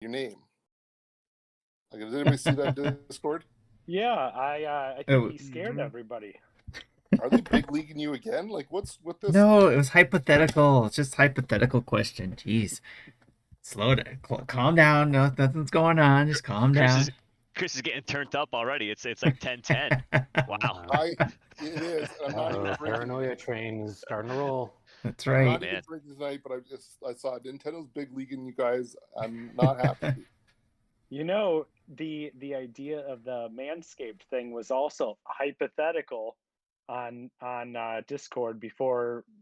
your name. Like, did anybody see that Discord? Yeah, I think Oh, he scared everybody. Are they big leaguing you again? Like, what's with this? no, it was hypothetical. It's just hypothetical question. Jeez. Slow down. Calm down. No, nothing's going on. Just calm Chris down. is Chris is getting turned up already. It's like 10:10. Wow. It is. And I'm not even drinking. Paranoia train is starting to roll. That's I'm right. not even drinking tonight, but I saw Nintendo's big leaguing you guys. I'm not happy. You know, the idea of the Manscaped thing was also hypothetical on Discord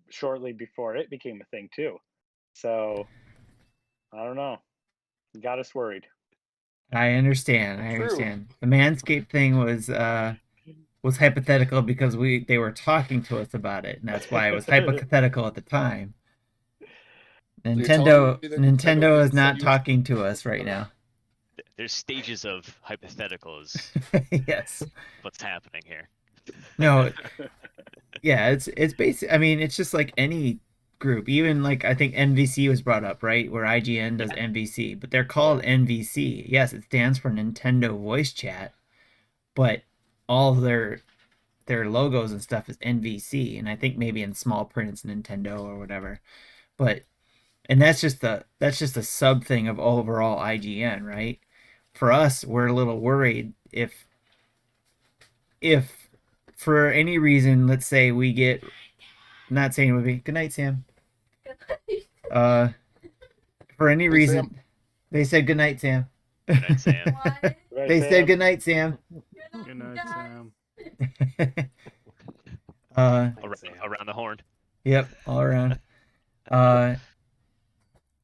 shortly before it became a thing too. So I don't know. You got us worried. I understand. I True. understand. The Manscaped thing was hypothetical because they were talking to us about it, and that's why it was hypothetical at the time. Nintendo Nintendo is not talking to us right now. There's stages of hypotheticals. Yes. What's happening here? No. Yeah, it's basic. I mean, it's just like any group. Even like I think NVC was brought up, right? Where IGN does NVC, but they're called NVC. Yes, it stands for Nintendo Voice Chat, but all of their logos and stuff is NVC, and I think maybe in small print it's Nintendo or whatever. But and that's just a sub thing of overall IGN, right? For us, we're a little worried if for any reason, let's say we get, not saying it would be good night, Sam. For any reason, Sam. they said good night, Sam. Good night, Sam. They said good night, Sam. Good night, Sam. Around the horn. Yep, all around.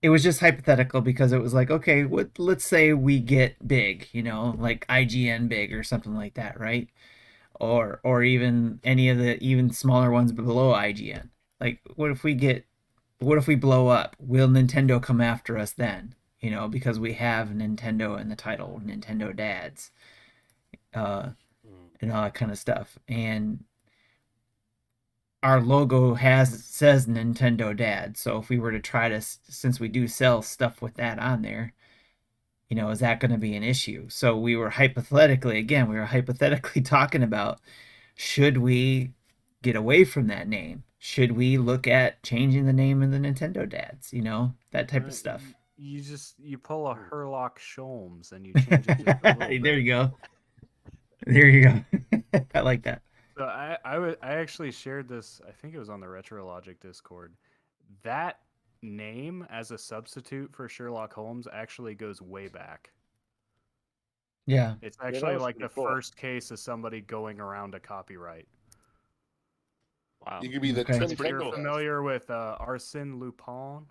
It was just hypothetical because it was like, okay, let's say we get big, like IGN big or something like that, right? Or even any of the even smaller ones below IGN. Like, what if we blow up? Will Nintendo come after us then? Because we have Nintendo in the title, Nintendo Dads, and all that kind of stuff. And our logo says Nintendo Dad. So if we were to try to, since we do sell stuff with that on there, is that going to be an issue? So we were hypothetically talking about, should we get away from that name? Should we look at changing the name of the Nintendo Dads? That type of stuff. You pull a Herlock Sholmes and you change it just a little bit. There you go. There you go. I like that. So I actually shared this, I think it was on the RetroLogic Discord. That name as a substitute for Sherlock Holmes actually goes way back. Yeah. It's actually like the first case of somebody going around a copyright. Wow. You could be the If you're familiar with Arsène Lupin,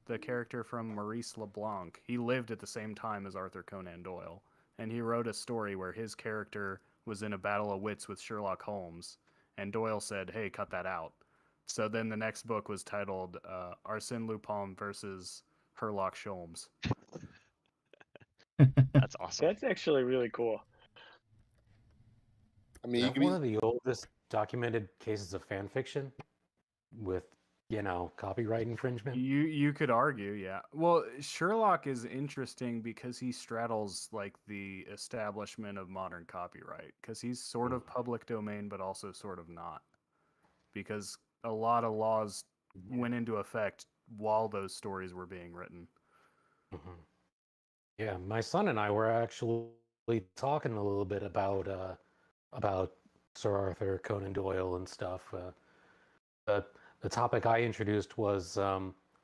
the character from Maurice Leblanc, he lived at the same time as Arthur Conan Doyle, and he wrote a story where his character was in a battle of wits with Sherlock Holmes, and Doyle said, "Hey, cut that out." So then the next book was titled Arsène Lupin versus Herlock Sholmes. That's awesome. That's actually really cool. I mean, you could one of the oldest documented cases of fan fiction with, copyright infringement. You could argue, yeah. Well, Sherlock is interesting because he straddles like the establishment of modern copyright, because he's sort of public domain, but also sort of not, because a lot of laws went into effect while those stories were being written. Mm-hmm. Yeah, my son and I were actually talking a little bit about Sir Arthur Conan Doyle and stuff. The topic I introduced was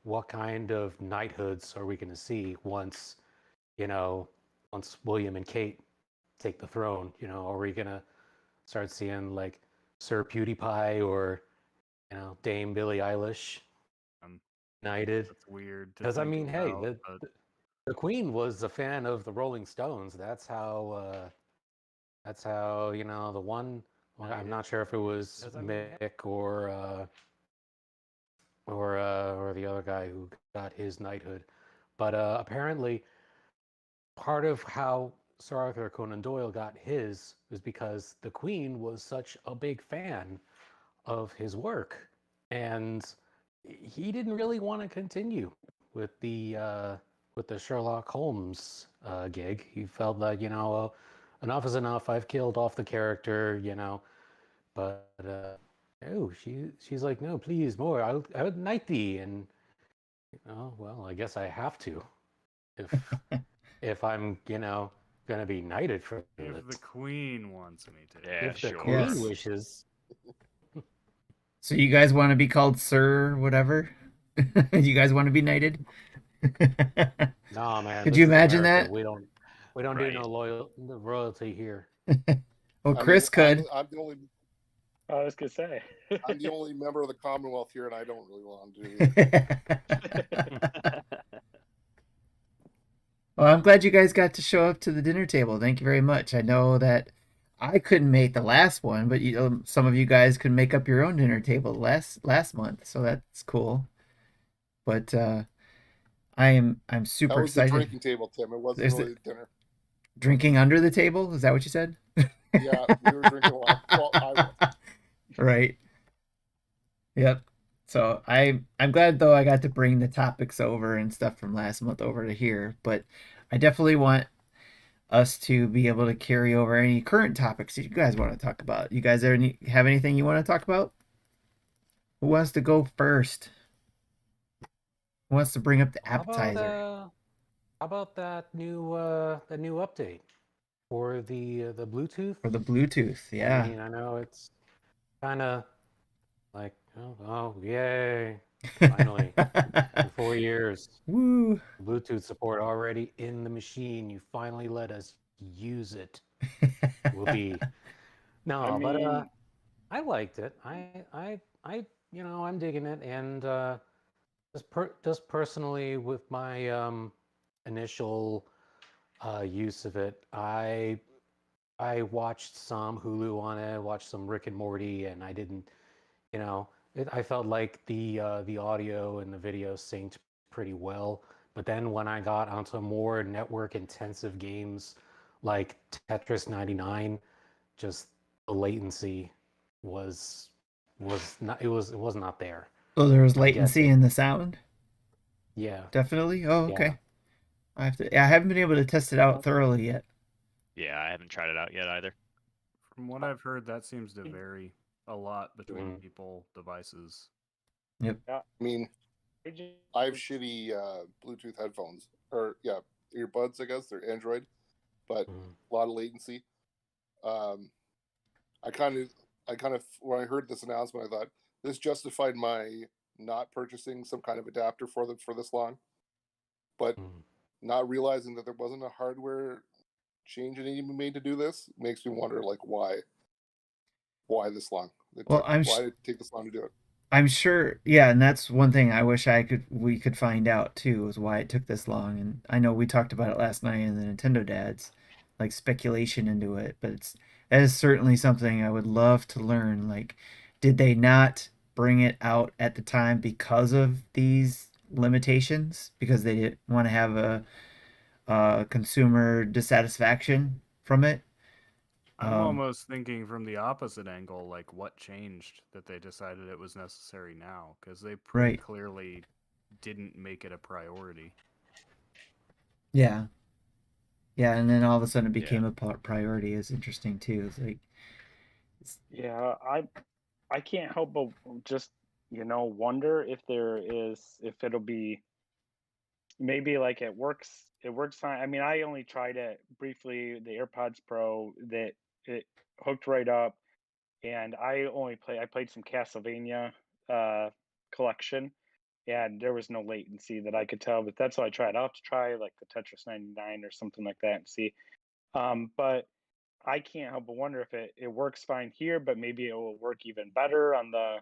what kind of knighthoods are we going to see once William and Kate take the throne? Are we going to start seeing like Sir PewDiePie or Dame Billie Eilish knighted? That's weird. Because I mean, hey, the Queen was a fan of the Rolling Stones. That's how the one. Well, I'm not sure if it was Mick or the other guy who got his knighthood, but apparently part of how Sir Arthur Conan Doyle got his was because the Queen was such a big fan of his work, and he didn't really want to continue with the the Sherlock Holmes gig. He felt like, enough is enough. I've killed off the character, but oh, she's like, no, please, more. I would knight thee, and well, I guess I have to, if I'm gonna be knighted for If it. the queen wants me to. Yeah, If the sure. queen Yes. wishes. So you guys want to be called Sir whatever? You guys want to be knighted? Nah, man. Could this you is imagine America. that? We don't do Right. no royalty here. Well, I Chris mean, could. I'm the only I was gonna say. I'm the only member of the Commonwealth here, and I don't really want to do it. Well, I'm glad you guys got to show up to the dinner table. Thank you very much. I know that I couldn't make the last one, but some of you guys could make up your own dinner table last month, so that's cool. But I'm That super was the excited. drinking table, Tim. It wasn't There's really dinner. Drinking under the table? Is that what you said? Yeah, we were drinking a lot. Well, I was. Right. Yep. So I'm glad though I got to bring the topics over and stuff from last month over to here, but I definitely want us to be able to carry over any current topics that you guys want to talk about. You guys have anything you want to talk about? Who wants to go first? Who wants to bring up the appetizer? How about that new update for the Bluetooth? For the Bluetooth, I yeah. mean, I know it's kind of like, oh, yay! Finally, in 4 years, Woo! Bluetooth support already in the machine. You finally let us use it. Will be no, I but mean, I liked it. I'm digging it, and just personally with my initial use of it, I watched some Hulu on it, watched some Rick and Morty, and I didn't, I felt like the audio and the video synced pretty well. But then when I got onto more network intensive games like Tetris 99, just the latency was not it was not there. Oh, there was I guess latency in the sound? yeah. Definitely? Oh, Yeah. okay. I haven't been able to test it out thoroughly yet. Yeah, I haven't tried it out yet either. From what I've heard, that seems to vary a lot between Mhm. people, devices. Yep. I mean, I have shitty Bluetooth headphones, or earbuds. I guess they're Android, but Mhm. a lot of latency. I kind of when I heard this announcement, I thought this justified my not purchasing some kind of adapter for this long, but Mhm. not realizing that there wasn't a hardware change that needed to be made to do this makes me wonder, like, why this long? Well, Why did it take this long to do it? I'm sure, yeah, and that's one thing I wish we could find out too, is why it took this long. And I know we talked about it last night in the Nintendo Dads, like speculation into it, but that is certainly something I would love to learn. Like, did they not bring it out at the time because of these limitations? Because they didn't want to have a consumer dissatisfaction from it? I'm Um, almost thinking from the opposite angle, like what changed that they decided it was necessary now? Because they pretty Right. clearly didn't make it a priority. yeah. Yeah, and then all of a sudden it Yeah. became a priority is interesting too. It's like, yeah, I can't help but just wonder if it'll be maybe like it works fine. I mean, I only tried it briefly, the AirPods Pro, that it hooked right up, and I played some Castlevania collection, and there was no latency that I could tell, but that's what I tried. I'll have to try like the Tetris 99 or something like that and see. But I can't help but wonder if it works fine here, but maybe it will work even better on the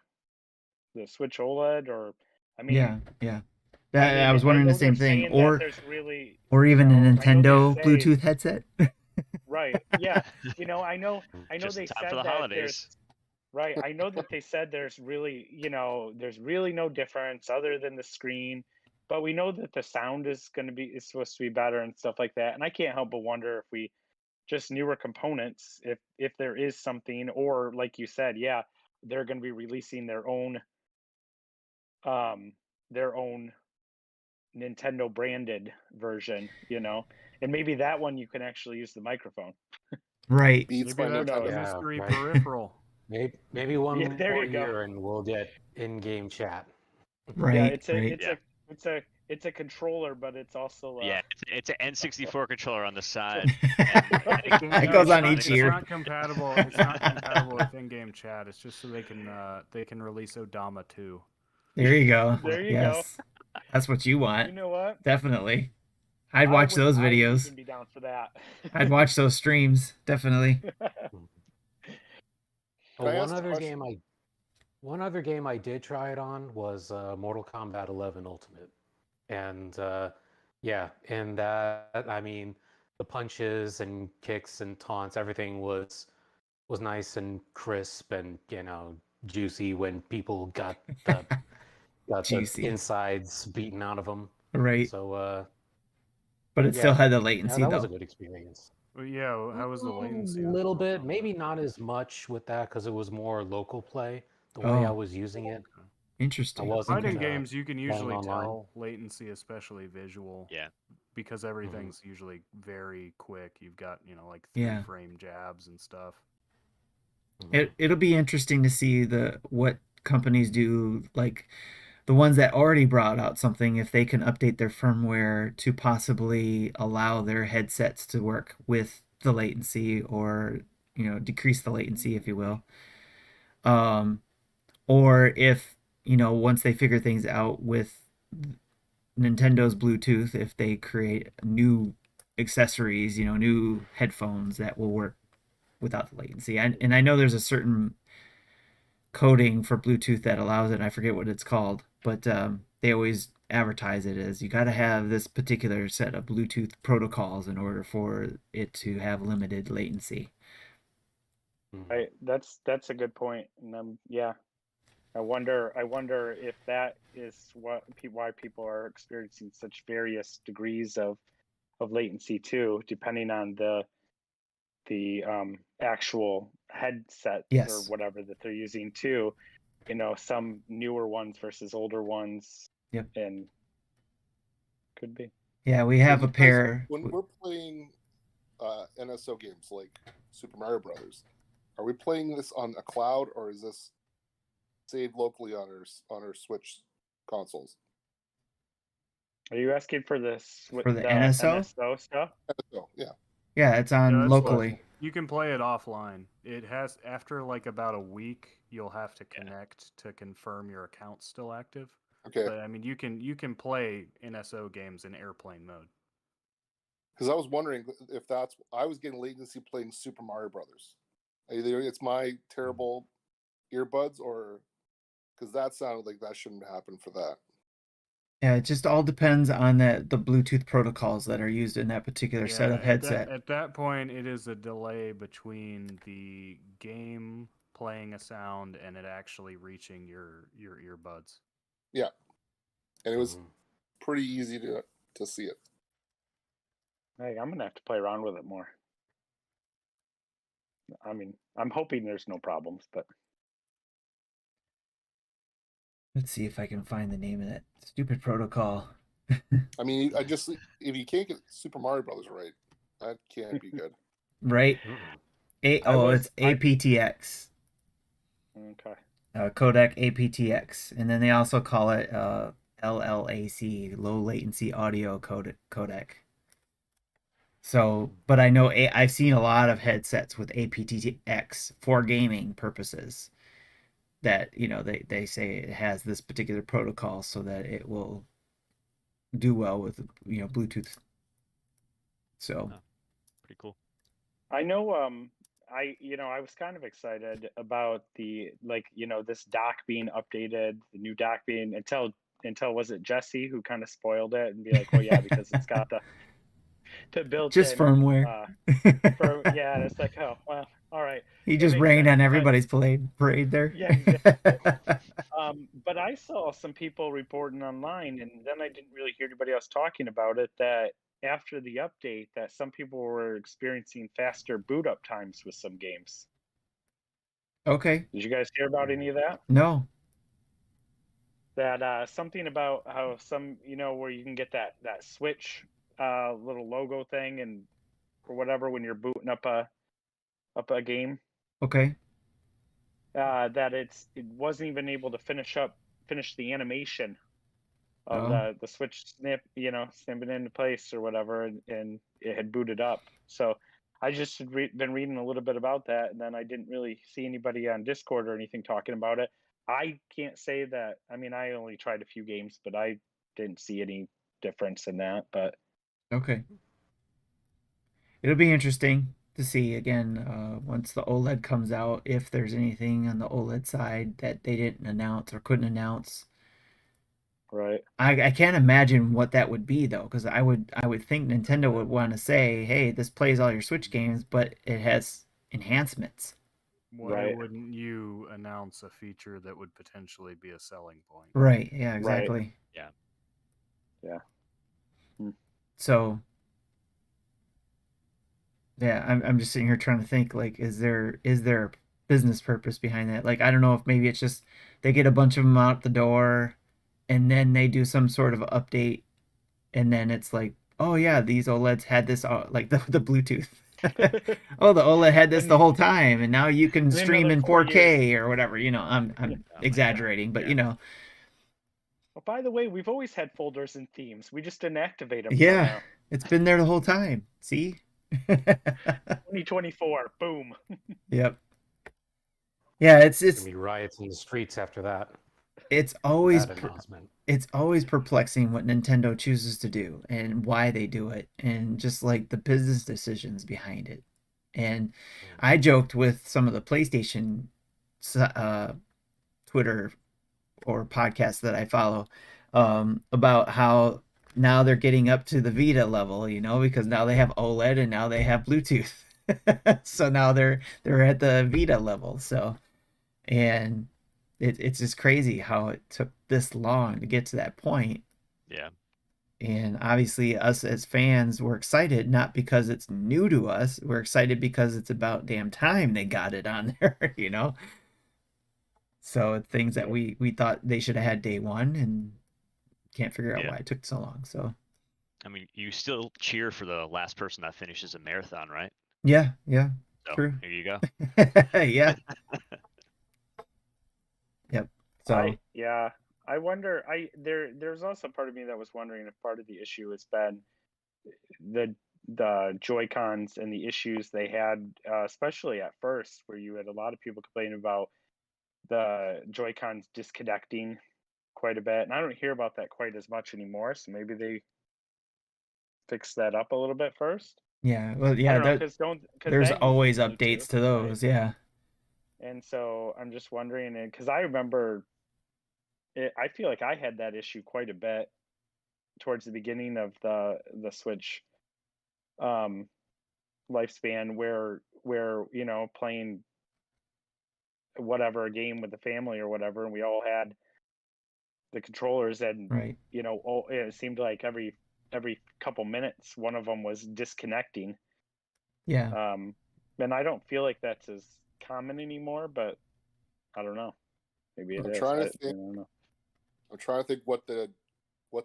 Switch OLED, or I mean, yeah. I I mean, was I wondering the know they're same thing, saying that there's really, or even a I know they Nintendo say, Bluetooth headset. right, yeah, I know Just they in time said for the that holidays. right, I know that they said there's really, there's really no difference other than the screen, but we know that the sound is supposed to be better and stuff like that, and I can't help but wonder if we just newer components, if there is something, or like you said, yeah, they're going to be releasing um their own Nintendo branded version, and maybe that one you can actually use the microphone. Right. Beats Maybe by that's a Nintendo. Yeah, mystery right. peripheral. Maybe one Yeah, there more you go. year and we'll get in-game chat. Right. Yeah, it's a controller, but it's also Yeah, it's an N64 controller on the side. That goes on each It's year. not compatible. It's not compatible with in-game chat. It's just so they can release Odama 2. There you go. There you yes. That's what you go. want. You know what? Definitely. I'd watch those I would videos. even be down for that. I'd watch those streams. Definitely. Can I Well, ask a question? one other game I did try it on was Mortal Kombat 11 Ultimate, and yeah, and that, I mean, the punches and kicks and taunts, everything was nice and crisp and juicy when people got the Juicy. insides beaten out of them. Right. So But it still yeah, had the latency, that was though. a good experience. Well, yeah, how was the latency? A on little Mortal bit, Kombat? maybe not as much with that because it was more local play. The way I was using it, I Interesting. wasn't Fighting games, you can playing usually online. tell latency, especially visual. Yeah. Because everything's usually very quick. You've got, like 3-frame jabs and stuff. It'll be interesting to see what companies do, like the ones that already brought out something, if they can update their firmware to possibly allow their headsets to work with the latency, or decrease the latency, if you will. Or if once they figure things out with Nintendo's Bluetooth, if they create new accessories, new headphones that will work without the latency. And I know there's a certain coding for Bluetooth that allows it. I forget what it's called, but they always advertise it as you got to have this particular set of Bluetooth protocols in order for it to have limited latency. That's a good point, and I wonder if that is why people are experiencing such various degrees of latency too, depending on the actual headsets or whatever that they're using too. Some newer ones versus older ones. Yep. And could be. Yeah, we have a pair. When we're playing NSO games like Super Mario Brothers, are we playing this on a cloud, or is this saved locally on our Switch consoles? Are you asking for this for the NSO stuff? NSO, yeah. Yeah, it's on locally. You can play it offline. It has, after like about a week, you'll have to connect to confirm your account's still active. Okay. But I mean, you can play NSO games in airplane mode. Because I was wondering if I was getting latency playing Super Mario Brothers. Either it's my terrible earbuds, or because that sounded like that shouldn't happen for that. Yeah, it just all depends on the Bluetooth protocols that are used in that particular set of headset. At that point, it is a delay between the game playing a sound and it actually reaching your earbuds. Yeah, and it was pretty easy to see it. Hey, I'm gonna have to play around with it more. I mean, I'm hoping there's no problems, but let's see if I can find the name of that stupid protocol. I mean, if you can't get Super Mario Brothers right, that can't be good. Right? It's aptX. Okay. Codec aptX, and then they also call it LLAC, low latency audio codec. So, but I know I've seen a lot of headsets with aptX for gaming purposes that they say it has this particular protocol so that it will do well with Bluetooth. So pretty cool. I know I was kind of excited about this dock being updated, the new dock being until was it Jesse who kind of spoiled it and be like, oh yeah, because it's got the built-in just firmware. Yeah, and it's like, oh well, all right. He just rained on everybody's parade there. Yeah, exactly. But I saw some people reporting online, and then I didn't really hear anybody else talking about it, that after the update that some people were experiencing faster boot up times with some games. Okay. Did you guys hear about any of that? No. that something about how some, where you can get that Switch little logo thing and or whatever when you're booting up a game, Okay. that it wasn't even able to finish the animation of Oh. the Switch snapping into place or whatever, and it had booted up. So I just had been reading a little bit about that, and then I didn't really see anybody on Discord or anything talking about it. I can't say that. I mean, I only tried a few games, but I didn't see any difference in that. But Okay. It'll be interesting to see again once the OLED comes out if there's anything on the OLED side that they didn't announce or couldn't announce. right, I can't imagine what that would be though, because I would think Nintendo would want to say, hey, this plays all your Switch games, but it has enhancements. Why Right. wouldn't you announce a feature that would potentially be a selling point? Right. Yeah. Right. Exactly. Yeah. Yeah. Hmm. So yeah, I'm just sitting here trying to think like, is there a business purpose behind that? Like, I don't know if maybe it's just they get a bunch of them out the door, and then they do some sort of update, and then it's like, oh yeah, these OLEDs had this like the Bluetooth. Oh, the OLED had this the And- whole time, and now you can in stream another in 4 4K or whatever. I'm Oh my exaggerating, but Yeah. Well, by the way, we've always had folders and themes. We just didn't activate them till yeah, now. it's been there the whole time. See? 2024, boom. Yep. Yeah, There's gonna be riots in the streets after that. it's always That announcement. it's always perplexing what Nintendo chooses to do and why they do it, and just like the business decisions behind it. And I joked with some of the PlayStation Twitter or podcasts that I follow about how now they're getting up to the Vita level, because now they have OLED and now they have Bluetooth. So now they're at the Vita level. So, and it's just crazy how it took this long to get to that point. Yeah. And obviously, us as fans, we're excited not because it's new to us. We're excited because it's about damn time they got it on there. So things that we thought they should have had day one, and can't figure out Yeah. why it took so long. So I mean, you still cheer for the last person that finishes a marathon, right? yeah, So true. here you go. Yeah. Yep. So I wonder. There's also part of me that was wondering if part of the issue has been the Joy Cons and the issues they had, especially at first, where you had a lot of people complaining about the Joy Cons disconnecting quite a bit, and I don't hear about that quite as much anymore. So maybe they fix that up a little bit first. yeah, well, I yeah, don't know, because there's that always uses updates Bluetooth, to right? those. Yeah. And so I'm just wondering, because I remember I feel like I had that issue quite a bit towards the beginning of the Switch um, lifespan, where playing whatever game with the family or whatever, and we all had the controllers, and Right. it seemed like every couple minutes one of them was disconnecting. Yeah. And I don't feel like that's as common anymore, but I don't know. Maybe it I'm is. trying to I think. don't know. I'm trying to think what the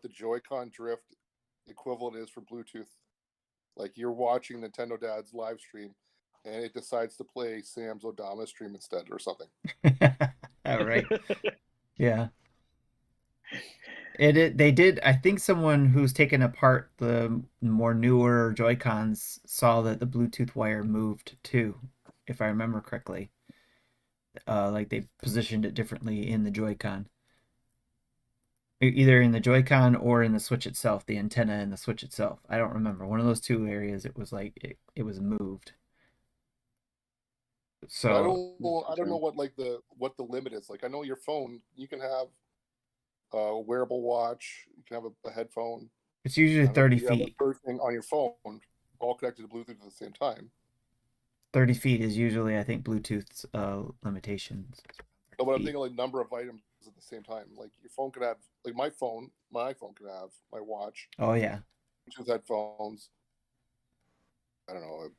Joy-Con drift equivalent is for Bluetooth. Like you're watching Nintendo Dad's live stream, and it decides to play Sam's Odama stream instead or something. All right. Yeah. They did. I think someone who's taken apart the more newer Joy-Cons saw that the Bluetooth wire moved too, if I remember correctly. Like they positioned it differently in the Joy-Con. Either in the Joy-Con or in the Switch itself, the antenna in the Switch itself. I don't remember. One of those two areas it was like it was moved. But So I don't know what the limit is. Like I know your phone, you can have a wearable watch, you can have a headphone. it's usually I don't know, 30 you have feet. everything on your phone, all connected to Bluetooth at the same time. 30 feet is usually, I think, Bluetooth's limitations. No, but I'm Feet. thinking like number of items at the same time. Like your phone could have, like my iPhone could have my watch, Oh yeah. Bluetooth headphones. I don't know, a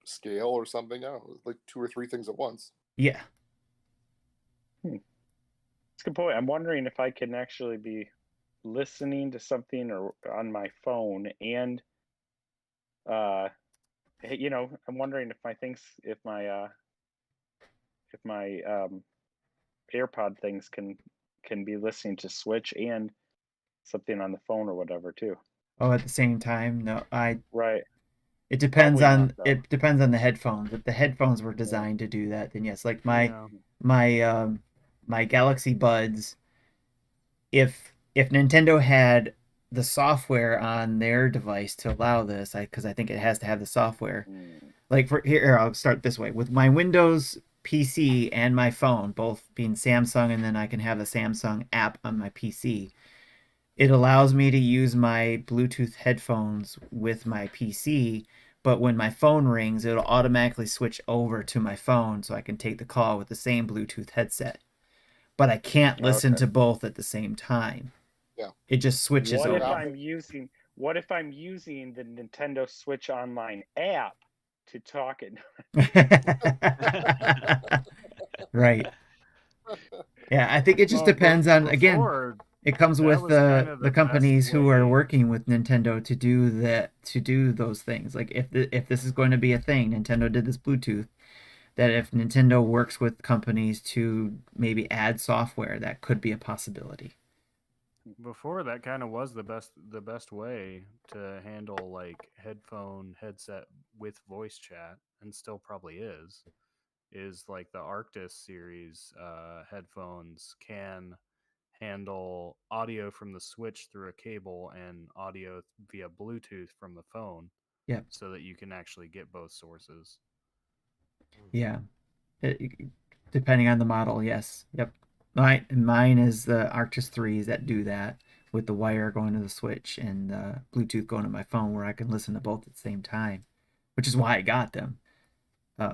scale or something. I don't know, like 2 or 3 things at once. Yeah. It's a good point. I'm wondering if I can actually be listening to something or on my phone and I'm wondering if my AirPod things can be listening to Switch and something on the phone or whatever too. Oh, at the same time, no, Right. it depends Probably on not, though. it depends on the headphones. If the headphones were designed to do that, then yes. Like Yeah. my Galaxy Buds, if Nintendo had the software on their device to allow this, because I think it has to have the software. Like for here, I'll start this way with my Windows PC and my phone, both being Samsung, and then I can have the Samsung app on my PC. It allows me to use my Bluetooth headphones with my PC, but when my phone rings, it'll automatically switch over to my phone so I can take the call with the same Bluetooth headset. But I can't listen to both at the same time. Yeah. It just switches What over. if I'm using the Nintendo Switch Online app to talk it? Right. Yeah, I think it just depends on, again, it comes with the companies who are working with Nintendo to do those things. Like if this is going to be a thing, Nintendo did this Bluetooth, that if Nintendo works with companies to maybe add software, that could be a possibility. Before, that kind of was the best way to handle like headset with voice chat, and still probably is like the Arctis series headphones can handle audio from the Switch through a cable and audio via Bluetooth from the phone. Yeah. So that you can actually get both sources. Yeah. Depending on the model, yes. Yep. Mine is the Arctis 3s that do that, with the wire going to the Switch and Bluetooth going to my phone, where I can listen to both at the same time, which is why I got them.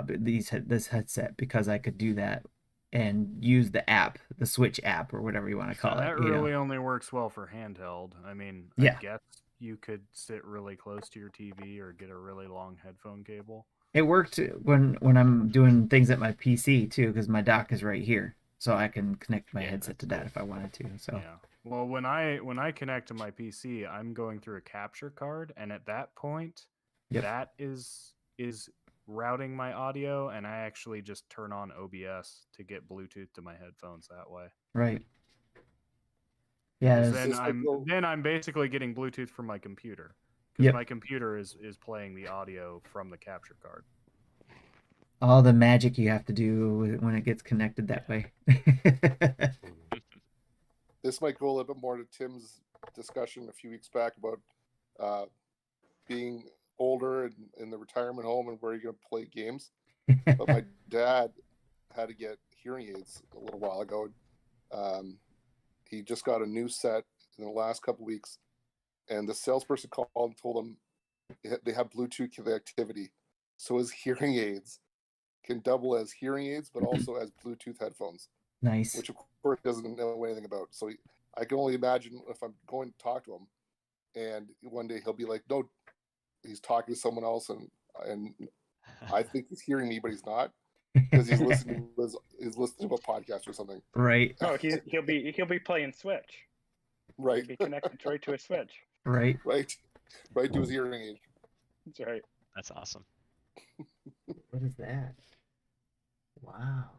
This headset, because I could do that and use the app, the Switch app, or whatever you want to call it. That really only works well for handheld. I mean, Yeah. I guess you could sit really close to your TV or get a really long headphone cable. It worked when I'm doing things at my PC too, because my dock is right here, so I can connect my headset to that if I wanted to. So yeah. Well, when I connect to my PC, I'm going through a capture card, and at that point, that is routing my audio, and I actually just turn on OBS to get Bluetooth to my headphones that way. Right. Yeah. Then I'm basically getting Bluetooth from my computer, because my computer is playing the audio from the capture card. All the magic you have to do when it gets connected that way. This might go a little bit more to Tim's discussion a few weeks back about being older and in the retirement home and where you're going to play games. But my dad had to get hearing aids a little while ago. He just got a new set in the last couple of weeks, and the salesperson called and told him they have Bluetooth connectivity, so his hearing aids can double as hearing aids, but also as Bluetooth headphones. Nice. Which of course doesn't know anything about. So I can only imagine if I'm going to talk to him, and one day he'll be like, "No, he's talking to someone else," and I think he's hearing me, but he's not, because he's listening to a podcast or something. Right. Oh, he'll be playing Switch. Right. He'll be connected right to a Switch. Right. Right to his hearing aid. That's right. That's awesome. What is that? Wow.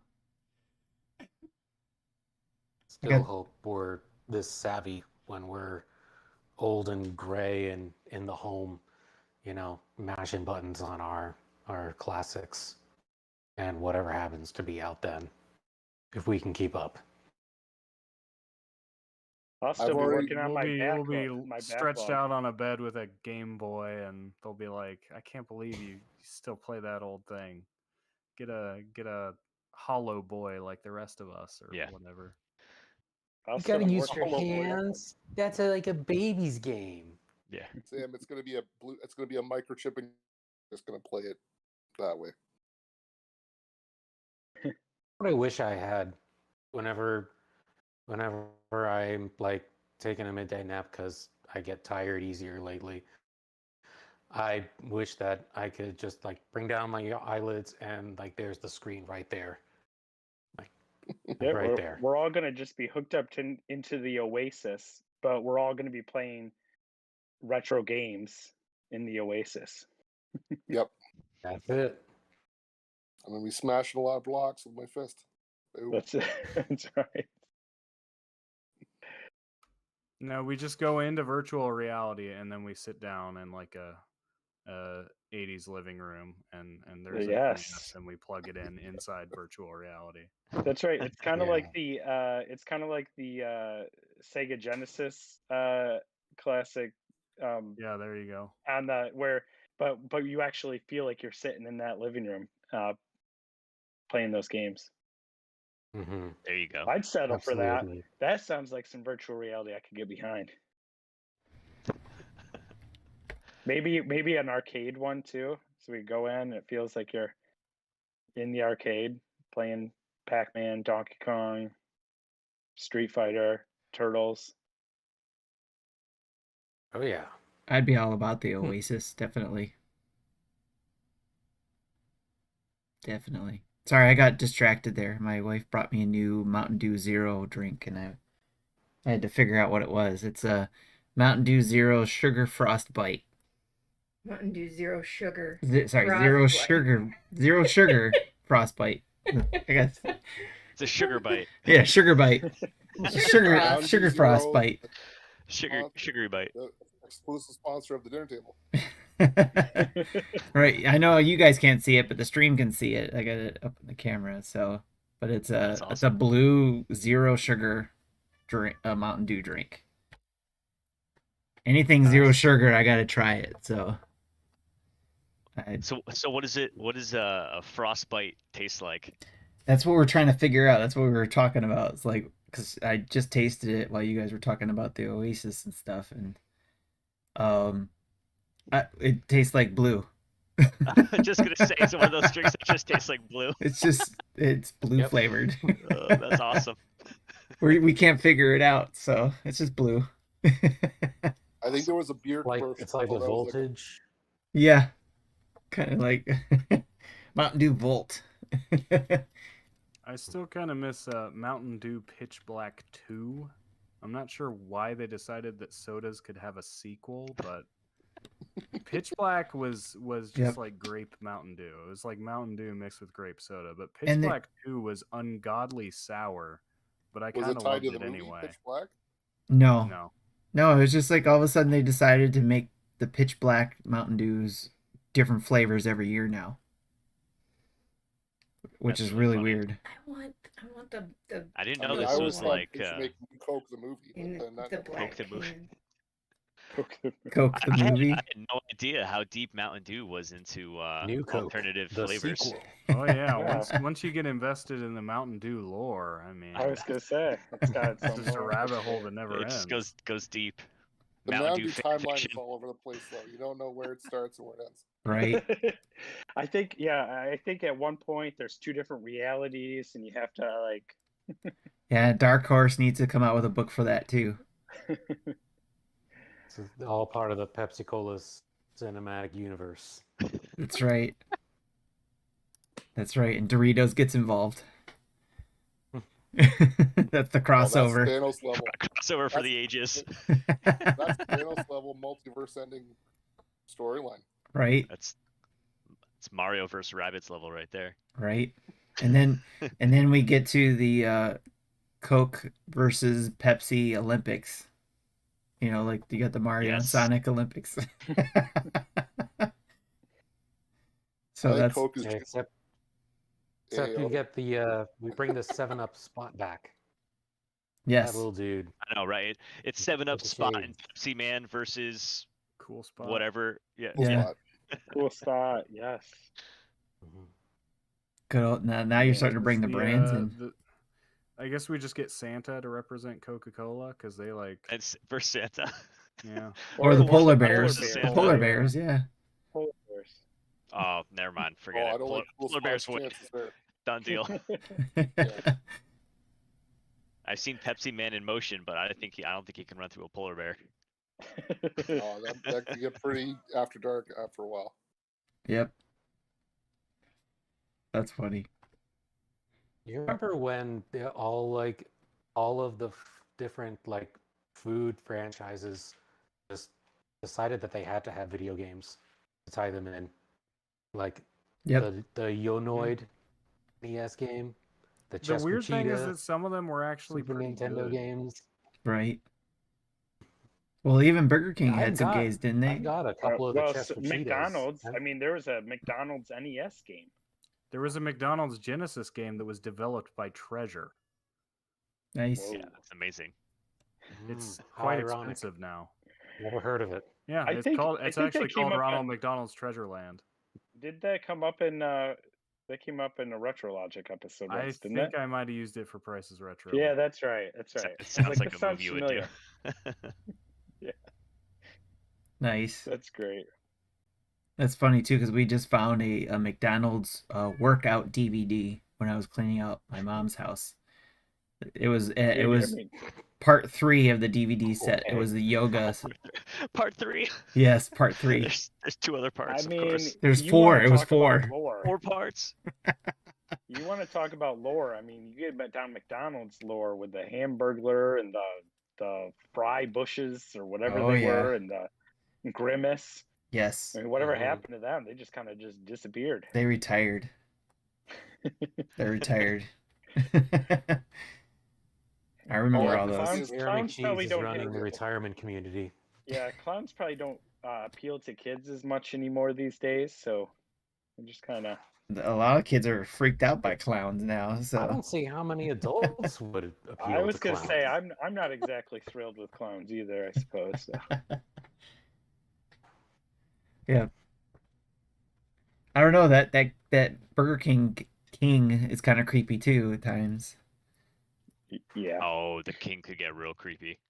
Still hope we're this savvy when we're old and gray and in the home, mashing buttons on our classics and whatever happens to be out then, if we can keep up. I'll still be working on we'll be stretched out on a bed with a Game Boy, and they'll be like, "I can't believe you still play that old thing. Get a Hollow Boy like the rest of us, or whatever." You gotta use your hands. That's like a baby's game. Yeah. Sam, it's gonna be a microchip, and just gonna play it that way. What I wish I had, whenever I'm like taking a midday nap because I get tired easier lately, I wish that I could just like bring down my eyelids and like there's the screen right there. Like Yeah, right there. we're all gonna just be hooked up into the Oasis, but we're all gonna be playing retro games in the Oasis. Yep. That's it. I'm gonna be smashing a lot of blocks with my fist. Ooh. That's it. That's right. No, we just go into virtual reality and then we sit down in like a 80s living room and there's an Yes. NES and we plug it in inside virtual reality. That's right. It's kind of Yeah. like the Sega Genesis classic Yeah, there you go. on the where but you actually feel like you're sitting in that living room playing those games. Mm-hmm. There you go. I'd settle for that. Absolutely. That sounds like some virtual reality I could get behind. Maybe an arcade one too. So we go in and it feels like you're in the arcade playing Pac-Man, Donkey Kong, Street Fighter, Turtles. Oh yeah. I'd be all about the Oasis, definitely. Definitely. Sorry, I got distracted there. My wife brought me a new Mountain Dew Zero drink, and I had to figure out what it was. It's a Mountain Dew Zero Sugar Frostbite. Mountain Dew Zero Sugar. Zero sugar Frostbite. I guess. It's a sugar bite. Yeah, sugar bite. Sugar Frost. sugar Frostbite. Sugary bite. The exclusive sponsor of the dinner table. Right. I know you guys can't see it, but the stream can see it. I got it up on the camera, so but it's That's it's a awesome. blue zero sugar drink, a Mountain Dew drink. Anything zero Nice. sugar, I gotta try it. So So what is it? What does a frostbite taste like? that's what we're trying to figure out. That's what we were talking about. It's like because I just tasted it while you guys were talking about the Oasis and stuff, and it tastes like blue. I'm just gonna say it's one of those drinks that just tastes like blue. It's blue Yep. flavored. That's awesome. We can't figure it out, so it's just blue. I think there was a beer Like commercial it's like the that was like, voltage. Yeah, kind of like Mountain Dew Volt. I still kind of miss Mountain Dew Pitch Black 2. I'm not sure why they decided that sodas could have a sequel, but Pitch Black was just Yep. like grape Mountain Dew. It was like Mountain Dew mixed with grape soda, but Pitch And Black 2 was ungodly sour, but I was kind it of tied loved to the it movie anyway. Pitch Black? No, No. it was just like all of a sudden they decided to make the Pitch Black Mountain Dews different flavors every year now, which That's is really really funny. weird. I want the I didn't I know mean, this I was always like thought they should make Coke the movie, in but then the that, black the movie. can. Coke the movie. I had no idea how deep Mountain Dew was into New Coke, alternative the flavors. sequel. Oh yeah, Yeah. once you get invested in the Mountain Dew lore, I mean, I was gonna say it's got it's some just a more rabbit for hole sure. that never It just ends. goes deep. the Mountain Mountain Dew Dew fan timeline is fiction. all over the place, though. You don't know where it starts and where it ends. Right. I think at one point there's two different realities, and you have to like. Yeah, Dark Horse needs to come out with a book for that too. It's all part of the Pepsi Cola's cinematic universe. That's right. That's right. And Doritos gets involved. That's the Oh, crossover. that's Thanos level. Crossover for That's- the ages. That's Thanos level multiverse ending storyline. Right. It's Mario versus Rabbids level right there. Right. And then we get to the Coke versus Pepsi Olympics. You know, like you got the Mario and Yes. Sonic Olympics. I So think that's Coke is Yeah, just except AO. you get the we bring the 7-Up spot back. yes. That little dude. I know, right? It's 7-Up With the Spot shades. and Pepsi Man versus Cool spot. whatever. Yeah. cool Yeah. spot. Cool spot, yes. Mhm. Good old, now you're Yeah, starting to bring the brands in. I guess we just get Santa to represent Coca-Cola because they like, It's for Santa. yeah. Or the Or polar the bears. bears. The polar bears, yeah. Polar bears. Oh, never mind. Forget Oh, it. I don't like cool Polar Bears spot's win. chances there. Done deal. Yeah. I've seen Pepsi Man in motion, but I don't think he can run through a polar bear. Oh, that can get pretty after dark after a while. Yep. That's funny. You remember when all of the different like food franchises just decided that they had to have video games to tie them in, like Yep. the Yonoid NES game, the The Chess weird thing is Machida that some of them were actually Super pretty Nintendo good. games. Right. Well, even Burger King I've had some got games, didn't they? I've got a couple of the Well, Chess Machidas. McDonald's. I mean, there was a McDonald's NES game. There was a McDonald's Genesis game that was developed by Treasure. Nice. Whoa. Yeah, that's amazing. It's how quite ironic. expensive now. Never heard of it. Yeah, I it's think actually that came called up Ronald McDonald's Treasure Land. Did that come up in? That came up in a Retrologic episode I once, didn't think it? I might have used it for Price's Retro. Yeah, that's right. That's So- right. It sounds like that a sounds movie you would do. familiar. Nice. That's great. That's funny too, because we just found a McDonald's workout DVD when I was cleaning out my mom's house. It was Dude, I mean, part 3 of the DVD set. It was the yoga. Part 3. Yes, part 3. There's 2 other parts, I of mean, course. There's you 4. wanna It was talk about 4. lore. 4 parts. You want to talk about lore? I mean, you get down McDonald's lore with the Hamburglar and the fry bushes or whatever Oh, they yeah. were, and the Grimace. Yes. I mean, whatever Mhm. happened to them? They just kind of just disappeared. They retired. They're retired. I remember all those. Clowns Jeremy probably Cheese is don't running hit the it. retirement community. Yeah, clowns probably don't appeal to kids as much anymore these days, so they're just kind of. A lot of kids are freaked out by clowns now. I So don't see how many adults would appeal I was to gonna clowns. say I'm not exactly thrilled with clowns either. I suppose. So. yeah. I don't know, that Burger King is kind of creepy too at times. Yeah. Oh, the king could get real creepy.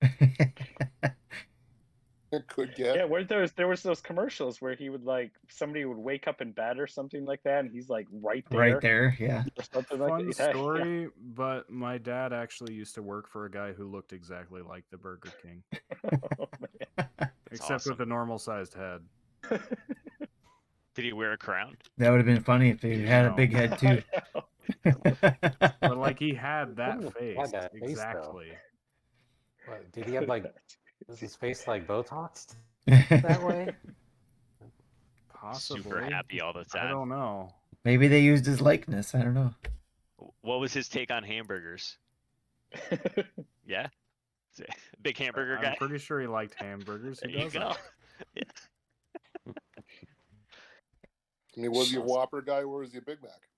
It could get. Yeah, where there was those commercials where he would somebody would wake up in bed or something like that, and he's like right there. Right there, yeah. Or something like Fun that. Yeah. story, but my dad actually used to work for a guy who looked exactly like the Burger King, Oh, man. except awesome. with a normal-sized head. Did he wear a crown? That would have been funny if he had a No. big head too. But like he had that Wouldn't have face had that face, though. exactly. What, did he have was his face like Botoxed that way? Possibly. Super happy all the I time. don't know. Maybe they used his likeness. I don't know. What was his take on hamburgers? Yeah? Is it a big hamburger I'm guy? pretty sure he liked hamburgers. There He you doesn't. go. I mean, was he a Whopper guy or was he a Big Mac?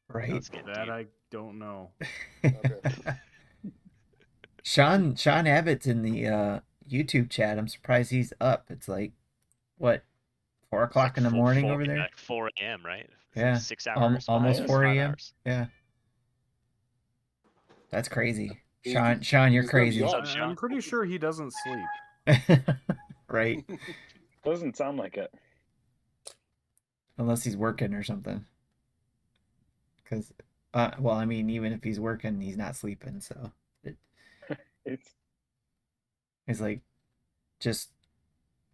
Right. Let's get That deep. I don't know. Okay. Sean Abbott's in the YouTube chat. I'm surprised he's up. It's like what, 4 It's o'clock like in the morning 4 over there? Like 4 a.m., right? Yeah. 6 hours. Almost 5 4 a.m. hours. Yeah. That's crazy. He's- Sean, you're he's gonna be crazy. on. Sean? I'm pretty sure he doesn't sleep. Right. Doesn't sound like it. Unless he's working or something. Because, well, I mean, even if he's working, he's not sleeping. So it's like, just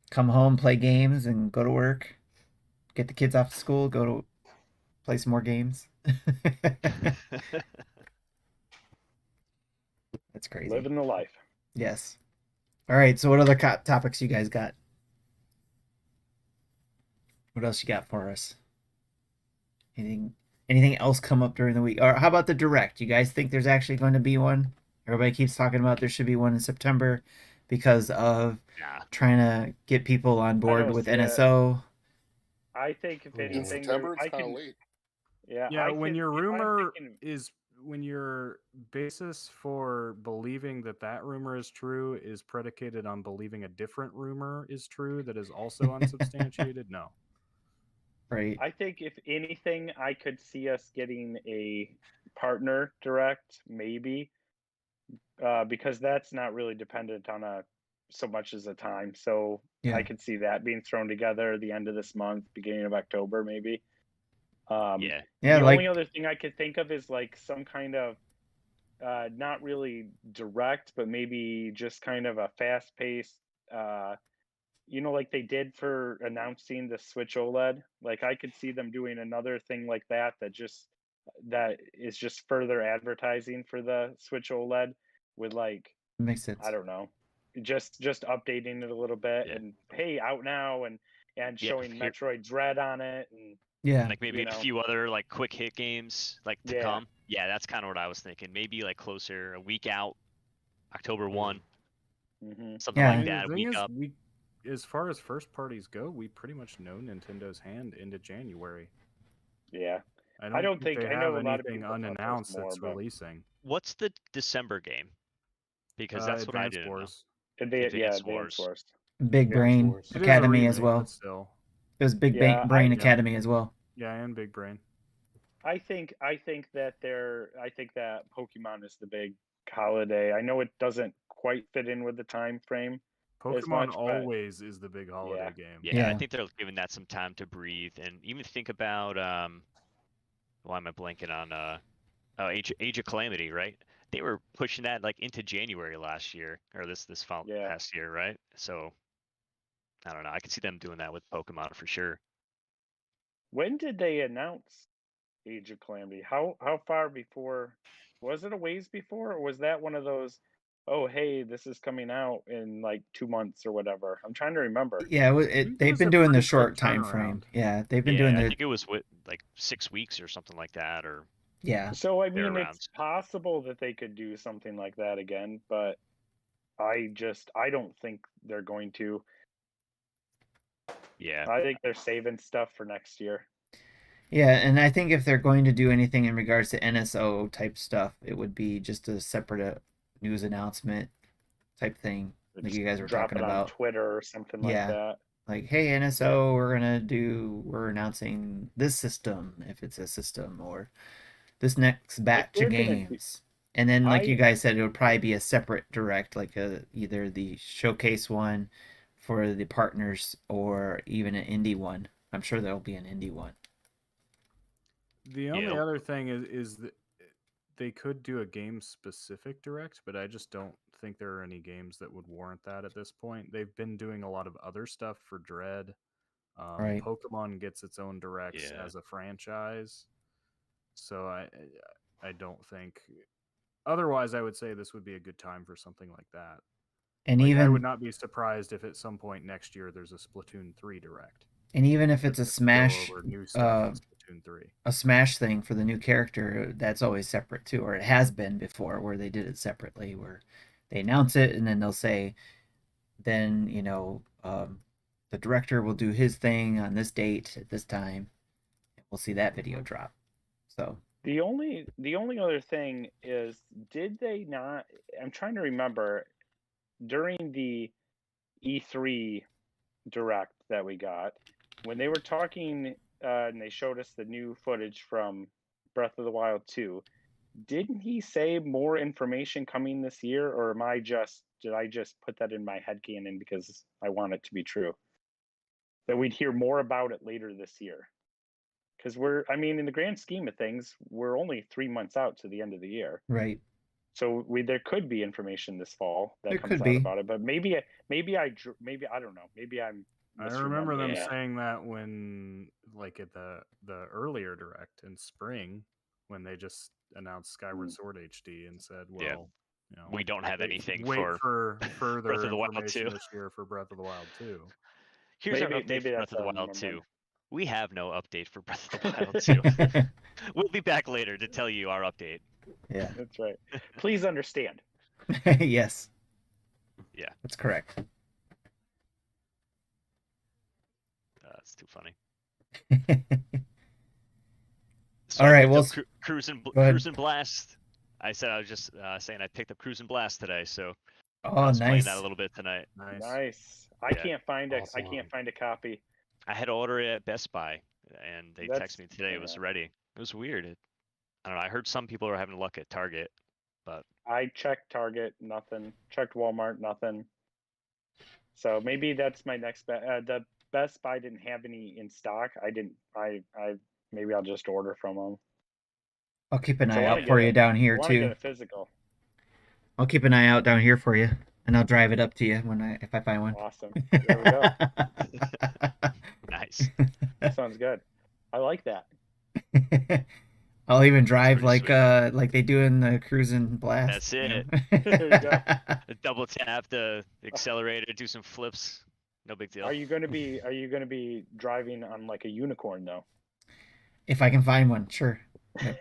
come home, play games, and go to work. Get the kids off to school, go to play some more games. That's crazy. Living the life. Yes. All right. So, what other topics you guys got? What else you got for us? Anything else come up during the week? Or how about the direct? You guys think there's actually going to be one? Everybody keeps talking about there should be one in September because of Yeah. trying to get people on board don't with see it. NSO. I think if In In anything, September, it's I kind of can. late. Yeah. Yeah, I when can- your if I'm rumor thinking- is when your basis for believing that rumor is true is predicated on believing a different rumor is true that is also unsubstantiated, no. Right. I think if anything, I could see us getting a partner direct, maybe, because that's not really dependent on so much as a time. So Yeah. I could see that being thrown together the end of this month, beginning of October, maybe. Yeah. Yeah, The like only other thing I could think of is like some kind of not really direct, but maybe just kind of a fast-paced, like they did for announcing the Switch OLED. Like I could see them doing another thing like that just that is just further advertising for the Switch OLED with like, Makes sense. I don't know, just updating it a little bit Yeah. and hey, out now and Yeah, showing here- Metroid Dread on it and Yeah. Like maybe you a know. few other like quick hit games like to Yeah. come. Yeah, that's kind of what I was thinking. Maybe like closer, a week out, October 1, hmm something Yeah. like I mean, that. A the thing week is, up. we, as far as first parties go, we pretty much know Nintendo's hand into January. Yeah. I don't think- they I have know a lot of anything people thought there was unannounced more, that's but- releasing. What's the December game? Because that's what I Advance didn't Wars. Advance Advance Wars. Wars. Big Advance Brain Wars. It is a Academy as remake, well. but still. It was Big Yeah, Brain I- Academy as well. Yeah, and Big Brain. I think that Pokemon is the big holiday. I know it doesn't quite fit in with the time frame. As Pokemon much, but- always is the big holiday Yeah. game. Yeah, I Yeah. think they're giving that some time to breathe, and even think about why am I blanking on Age of Calamity, right? They were pushing that like into January last year, or this Yeah. past year, right? So I don't know. I could see them doing that with Pokemon for sure. When did they announce Age of Calamity? How far before? Was it a ways before, or was that one of those? Oh, hey, this is coming out in like 2 months or whatever. I'm trying to remember. Yeah, think it they've was been a doing the pretty quick short time frame. turnaround. Yeah, they've been Yeah, doing I the think it was like 6 weeks or something like that, or yeah. So I mean, Therearounds. it's possible that they could do something like that again, but I don't think they're going to. yeah. I think they're saving stuff for next year. Yeah, and I think if they're going to do anything in regards to NSO type stuff, it would be just a separate news announcement type thing, like Just you guys were drop talking it on about. Twitter or something Yeah. like that. Like, hey NSO, we're announcing this system if it's a system, or this next batch they're of gonna do- games. And then, like you I- guys said, it would probably be a separate direct, like either the showcase one for the partners or even an indie one. I'm sure there'll be an indie one. The only Yeah. other thing is that they could do a game specific direct, but I just don't think there are any games that would warrant that at this point. They've been doing a lot of other stuff for Dread. Right. Pokemon gets its own directs Yeah. as a franchise, so I don't think. Otherwise, I would say this would be a good time for something like that. And Like, I even would not be surprised if at some point next year there's a Splatoon 3 direct. if it's a Just go Smash over new stuff in Splatoon 3. a Smash thing for the new character, that's always separate too, or it has been before, where they did it separately, where they announce it and then they'll say, then the director will do his thing on this date at this time. We'll see that video drop. So The only other thing is, did they not? I'm trying to remember during the E3 direct that we got when they were talking and they showed us the new footage from Breath of the Wild 2. Didn't he say more information coming this year, or did I just put that in my headcanon because I want it to be true? That we'd hear more about it later this year. Because in the grand scheme of things, we're only 3 months out to the end of the year. right. So there could be information this fall that There comes could out be. about it. But maybe I don't know. Maybe I'm. I remember them misremembering. saying that when, like, at the earlier direct in spring, when they just announced Skyward Sword HD and said, "Well, Yeah. you know, We don't have anything wait for further Breath of the Wild information 2. this year for Breath of the Wild 2." Here's our Maybe- update maybe for Breath that's of the what I'm Wild 2. remembering. We have no update for Breath of the Wild 2. We'll be back later to tell you our update. Yeah. That's right. Please understand. Yes. Yeah. That's correct. That's too funny. All I right, picked well, up Cruising go ahead. Blast. I said I was just saying I picked up Cruising Blast today, so I Oh, was playing nice. that a little bit tonight. Nice. Nice. I Yeah. can't find I Awesome. can't find a copy. I had to order it at Best Buy, and they That's- texted me today it was yeah. ready. It was weird. I don't know. I heard some people are having luck at Target, but I checked Target, nothing. Checked Walmart, nothing. So maybe that's my next bet. The Best Buy didn't have any in stock. I didn't. I maybe I'll just order from them. I'll keep an So I eye wanna out for get you it. down I here want to too. get a physical. I'll keep an eye out down here for you, and I'll drive it up to you if I find one. Awesome. There we go. nice. Sounds good. I like that. I'll even drive pretty like they do in the Cruising Blast. That's you know? it. There you go. Double tap the accelerator, do some flips. No big deal. Are you going to be driving on like a unicorn though? If I can find one, sure. Yep.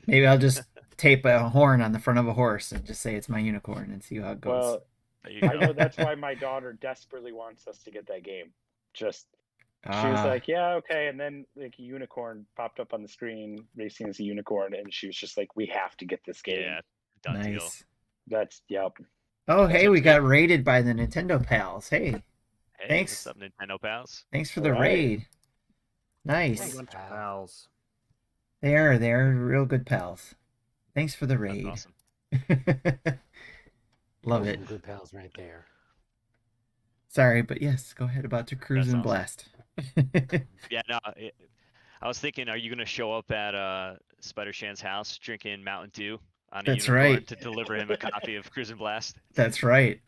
Maybe I'll just tape a horn on the front of a horse and just say it's my unicorn and see how it goes. Well, There you I go. know that's why my daughter desperately wants us to get that game. Just she was Ah, like, "Yeah, okay," and then like a unicorn popped up on the screen, racing as a unicorn, and she was just like, "We have to get this game." Yeah, done deal. nice. That's yep. Oh, That's hey, we sounds got good. raided by the Nintendo pals. Hey, Hey, Thanks. what's up, Nintendo pals? thanks for the All right. raid. Nice. Thanks, Bunch of pal. pals. They're real good pals. Thanks for the That's raid. awesome. Love Those it. some good pals right there. Sorry, but yes, go ahead about to Cruise That's and awesome. Blast. Yeah, no. I was thinking, are you gonna show up at Spider Shan's house drinking Mountain Dew on a That's unicorn right. to deliver him a copy of Cruise and Blast? That's right.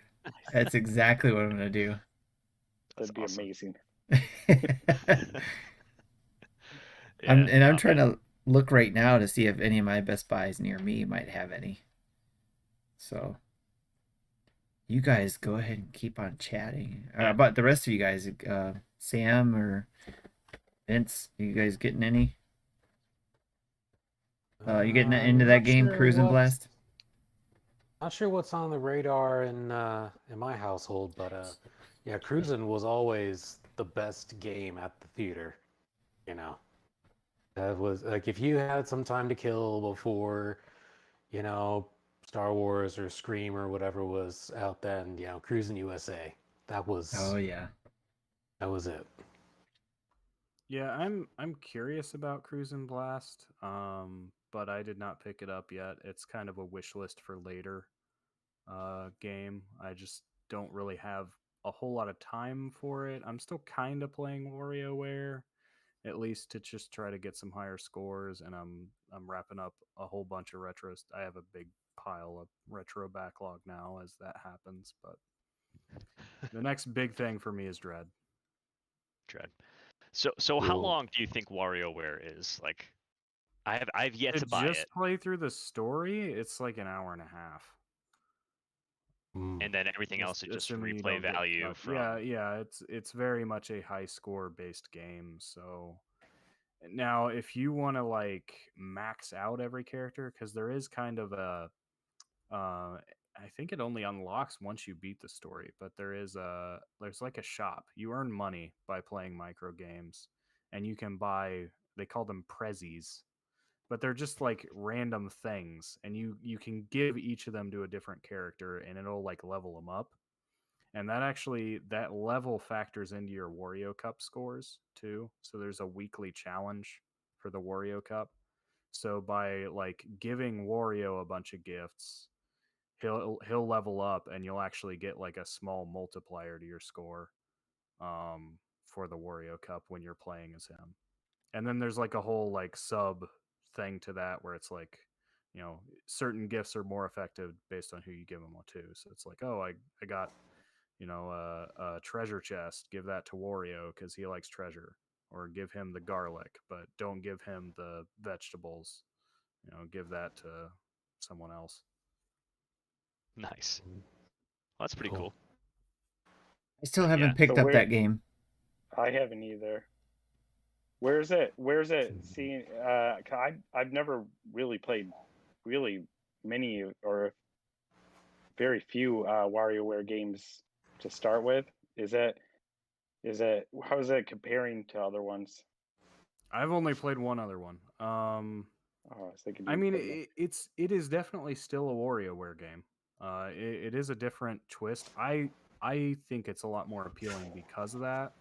That's exactly what I'm gonna do. That's That'd be awesome. amazing. I'm Yeah, trying man. to look right now to see if any of my Best Buys near me might have any. So you guys go ahead and keep on chatting. Yeah. About the rest of you guys, Sam or Vince, you guys getting any? You getting into that Not game, sure Cruise and what's- Blast? Not sure what's on the radar in my household, but yeah, Cruisin' was always the best game at the theater. You know, that was like if you had some time to kill before, you know, Star Wars or Scream or whatever was out then. You know, Cruisin' USA. That was Oh yeah. it. Yeah, I'm curious about Cruise and Blast, but I did not pick it up yet. It's kind of a wish list for later game. I just don't really have a whole lot of time for it. I'm still kind of playing WarioWare, at least to just try to get some higher scores, and I'm wrapping up a whole bunch of retros. I have a big pile of retro backlog now as that happens, but the next big thing for me is Dread. Dread. So how Cool. long do you think WarioWare is? Like, I've yet to buy just it, play through the story, it's like an hour and a half. Mm. and then everything else is just assuming you replay don't get value cut. from. Yeah, it's very much a high score based game. So now if you want to like max out every character, because there is kind of a I think it only unlocks once you beat the story, but there's like a shop. You earn money by playing micro games, and you can buy, they call them prezzies, but they're just like random things, and you can give each of them to a different character, and it'll like level them up. And that level factors into your Wario Cup scores too. So there's a weekly challenge for the Wario Cup. So by like giving Wario a bunch of gifts, he'll level up, and you'll actually get like a small multiplier to your score for the Wario Cup when you're playing as him. And then there's like a whole like sub thing to that where it's like, you know, certain gifts are more effective based on who you give them to. So it's like, oh, I got, you know, a treasure chest, give that to Wario because he likes treasure, or give him the garlic, but don't give him the vegetables, you know, give that to someone else. Nice. Well, that's pretty Cool. cool. I still But haven't yeah. picked So up where- that game. I haven't either. Where's it? See, I've never really played really many or very few WarioWare games to start with. Is it how is it comparing to other ones? I've only played one other one. Oh, I was thinking. I you mean, played it is definitely still a WarioWare game. It is a different twist. I think it's a lot more appealing because of that.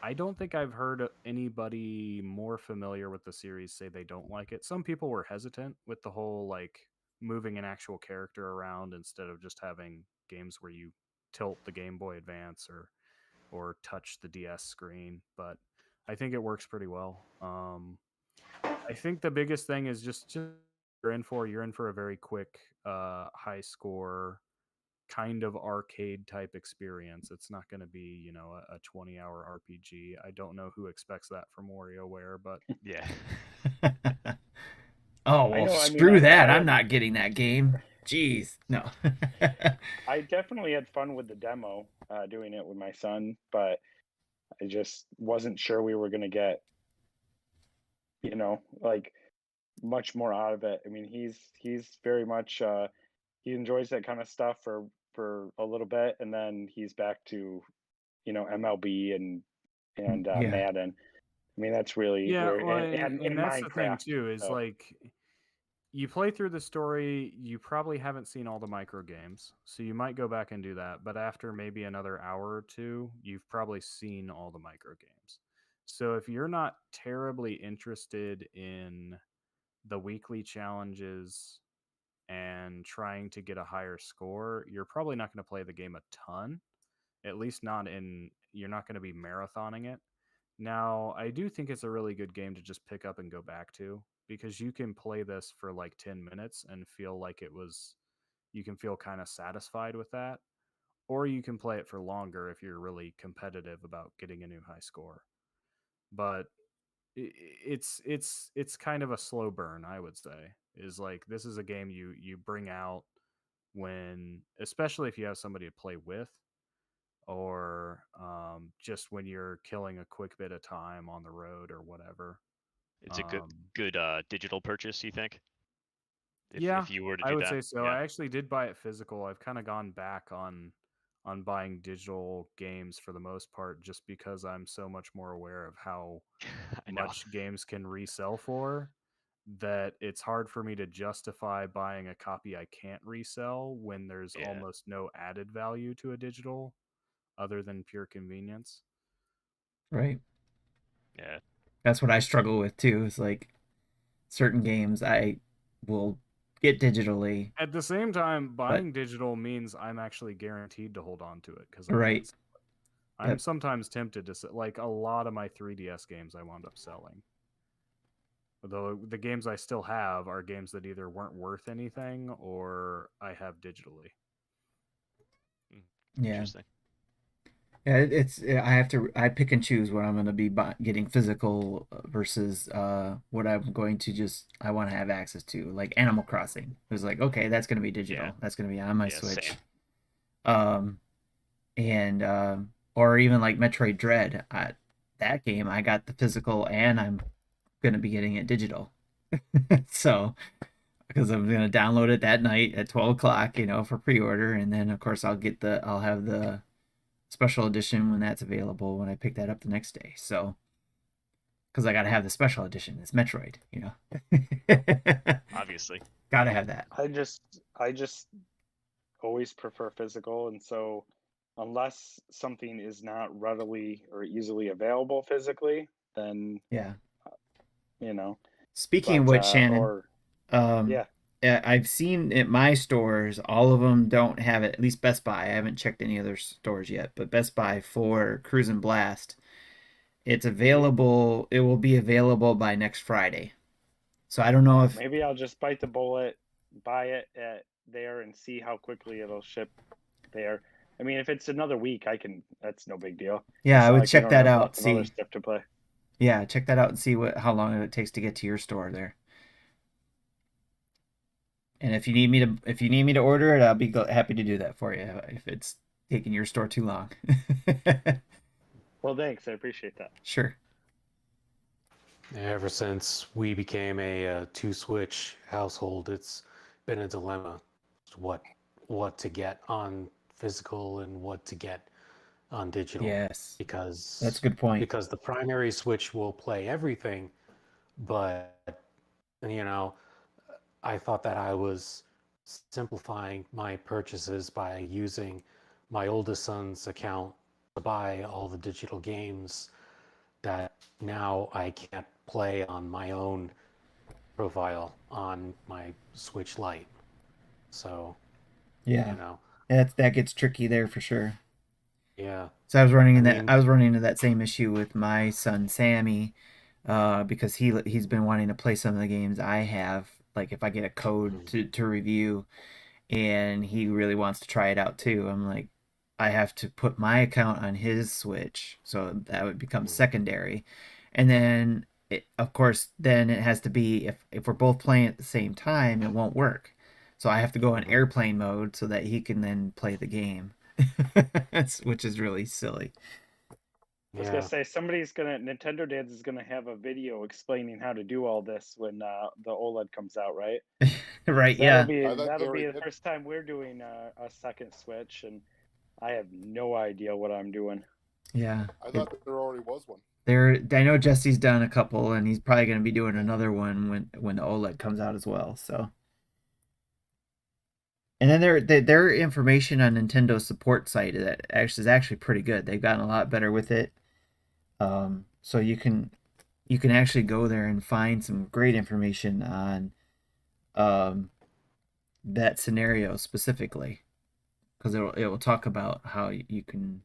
I don't think I've heard anybody more familiar with the series say they don't like it. Some people were hesitant with the whole like moving an actual character around instead of just having games where you tilt the Game Boy Advance or touch the DS screen, but I think it works pretty well. I think the biggest thing is just you're in for a very quick high score kind of arcade type experience. It's not going to be, you know, a 20-hour RPG. I don't know who expects that from WarioWare, but Yeah. Oh, I well, know, I mean, screw that. I I'm had- not getting that game. Jeez. No. I definitely had fun with the demo, doing it with my son, but I just wasn't sure we were gonna get, like much more out of it. I mean, he's very much he enjoys that kind of stuff for a little bit, and then he's back to MLB and Yeah. Madden. I mean, that's really Yeah, where well, and and that's the thing Minecraft. too, is So like you play through the story, you probably haven't seen all the micro games, so you might go back and do that. But after maybe another hour or two, you've probably seen all the micro games. So if you're not terribly interested in the weekly challenges and trying to get a higher score, you're probably not going to play the game a ton. At least not in, you're not going to be marathoning it. Now, I do think it's a really good game to just pick up and go back to, because you can play this for like 10 minutes and feel like you can feel kind of satisfied with that. Or you can play it for longer if you're really competitive about getting a new high score. But it's kind of a slow burn, I would say. Is like, this is a game you bring out when, especially if you have somebody to play with, or just when you're killing a quick bit of time on the road or whatever. It's a good Um, good digital purchase, you think? yeah, If you were to I do would that, say so. yeah. I actually did buy it physical. I've kind of gone back on buying digital games for the most part, just because I'm so much more aware of how I know. much games can resell for, that it's hard for me to justify buying a copy I can't resell when there's Yeah, almost no added value to a digital other than pure convenience. Right. yeah. That's what I struggle with too. Is like certain games I will get digitally. At the same time, But buying digital means I'm actually guaranteed to hold on to it because I right. can't. I'm Yep. sometimes tempted to like a lot of my 3DS games I wound up selling. Although the games I still have are games that either weren't worth anything or I have digitally. Yeah. Interesting. Yeah, I pick and choose what I'm going to be getting physical versus what I'm going to I want to have access to, like Animal Crossing. It was like, okay, that's going to be digital. Yeah. That's going to be on my Yeah, Switch. same. And or even like Metroid Dread. That game I got the physical and I'm going to be getting it digital. So because I'm going to download it that night at 12 o'clock, for pre-order, and then of course I'll have the special edition when that's available when I pick that up the next day. So, because I got to have the special edition, it's Metroid, Obviously. Got to have that. I just always prefer physical, and so unless something is not readily or easily available physically, then Yeah. you know. Speaking of But which, Shannon, yeah, I've seen at my stores, all of them don't have it. At least Best Buy. I haven't checked any other stores yet, but Best Buy for Cruise and Blast, it's available. It will be available by next Friday. So I don't know if maybe I'll just bite the bullet, buy it at there, and see how quickly it'll ship there. I mean, if it's another week, that's no big deal. Yeah, It's I not would like we check don't that have out. lots of other See, stuff to play. yeah, check that out and see how long it takes to get to your store there. And if you need me to order it, I'll be happy to do that for you if it's taking your store too long. Well, thanks. I appreciate that. Sure. Ever since we became a two-switch household, it's been a dilemma what to get on physical and what to get on digital. Yes. Because That's a good point. Because the primary switch will play everything, but I thought that I was simplifying my purchases by using my oldest son's account to buy all the digital games that now I can't play on my own profile on my Switch Lite. So, Yeah. That gets tricky there for sure. Yeah. So I was running into that same issue with my son Sammy, because he's been wanting to play some of the games I have. Like if I get a code to review, and he really wants to try it out too. I'm like, I have to put my account on his Switch, so that would become secondary, and then of course, then it has to be if we're both playing at the same time, it won't work. So I have to go in airplane mode so that he can then play the game, which is really silly. I was gonna say Nintendo Dads is gonna have a video explaining how to do all this when the OLED comes out, right? Right? That'll Yeah. I thought they that'll be already the did. first time we're doing a second Switch, and I have no idea what I'm doing. Yeah. I thought there already was one. I know Jesse's done a couple, and he's probably going to be doing another one when the OLED comes out as well. So, and then their information on Nintendo's support site is actually pretty good. They've gotten a lot better with it. So you can actually go there and find some great information on that scenario specifically, because it will talk about how you can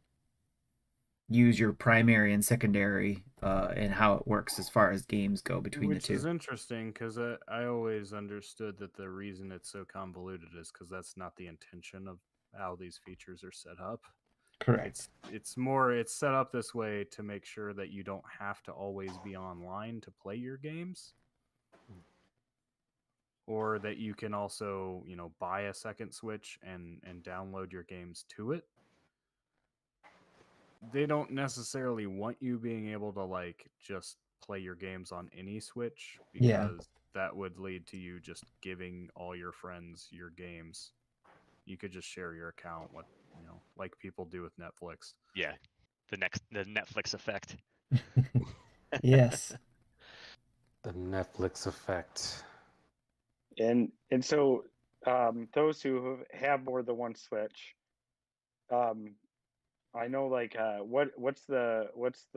use your primary and secondary and how it works as far as games go between Which the is two. interesting because I always understood that the reason it's so convoluted is because that's not the intention of how these features are set up. Correct. It's set up this way to make sure that you don't have to always be online to play your games, or that you can also buy a second Switch and download your games to it. They don't necessarily want you being able to like just play your games on any Switch, Yeah. because that would lead to you just giving all your friends your games. You could just share your account, like people do with Netflix. Yeah, the Netflix effect. Yes. The Netflix effect. And so those who have more than one Switch, I know like what's the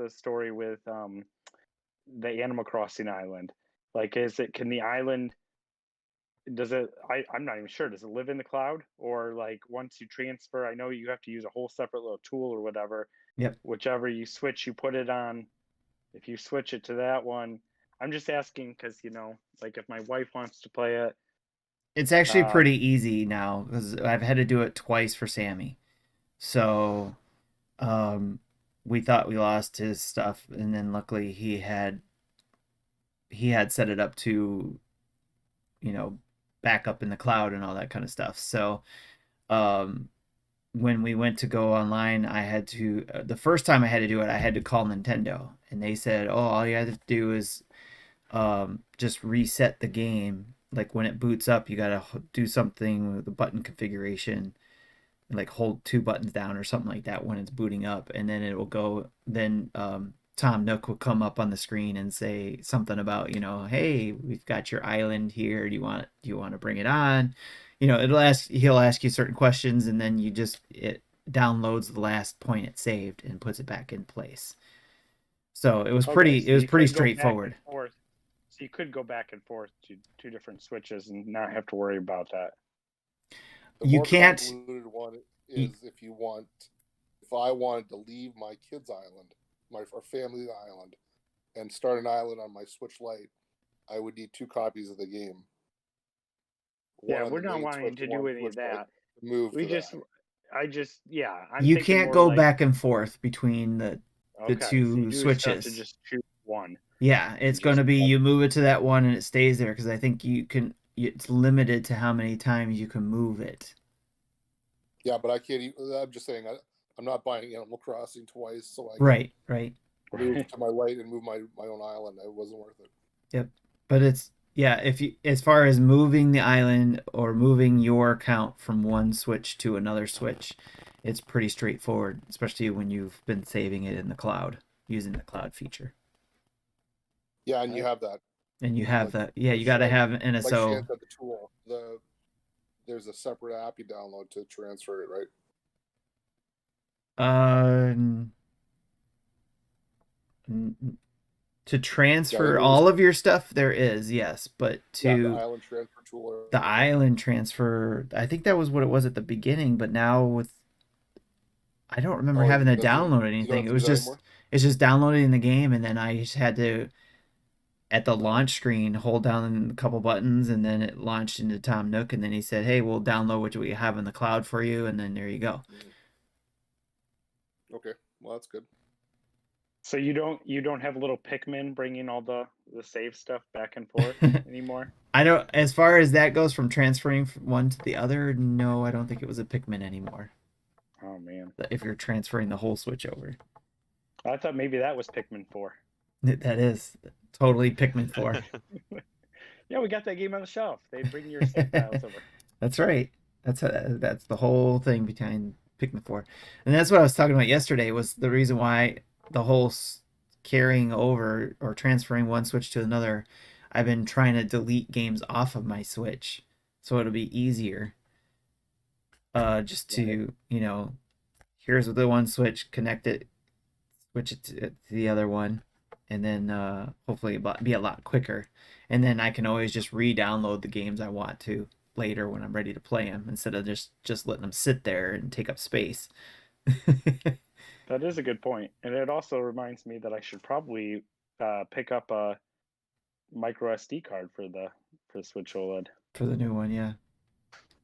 story with the Animal Crossing island? Like, can the island, I'm not even sure, does it live in the cloud, or like once you transfer, I know you have to use a whole separate little tool or whatever. Yep. Whichever you switch, you put it on. If you switch it to that one, I'm just asking because like if my wife wants to play it. It's actually pretty easy now because I've had to do it twice for Sammy. So, we thought we lost his stuff, and then luckily he had set it up to, back up in the cloud and all that kind of stuff. So, when we went to go online, I had to the first time I had to do it, I had to call Nintendo, and they said, "Oh, all you have to do is just reset the game. Like when it boots up, you gotta do something with the button configuration, like hold two buttons down or something like that when it's booting up, and then it will go. Then Tom Nook will come up on the screen and say something about, hey, we've got your island here. Do you want to bring it on? He'll ask you certain questions, and then it downloads the last point it saved and puts it back in place. So it was pretty straightforward. So you could go back and forth to two different Switches and not have to worry about that. The more convoluted one is if I wanted to leave my kids' island, our family's island, and start an island on my Switch Lite, I would need 2 copies of the game. We're not wanting to do any of that. You can't go back and forth between the two Switches. To just choose one. Yeah, it's going to be you move it to that one and it stays there, because I think it's limited to how many times you can move it. Yeah, but I can't. I'm just saying, I'm not buying Animal Crossing twice, so I right. Move to my Lite and move my own island. It wasn't worth it. Yep, but it's if you, as far as moving the island or moving your account from one Switch to another Switch, it's pretty straightforward, especially when you've been saving it in the cloud using the cloud feature. Yeah, and you have that. And you have that. Yeah, you got to have an NSO. Like the tool. There's a separate app you download to transfer it, right? To transfer all of your stuff, there is, yes, but to the island transfer tool. The island transfer, I think that was what it was at the beginning, but now I don't remember having to download anything. It's just downloading the game, and then I just had to, at the launch screen, hold down a couple buttons, and then it launched into Tom Nook, and then he said, "Hey, we'll download what we have in the cloud for you," and then there you go. Okay, well that's good. So you don't have little Pikmin bringing all the the save stuff back and forth anymore. I don't. As far as that goes, from transferring from one to the other, no, I don't think it was a Pikmin anymore. Oh man, If you're transferring the whole Switch over, I thought maybe that was Pikmin 4. that is totally Pikmin 4. Yeah, we got that game on the shelf. They bring your save files over. That's right. That's the whole thing behind Pikmin 4, and that's what I was talking about yesterday. Was the reason why the whole carrying over or transferring one Switch to another. I've been trying to delete games off of my Switch, so it'll be easier. Just to here's the one Switch, connect it, switch it to the other one, and then hopefully be a lot quicker. And then I can always just re-download the games I want to later when I'm ready to play them, instead of just letting them sit there and take up space. That is a good point, and it also reminds me that I should probably pick up a micro SD card for the Switch OLED. For the new one, yeah.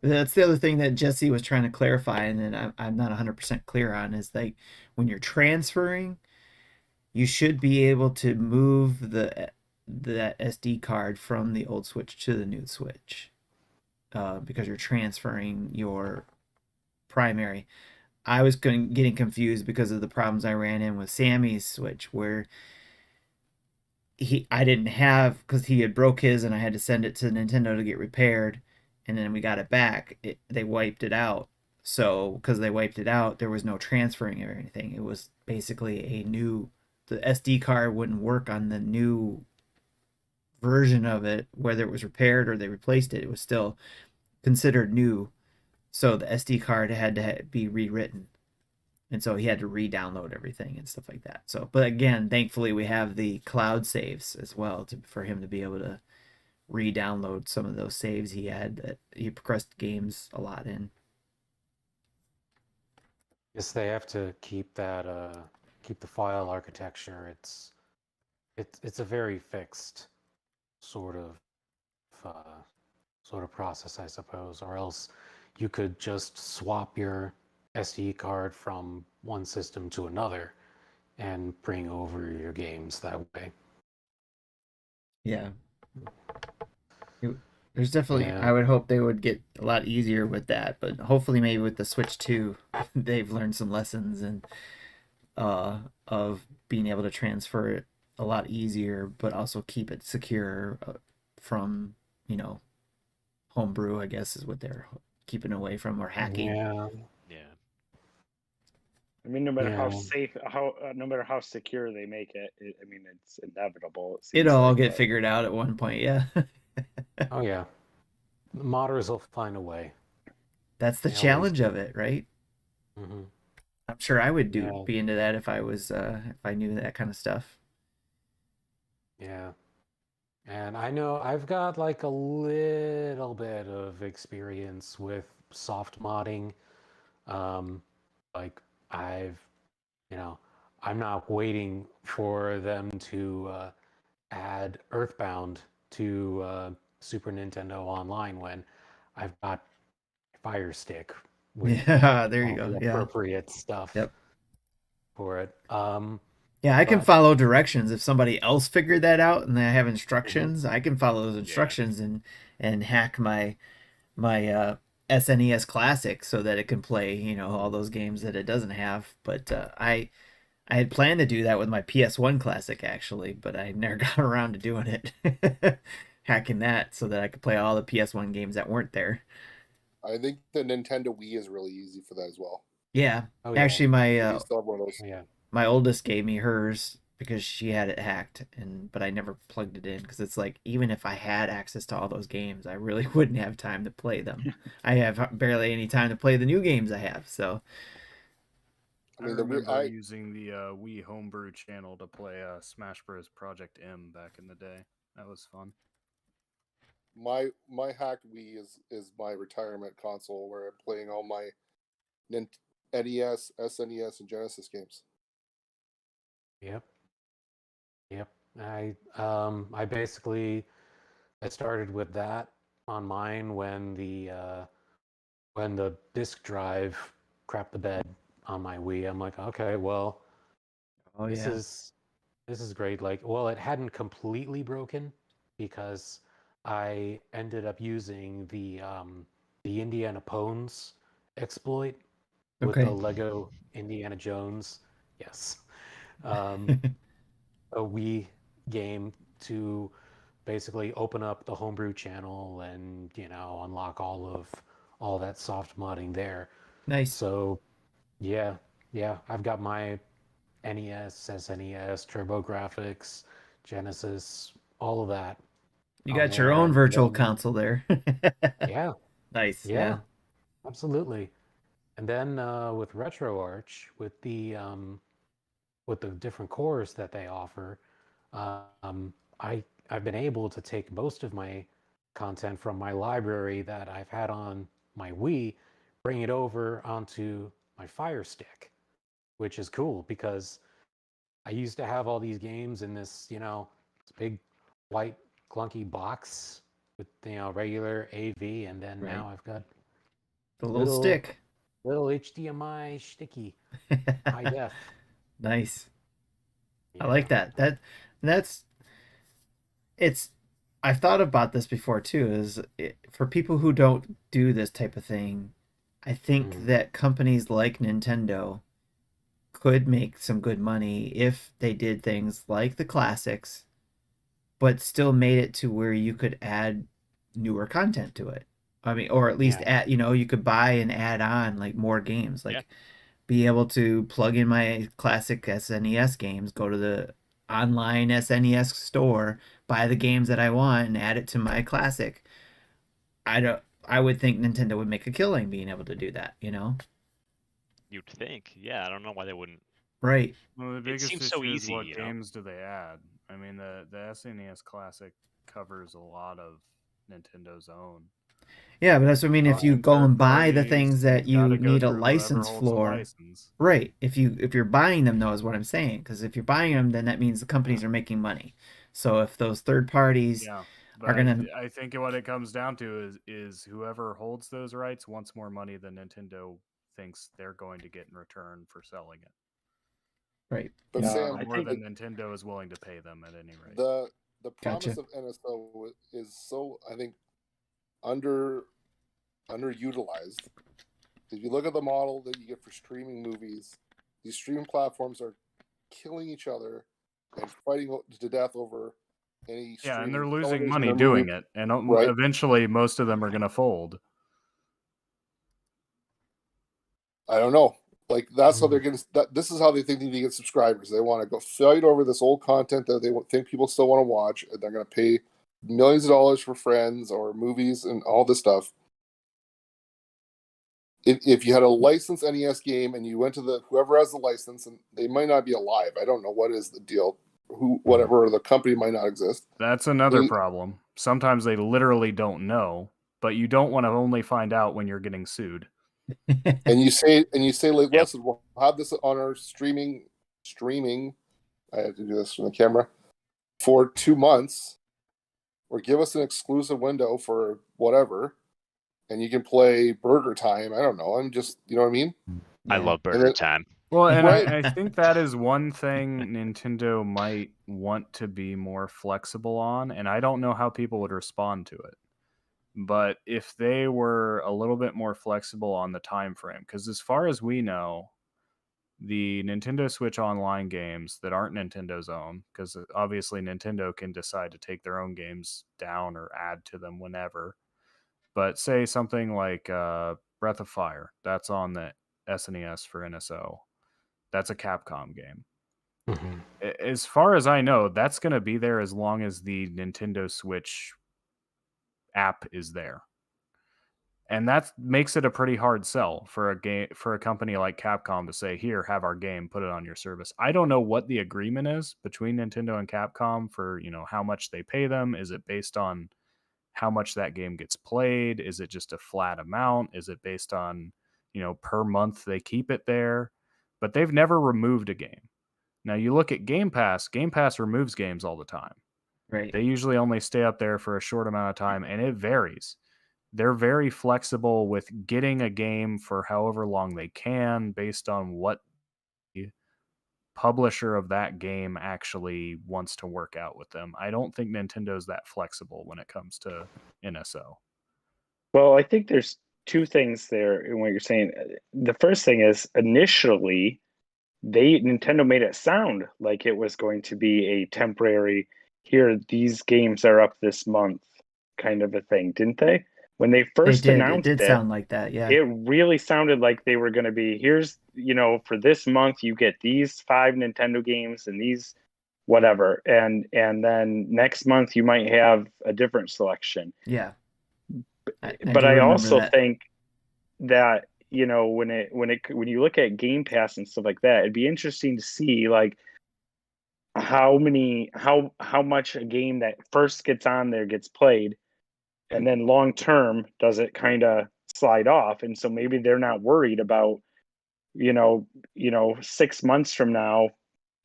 That's the other thing that Jesse was trying to clarify, and then I'm not 100% clear on, is like when you're transferring, you should be able to move the SD card from the old Switch to the new Switch, because you're transferring your primary. I was getting confused because of the problems I ran in with Sammy's Switch, where I didn't have, because he had broke his and I had to send it to Nintendo to get repaired, and then we got it back. They wiped it out. So because they wiped it out, there was no transferring or anything. It was basically the SD card wouldn't work on the new version of it, whether it was repaired or they replaced it. It was still considered new. So the SD card had to be rewritten. And so he had to re-download everything and stuff like that. So, but again, thankfully we have the cloud saves as well for him to be able to re-download some of those saves he had that he progressed games a lot in. Yes, they have to keep that keep the file architecture. It's a very fixed sort of process, I suppose, or else you could just swap your SD card from one system to another and bring over your games that way. Yeah. There's definitely, Yeah. I would hope they would get a lot easier with that, but hopefully maybe with the Switch 2, they've learned some lessons and of being able to transfer it a lot easier, but also keep it secure from, homebrew, I guess is what they're keeping away from, or hacking. Yeah. Yeah. I mean, no matter how Yeah. safe, no matter how secure they make it, I mean, it's inevitable. It'll all get figured out at one point, yeah. Oh yeah. The modders will find a way. That's the They always challenge do. of it, right? Mm-hmm. I'm sure I would Yeah. be into that if I was if I knew that kind of stuff. Yeah. And I know I've got like a little bit of experience with soft modding. Like I'm not waiting for them to add Earthbound to Super Nintendo Online when I've got Fire Stick with Yeah, there you all go. the Yeah. appropriate stuff Yep. for it. Yeah, I can But- follow directions. If somebody else figured that out and they have instructions, I can follow those instructions and hack my SNES Classic so that it can play, all those games that it doesn't have. But I had planned to do that with my PS1 Classic actually, but I never got around to doing it. Hacking that so that I could play all the PS1 games that weren't there. I think the Nintendo Wii is really easy for that as well. Yeah. Oh, yeah. Actually, You still have one of those. Yeah. my oldest gave me hers because she had it hacked, but I never plugged it in because it's like, even if I had access to all those games, I really wouldn't have time to play them. I have barely any time to play the new games I have. So I remember using the Wii Homebrew channel to play Smash Bros. Project M back in the day. That was fun. My hacked Wii is my retirement console where I'm playing all my NES, SNES, and Genesis games. Yep. I basically started with that on mine when the disk drive crapped the bed on my Wii. I'm like, okay, well, this is This is great. Like, well, it hadn't completely broken because I ended up using the Indiana Pones exploit with the Okay. Lego Indiana Jones. Yes. Um, a Wii game to basically open up the homebrew channel and, unlock all that soft modding there. Nice. So, yeah, I've got my NES, SNES, TurboGrafx, Genesis, all of that You on got your there. own And virtual then, console there. yeah, Nice. yeah, Yeah. absolutely. And then with RetroArch, with the different cores that they offer, I've been able to take most of my content from my library that I've had on my Wii, bring it over onto my Fire Stick, which is cool because I used to have all these games in this big white clunky box with regular AV, and then Right. now I've got The little little stick. little HDMI sticky high def. Nice. I Yeah. like that. That's it's I've thought about this before too, for people who don't do this type of thing, I think Mhm. that companies like Nintendo could make some good money if they did things like the classics, but still made it to where you could add newer content to it. I mean, or at least Yeah. you could buy and add on like more games, Yeah. like be able to plug in my classic SNES games, go to the online SNES store, buy the games that I want, and add it to my classic. I would think Nintendo would make a killing being able to do that, you know? You'd think. Yeah, I don't know why they wouldn't. Right. Well, the It biggest seems so issue is easy, what you know? games do they add? I mean, the SNES Classic covers a lot of Nintendo's own. Yeah, but that's what I mean. If you And go third and buy the parties, things that you've got you to go need a through whoever license holds the for, license. right? If you're buying them, though, is what I'm saying. Because if you're buying them, then that means the companies are making money. So if those third parties Yeah, are but gonna, I think what it comes down to is whoever holds those rights wants more money than Nintendo thinks they're going to get in return for selling it. right? But Yeah. Sam, I More think than Nintendo is willing to pay them at any rate. the Gotcha. promise of NSO is so, I think, underutilized. If you look at the model that you get for streaming movies, these streaming platforms are killing each other and fighting to death over any Yeah, and they're streaming losing television money or doing movie. it, and Right. eventually most of them are going to fold. I don't know. Like that's how they're getting. This is how they think they need to get subscribers. They want to go fight over this old content that they think people still want to watch, and they're going to pay millions of dollars for Friends or movies and all this stuff. If you had a licensed NES game and you went to whoever has the license, and they might not be alive. I don't know what is the deal. Whatever, the company might not exist. That's another problem. Sometimes they literally don't know, but you don't want to only find out when you're getting sued. And you say like, Yep. listen, we'll have this on our streaming. I have to do this from the camera for 2 months, or give us an exclusive window for whatever, and you can play Burger Time. I don't know. I'm just, you know what I mean? I Yeah. love Burger Time. Well, and Right. I think that is one thing Nintendo might want to be more flexible on, and I don't know how people would respond to it. But if they were a little bit more flexible on the time frame, because as far as we know, the Nintendo Switch Online games that aren't Nintendo's own, because obviously Nintendo can decide to take their own games down or add to them whenever. But say something like Breath of Fire, that's on the SNES for NSO. That's a Capcom game. Mhm. As far as I know, that's going to be there as long as the Nintendo Switch app is there. And that makes it a pretty hard sell for a company like Capcom to say, "Here, have our game, put it on your service." I don't know what the agreement is between Nintendo and Capcom for, how much they pay them. Is it based on how much that game gets played? Is it just a flat amount? Is it based on, per month they keep it there? But they've never removed a game. Now you look at Game Pass removes games all the time. Right. They usually only stay up there for a short amount of time, and it varies. They're very flexible with getting a game for however long they can based on what publisher of that game actually wants to work out with them. I don't think Nintendo's that flexible when it comes to NSO. Well, I think there's two things there in what you're saying. The first thing is initially Nintendo made it sound like it was going to be a temporary, here, these games are up this month kind of a thing, didn't they? When they first announced It did sound like that, yeah. it really sounded like they were going to be, here's, for this month you get these 5 Nintendo games and these whatever, and then next month you might have a different selection. Yeah. But I also think that when you look at Game Pass and stuff like that, it'd be interesting to see like how much a game that first gets on there gets played, and then long term does it kind of slide off. And so maybe they're not worried about 6 months from now,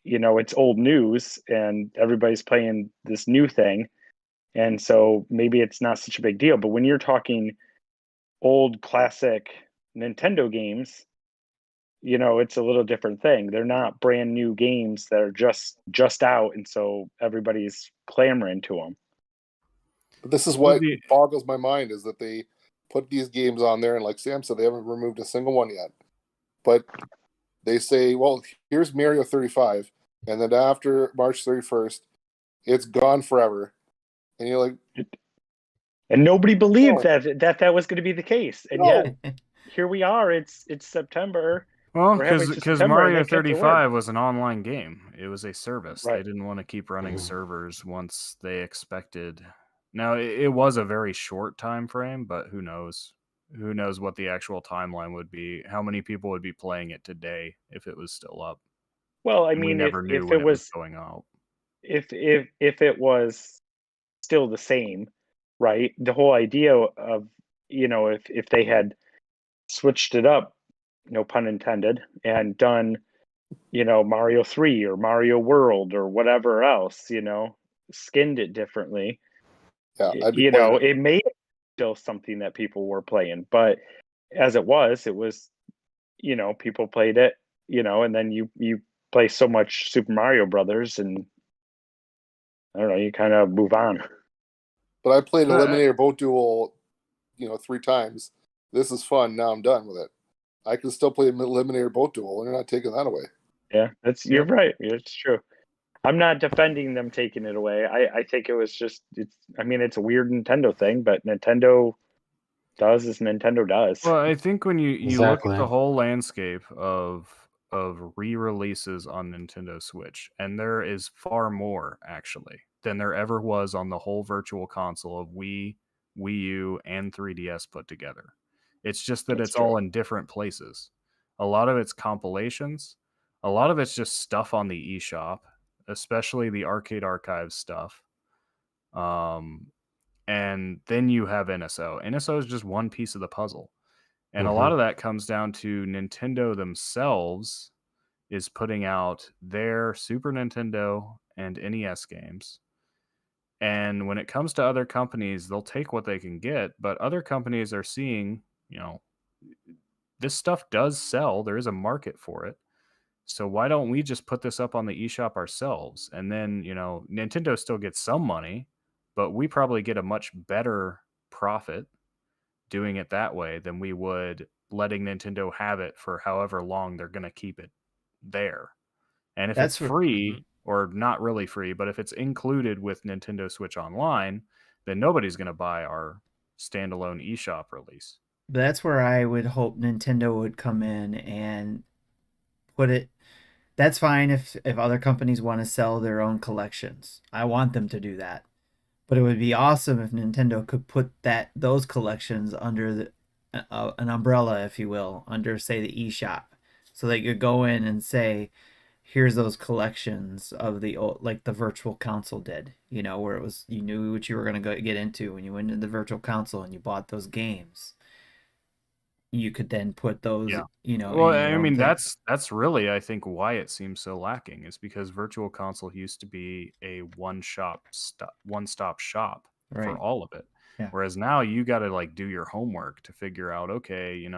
it's old news and everybody's playing this new thing, and so maybe it's not such a big deal. But when you're talking old classic Nintendo games, it's a little different thing. They're not brand new games that are just out, and so everybody's clamoring to them. But this is what boggles my mind, is that they put these games on there, and like Sam said, they haven't removed a single one yet. But they say, well, here's Mario 35, and then after March 31st, it's gone forever. And you're like... And nobody believed that was going to be the case. And yet, here we are. It's September. Well, because Mario 35 was an online game. It was a service. Right. They didn't want to keep running servers once they expected. Now, it was a very short time frame, but who knows? Who knows what the actual timeline would be? How many people would be playing it today if it was still up? Well, I mean, we never knew when it was going out. If it was still the same, right? The whole idea of if they had switched it up, no pun intended, and done Mario 3 or Mario World or whatever else, skinned it differently. Yeah, it made it still something that people were playing, but as it was, people played it, and then you play so much Super Mario Brothers, and I don't know, you kind of move on. But I played Eliminator Boat Duel, 3 times. This is fun. Now I'm done with it. I can still play Eliminator Boat Duel, and you're not taking that away. Yeah, you're right. It's true. I'm not defending them taking it away. I think it was just, it's a weird Nintendo thing, but Nintendo does as Nintendo does. Well, I think when you look at the whole landscape of re-releases on Nintendo Switch, and there is far more actually than there ever was on the whole virtual console of Wii, Wii U, and 3DS put together. It's just that it's all in different places. A lot of it's compilations. A lot of it's just stuff on the eShop, especially the Arcade Archive stuff. And then you have NSO. NSO is just one piece of the puzzle. And a lot of that comes down to Nintendo themselves is putting out their Super Nintendo and NES games. And when it comes to other companies, they'll take what they can get, but other companies are seeing, this stuff does sell. There is a market for it. So why don't we just put this up on the eShop ourselves? And then, Nintendo still gets some money, but we probably get a much better profit doing it that way than we would letting Nintendo have it for however long they're going to keep it there. And if it's free, or not really free, but if it's included with Nintendo Switch Online, then nobody's going to buy our standalone eShop release. That's where I would hope Nintendo would come in and put it. That's fine if other companies want to sell their own collections. I want them to do that. But it would be awesome if Nintendo could put those collections under an umbrella, if you will, under, say, the eShop. So they could go in and say, here's those collections of the old, like the Virtual Console did, where it was, you knew what you were going to get into when you went into the Virtual Console and you bought those games. You could then put those, Well, I mean, that's really, I think, why it seems so lacking, is because Virtual Console used to be a one-stop shop for all of it. Yeah. Whereas now you got to do your homework to figure out, okay,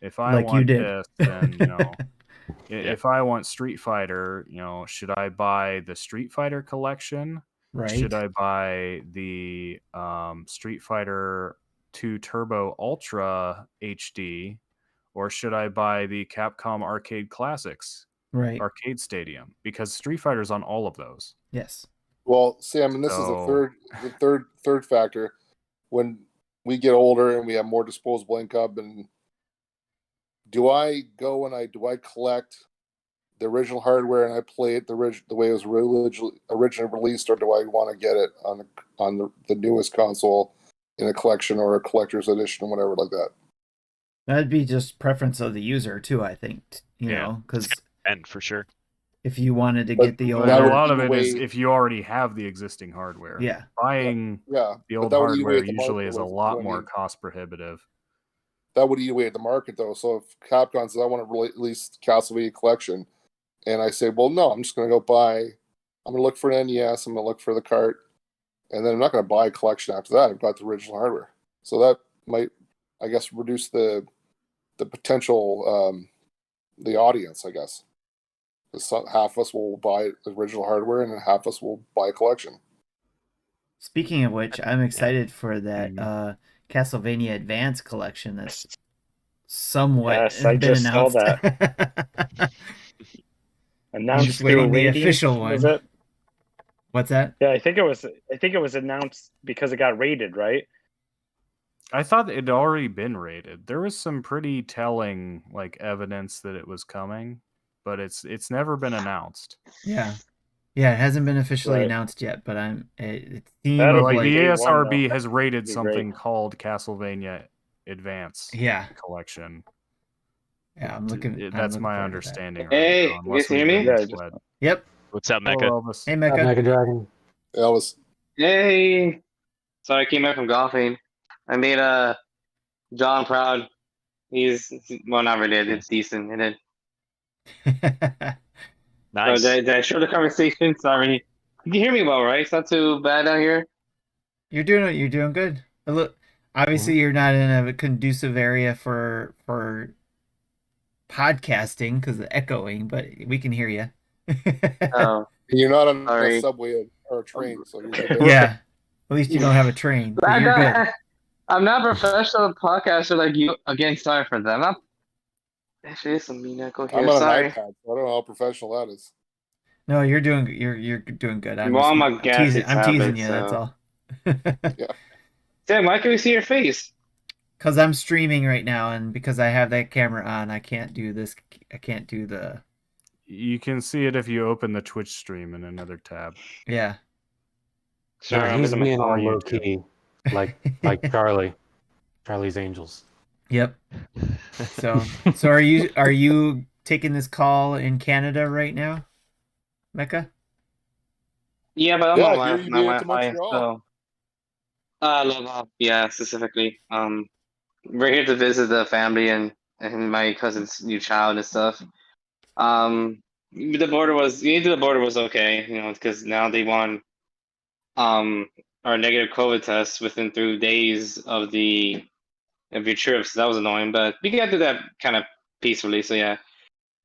if I want this, then If I want Street Fighter, should I buy the Street Fighter collection? Right. Should I buy the Street Fighter 2 Turbo Ultra HD, or should I buy the Capcom Arcade Classics Right. Arcade Stadium? Because Street Fighter's on all of those. Yes. Well, Sam, and this is the third factor. When we get older and we have more disposable income, and do I go and do I collect the original hardware and I play it the way it was originally released, or do I want to get it on the newest console in a collection or a collector's edition or whatever like that? That'd be just preference of the user too, I think. You know, because and for sure, if you wanted to get the old, a lot of it is if you already have the existing hardware. Yeah, buying the old hardware usually is a lot more cost prohibitive. That would eat away at the market, though. So if Capcom says I want to release Castlevania collection, and I say, well, no, I'm just going to go buy. I'm going to look for an NES. I'm going to look for the cart, and then I'm not going to buy a collection after that. I've got the original hardware, so that might, I guess, reduce the potential, the audience, I guess. Half of us will buy the original hardware, and then half of us will buy a collection. Speaking of which, I'm excited for that Castlevania Advance collection that's somewhat I been just announced. saw that. Announced just waiting the official one. Was it? What's that? Yeah, I think it was announced because it got rated, right? I thought it had already been rated. There was some pretty telling evidence that it was coming, but it's never been announced. Yeah, it hasn't been officially announced yet, but it seems the like ASRB has rated something called Castlevania Advance collection. Yeah, I'm looking. That's my understanding. Hey, you guys hear me? Yep. What's up, Mecca? Hey, Mecca. Mega Dragon. Elvis. Hey. Sorry, I came back from golfing. I made John proud. He's not really. It's decent. And then Nice. did I show the conversation? Sorry. You can hear me well, right? It's not too bad out here. You're doing good. Look, obviously you're not in a conducive area for podcasting because of the echoing, but we can hear you. Oh, you're not on a subway or a train, so you're yeah. At least you don't have a train. But you're good. I'm not a professional podcaster like you. Again, sorry for that. I'm not. Actually, there's some mean echo here. I'm on sorry. an iPad, so I don't know how professional that is. No, you're doing good. I'm teasing you. That's all. Yeah. Sam, why can we see your face? Because I'm streaming right now, and because I have that camera on, I can't do this. I can't do the. You can see it if you open the Twitch stream in another tab. Yeah. Sure, he's being on low key, like Charlie's Angels. Yep. So are you taking this call in Canada right now, Mecca? Yeah, but I'm on my Wi-Fi. So. Love, yeah, specifically. We're here to visit the family and my cousin's new child and stuff. The border was okay, because now they want our negative COVID test within 3 days of your trip. So that was annoying, but we got to do that kind of peacefully. So yeah,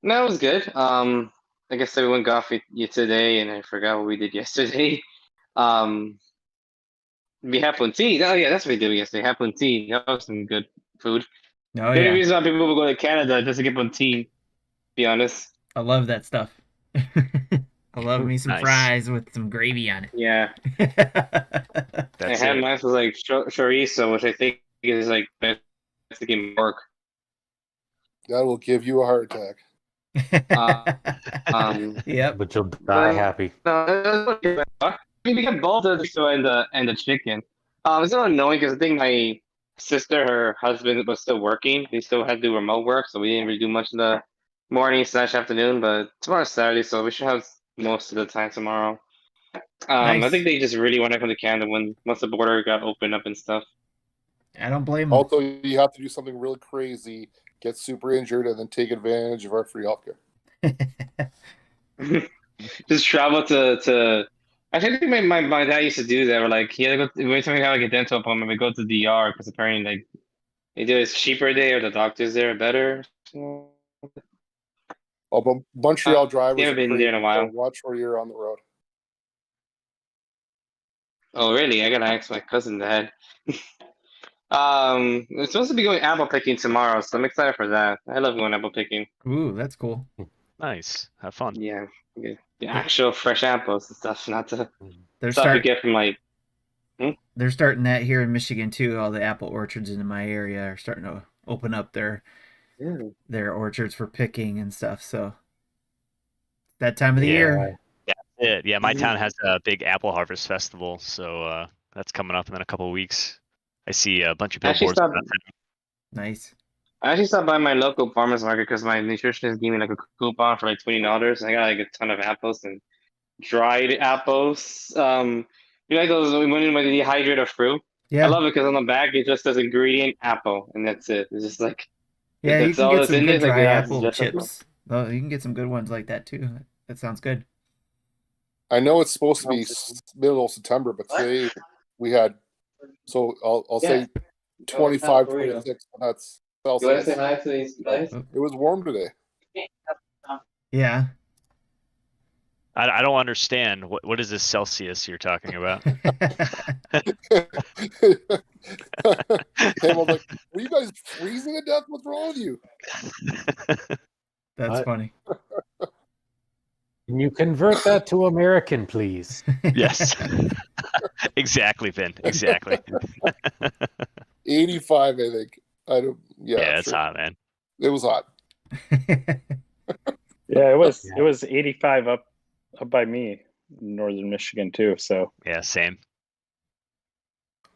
no, it was good. I guess we went golfing today, and I forgot what we did yesterday. We had punti. Oh yeah, that's what we did yesterday. Had punti. That was some good food. Oh, the only reason why people will go to Canada just to get punti. Be honest. I love that stuff. I love me some fries with some gravy on it. Yeah. I had mine was like chorizo, which I think is like best to get work. That will give you a heart attack. Yep. But you'll die happy. No, we got both the chorizo and the chicken. It's a little annoying because I think my sister, her husband was still working. They still had to do remote work, so we didn't really do much in the morning/afternoon. But tomorrow's Saturday, so we should have most of the time tomorrow. Nice. I think they just really want to come to Canada once the border got opened up and stuff. I don't blame them. Also, you have to do something really crazy, get super injured, and then take advantage of our free healthcare. Just travel to. I think my dad used to do that. Or like he had to go every time we have like a dental appointment, we go to the DR because apparently like they do it's cheaper there, or the doctors there are better. Oh, but Montreal drivers haven't are been there in a crazy, while. so watch where you're on the road. Oh, really? I gotta ask my cousin that. We're supposed to be going apple picking tomorrow, so I'm excited for that. I love going apple picking. Ooh, that's cool. Nice. Have fun. Yeah, the actual fresh apples and stuff, not the They're stuff you start get from like. they're starting that here in Michigan too. All the apple orchards in my area are starting to open up their orchards for picking and stuff. So that time of the year. Yeah, that's it. Yeah, my town has a big apple harvest festival, so that's coming up in a couple of weeks. I see a bunch of billboards. Nice. I actually stopped by my local farmers market because my nutritionist gave me like a coupon for like $20. I got like a ton of apples and dried apples. You like those when you dehydrated fruit? Yeah. I love it because on the back it just says ingredient apple and that's it. It's just like Yeah, you that's can all get that's some in good there. dry Like, apple just chips. Oh, you can get some good ones like that too. That sounds good. I know it's supposed to be middle of September, but today we had, so I'll say 25, 26. That's Celsius. hi to these guys? It was warm today. Yeah. I don't understand. What is this Celsius you're talking about? Hey, I was like, are you guys freezing to death? What's wrong with you? That's funny. Can you convert that to American, please? Yes. Exactly, Vin. Exactly. 85, I think. I don't. Yeah, it's hot, man. It was hot. Yeah, it was 85 up by me in northern Michigan too. So yeah, same.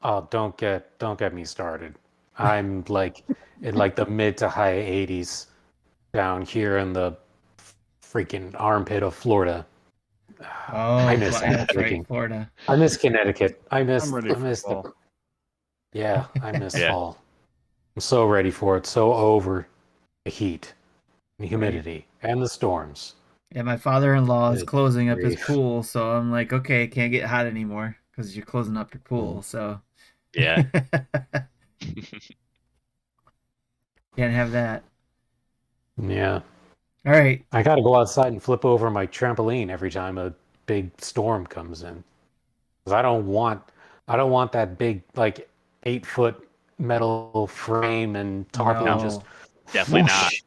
Oh, don't get me started. I'm like in like the mid to high 80s down here in the freaking armpit of Florida. Oh, I miss that's right, Florida. I miss Connecticut. I miss fall. Yeah, I miss Yeah. fall. I'm so ready for it. So over the heat, the humidity, and the storms. Yeah, my father-in-law is Good closing up his grief. pool, so I'm like, okay, can't get hot anymore because you're closing up your pool. So Yeah. can't have that. Yeah. All right. I gotta go outside and flip over my trampoline every time a big storm comes in. 'Cause I don't want that big like 8-foot metal frame and tarpaulin No. just Definitely whoosh.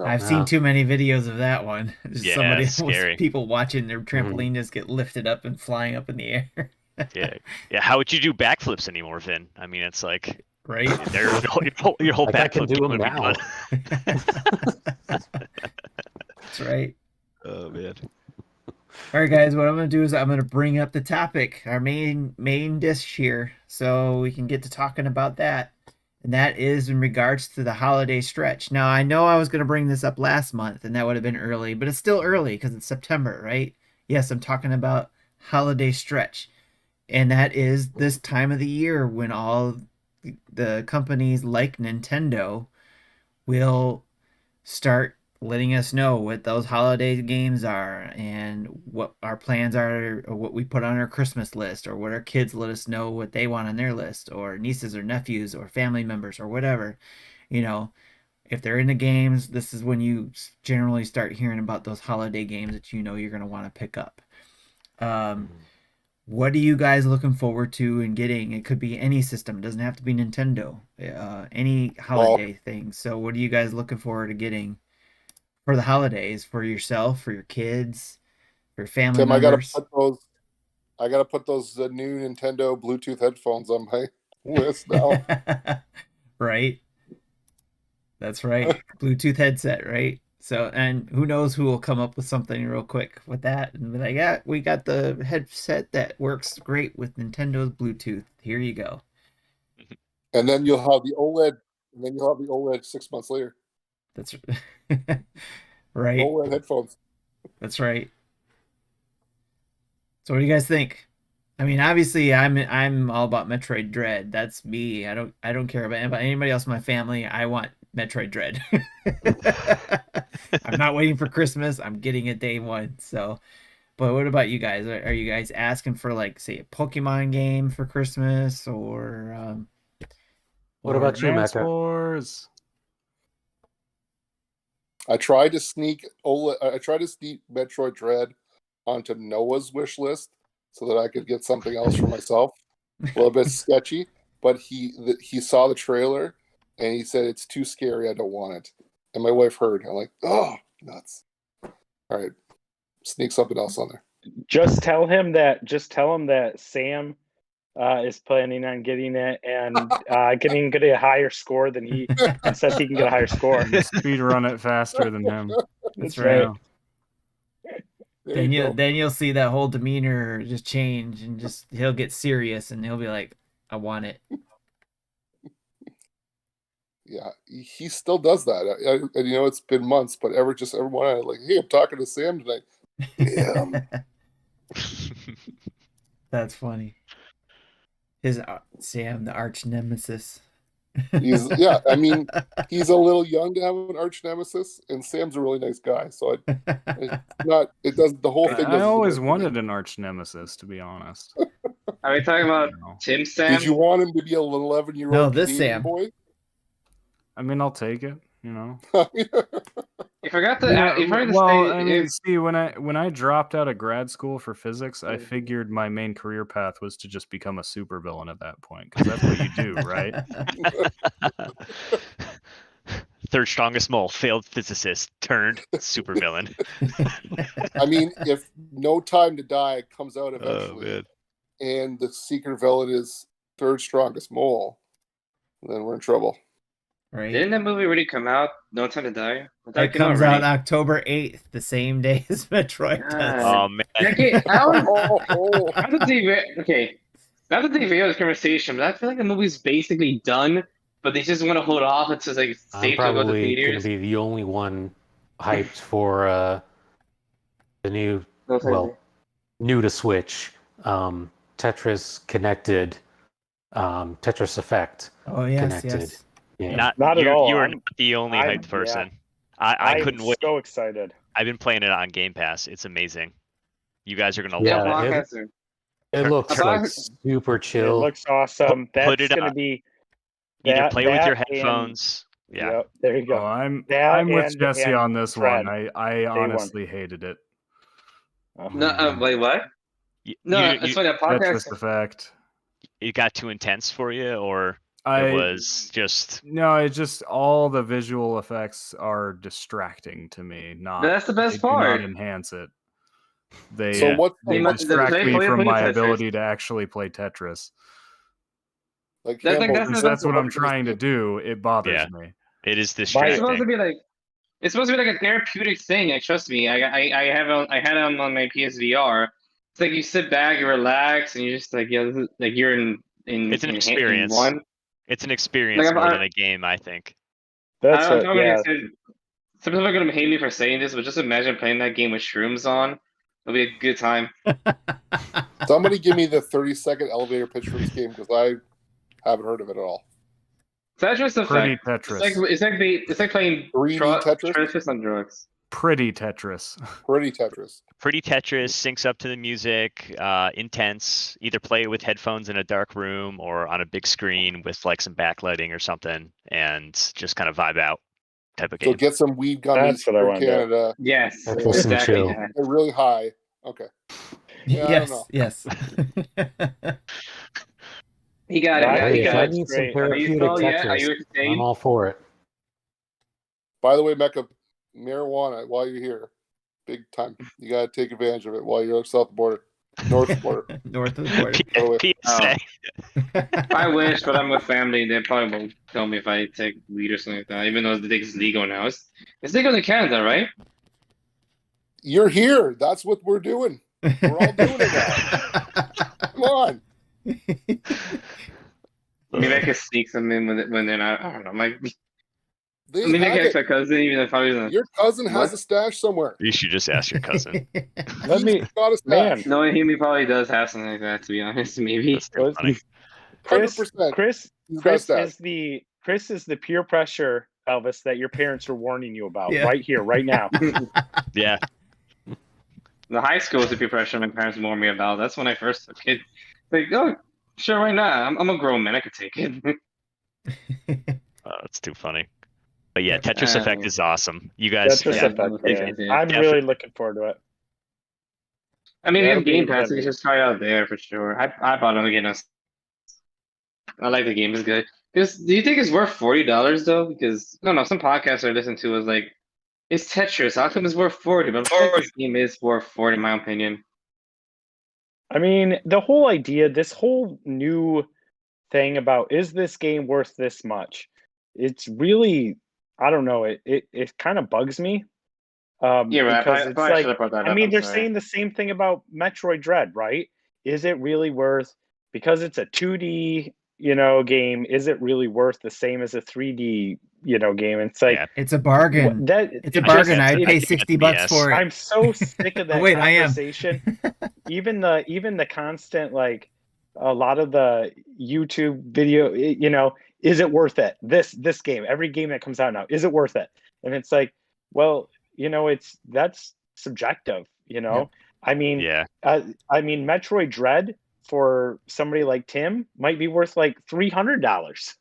I've seen too many videos of that one. Just Yeah, somebody it's scary. people watching their trampoline just get lifted up and flying up in the air. Yeah. How would you do backflips anymore, Vin? I mean, it's like Right? your whole Like I can backflip do game them would be now. done. That's right. Oh man. All right, guys. What I'm going to do is I'm going to bring up the topic, our main dish here, so we can get to talking about that. And that is in regards to the holiday stretch. Now, I know I was going to bring this up last month, and that would have been early, but it's still early because it's September, right? Yes, I'm talking about holiday stretch. And that is this time of the year when all the companies like Nintendo will start letting us know what those holiday games are and what our plans are, or what we put on our Christmas list, or what our kids let us know what they want on their list, or nieces or nephews or family members or whatever. You know, if they're into games, this is when you generally start hearing about those holiday games that you know you're going to want to pick up. What are you guys looking forward to and getting? It could be any system. It doesn't have to be Nintendo. Any holiday thing. So what are you guys looking forward to getting for the holidays, for yourself, for your kids, for your family Tim, members? I gotta put those new Nintendo Bluetooth headphones on my list now. Right. That's right. Bluetooth headset, right? So, and who knows who will come up with something real quick with that and be like, yeah, we got the headset that works great with Nintendo's Bluetooth. Here you go. And then you'll have the OLED. And then you'll have the OLED 6 months later. That's right. OLED headphones. That's right. So what do you guys think? I mean, obviously, I'm all about Metroid Dread. That's me. I don't care about anybody else in my family. I want Metroid Dread. I'm not waiting for Christmas. I'm getting it day one. So, but what about you guys? Are you guys asking for, like, say, a Pokemon game for Christmas, or what about you, Dance Mecca? Wars. I tried to sneak Metroid Dread onto Noah's wish list so that I could get something else for myself. A little bit sketchy, but he saw the trailer and he said it's too scary. I don't want it. And my wife heard. I'm like, oh, nuts. All right, sneak something else on there. Just tell him that Sam is planning on getting it and getting a higher score than he, and says he can get a higher score. Speed run it faster than him. That's right. Yeah. Then you'll see that whole demeanor just change, and just he'll get serious, and he'll be like, "I want it." Yeah, he still does that. And it's been months, but everyone I'm like, hey, I'm talking to Sam tonight. Damn. That's funny. His Sam, the arch nemesis. He's I mean, he's a little young to have an arch nemesis, and Sam's a really nice guy. So the whole thing. I always wanted an arch nemesis, to be honest. Are we talking about Tim Sam? Did you want him to be a 11-year-old? No, this Canadian Sam. boy? I mean, I'll take it. You forgot to. See, when I dropped out of grad school for physics, I figured my main career path was to just become a supervillain at that point, because that's what you do, right? Third strongest mole, failed physicist, turned supervillain. I mean, if No Time to Die comes out eventually, and the secret villain is third strongest mole, then we're in trouble. Right. Didn't that movie already come out? No Time to Die? It comes out October 8th, the same day as Metroid does. Oh man! Okay, not to derail this conversation, but I feel like the movie's basically done, but they just want to hold off until like safe I'm to go to probably going theaters. to be the only one hyped for the new, new to Switch, Tetris Connected, Tetris Effect. Oh yes, Connected. yes. Yeah. Not at all. You are not the only hyped person. I couldn't wait. So excited. I've been playing it on Game Pass. It's amazing. You guys are gonna Yeah, love it. It looks like super chill. It looks awesome. That's Put it going to on. be Either play with your and- headphones. Yeah. Yep, there you go. Oh, I'm That with and- Jesse and on this Fred. one. I honestly hated it. No, wait, what? No, it's funny. That Tetris podcast. Effect. It got too intense for you, or It was just all the visual effects are distracting to me. That's the best they do part. not enhance it. They So what? they They distract play me from my Tetris. ability to actually play Tetris. Like That's like- Campbell, that's Since the- that's what I'm trying to do, it bothers Yeah. me. it is It's supposed to distracting. be like. It's supposed to be like a therapeutic thing. Trust me. I had it on my PSVR. It's like you sit back, you relax, and you're just like, yeah, this is, like you're in. It's an in experience. one. It's an experience Like, more than a game, I think. That's I'm it. probably Yeah. gonna say, some people are gonna hate me for saying this, but just imagine playing that game with shrooms on. It'll be a good time. somebody give me the 30-second elevator pitch for this game because I haven't heard of it at all. Tetris Pretty Effect. Tetris. It's like playing 3D Tetris? Tetris on drugs. Pretty Tetris. Pretty Tetris. Pretty Tetris syncs up to the music, intense. Either play it with headphones in a dark room or on a big screen with like some backlighting or something, and just kind of vibe out type of So game. get some weed gummies That's what I from wanna do. Canada. Yes, Tetris and exactly. chill. Yeah. They're really high. Okay. Yeah, I don't Yes, know. yes. He got it. Right. Yeah, Hey, he if got I it. need some Great. Are you therapeutic still? Yeah. Are Tetris, you I'm saying? all for it. By the way, Mecca, marijuana while you're here, big time. You gotta take advantage of it while you're south of the border, north of the border. North of the border. By the way. PSA. I wish, but I'm with family. They probably won't tell me if I take weed or something like that. Even though it's legal now. It's legal in Canada, right? You're here. That's what we're doing. We're all doing it now. Come on. Maybe I could sneak some in when they're not. I don't know. They Maybe I have can ask it. my cousin, even if I was. Your cousin has What? a stash somewhere. You should just ask your cousin. Let me, He's got a man. stash. No, he probably does have something like that. To be honest, maybe. That's too funny. Chris, 100%. Chris, He's got a Chris stash. is the peer pressure, Elvis, that your parents are warning you about Yeah. right here, right now. Yeah. The high school is the peer pressure my parents warned me about. That's when I first took it. Like, oh, sure, why not? I'm a grown man. I could take it. That's too funny. But yeah, Tetris Effect is awesome. You guys, Tetris yeah, Effect, yeah. yeah. I'm really looking forward to it. I mean, we That'll have Game be- Pass. that'll You be- just try it out there for sure. I bought it again. I like the game. It's good. Because do you think it's worth $40 though? Because no, some podcasts I listen to is like, it's Tetris. How come it's worth 40? But this game is worth 40 in my opinion. I mean, the whole idea, this whole new thing about is this game worth this much? It's really, I don't know. It kind of bugs me. Yeah, right. Because I it's probably should like, have brought that I up. mean, I'm they're sorry. saying the same thing about Metroid Dread, right? Is it really worth, because it's a 2D, game, is it really worth the same as a 3D, game? It's like, yeah. It's a bargain. It's a bargain. I'd pay $60 for it. I'm so sick of that Wait, I am. conversation. even the constant, like, a lot of the YouTube video, is it worth it? This game, every game that comes out now, is it worth it? And it's like, well, that's subjective, Yep. I mean, Yeah. Metroid Dread for somebody like Tim might be worth like $300.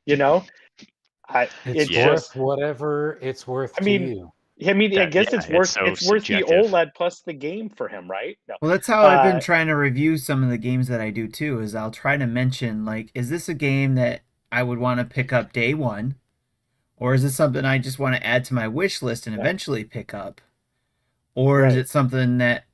It's It's worth just, whatever it's worth I mean, to you. I guess yeah, it's worth so it's worth the subjective. OLED plus the game for him, right? No. Well, that's how I've been trying to review some of the games that I do too, is I'll try to mention, like, is this a game that I would want to pick up day one? Or is it something I just want to add to my wish list and eventually pick up? Or is Right. it something that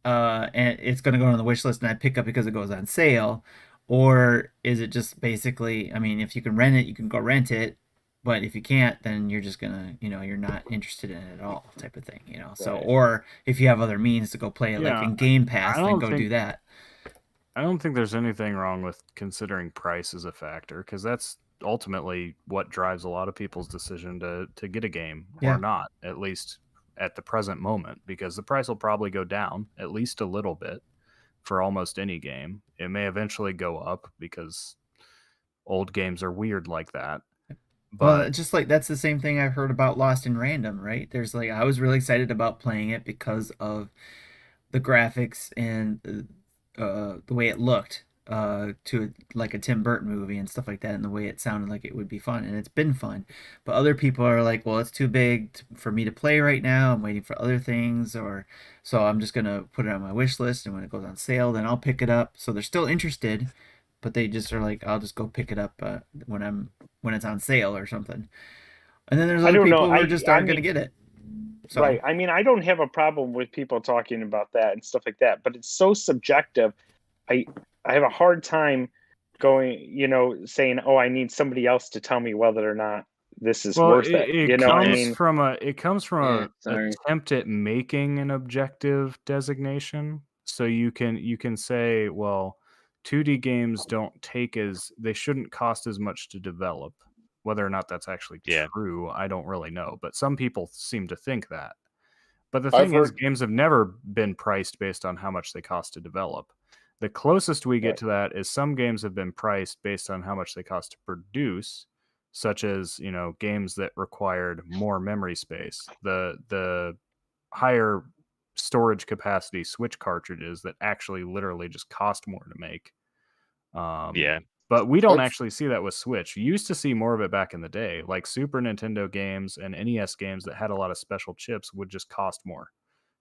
and it's going to go on the wish list and I pick up because it goes on sale? Or is it just basically, I mean, if you can rent it, you can go rent it. But if you can't, then you're just going to, you're not interested in it at all, type of thing, So, Right. or if you have other means to go play it, like Yeah, in Game Pass, I then don't go do think- that. I don't think there's anything wrong with considering price as a factor, because that's ultimately what drives a lot of people's decision to get a game Yeah. or not, at least at the present moment, because the price will probably go down at least a little bit for almost any game. It may eventually go up because old games are weird like that. Well, But just like that's the same thing I've heard about Lost in Random, right? There's like I was really excited about playing it because of the graphics and the way it looked to like a Tim Burton movie and stuff like that, and the way it sounded like it would be fun, and it's been fun. But other people are like, well, it's too big for me to play right now. I'm waiting for other things, or so I'm just gonna put it on my wish list, and when it goes on sale, then I'll pick it up. So they're still interested, but they just are like, I'll just go pick it up when it's on sale or something. And then there's I other don't know. people who are just aren't going to get it. So, Right. I mean, I don't have a problem with people talking about that and stuff like that, but it's so subjective. I have a hard time going, saying, "Oh, I need somebody else to tell me whether or not this is worth it." It comes from Yeah, a sorry. attempt at making an objective designation. So you can say, well, 2D games they shouldn't cost as much to develop. Whether or not that's actually true, I don't really know. But some people seem to think that. But the thing is, games have never been priced based on how much they cost to develop. The closest we get to that is some games have been priced based on how much they cost to produce, such as, games that required more memory space. The higher storage capacity Switch cartridges that actually literally just cost more to make. Yeah. But we don't actually see that with Switch. You used to see more of it back in the day. Like Super Nintendo games and NES games that had a lot of special chips would just cost more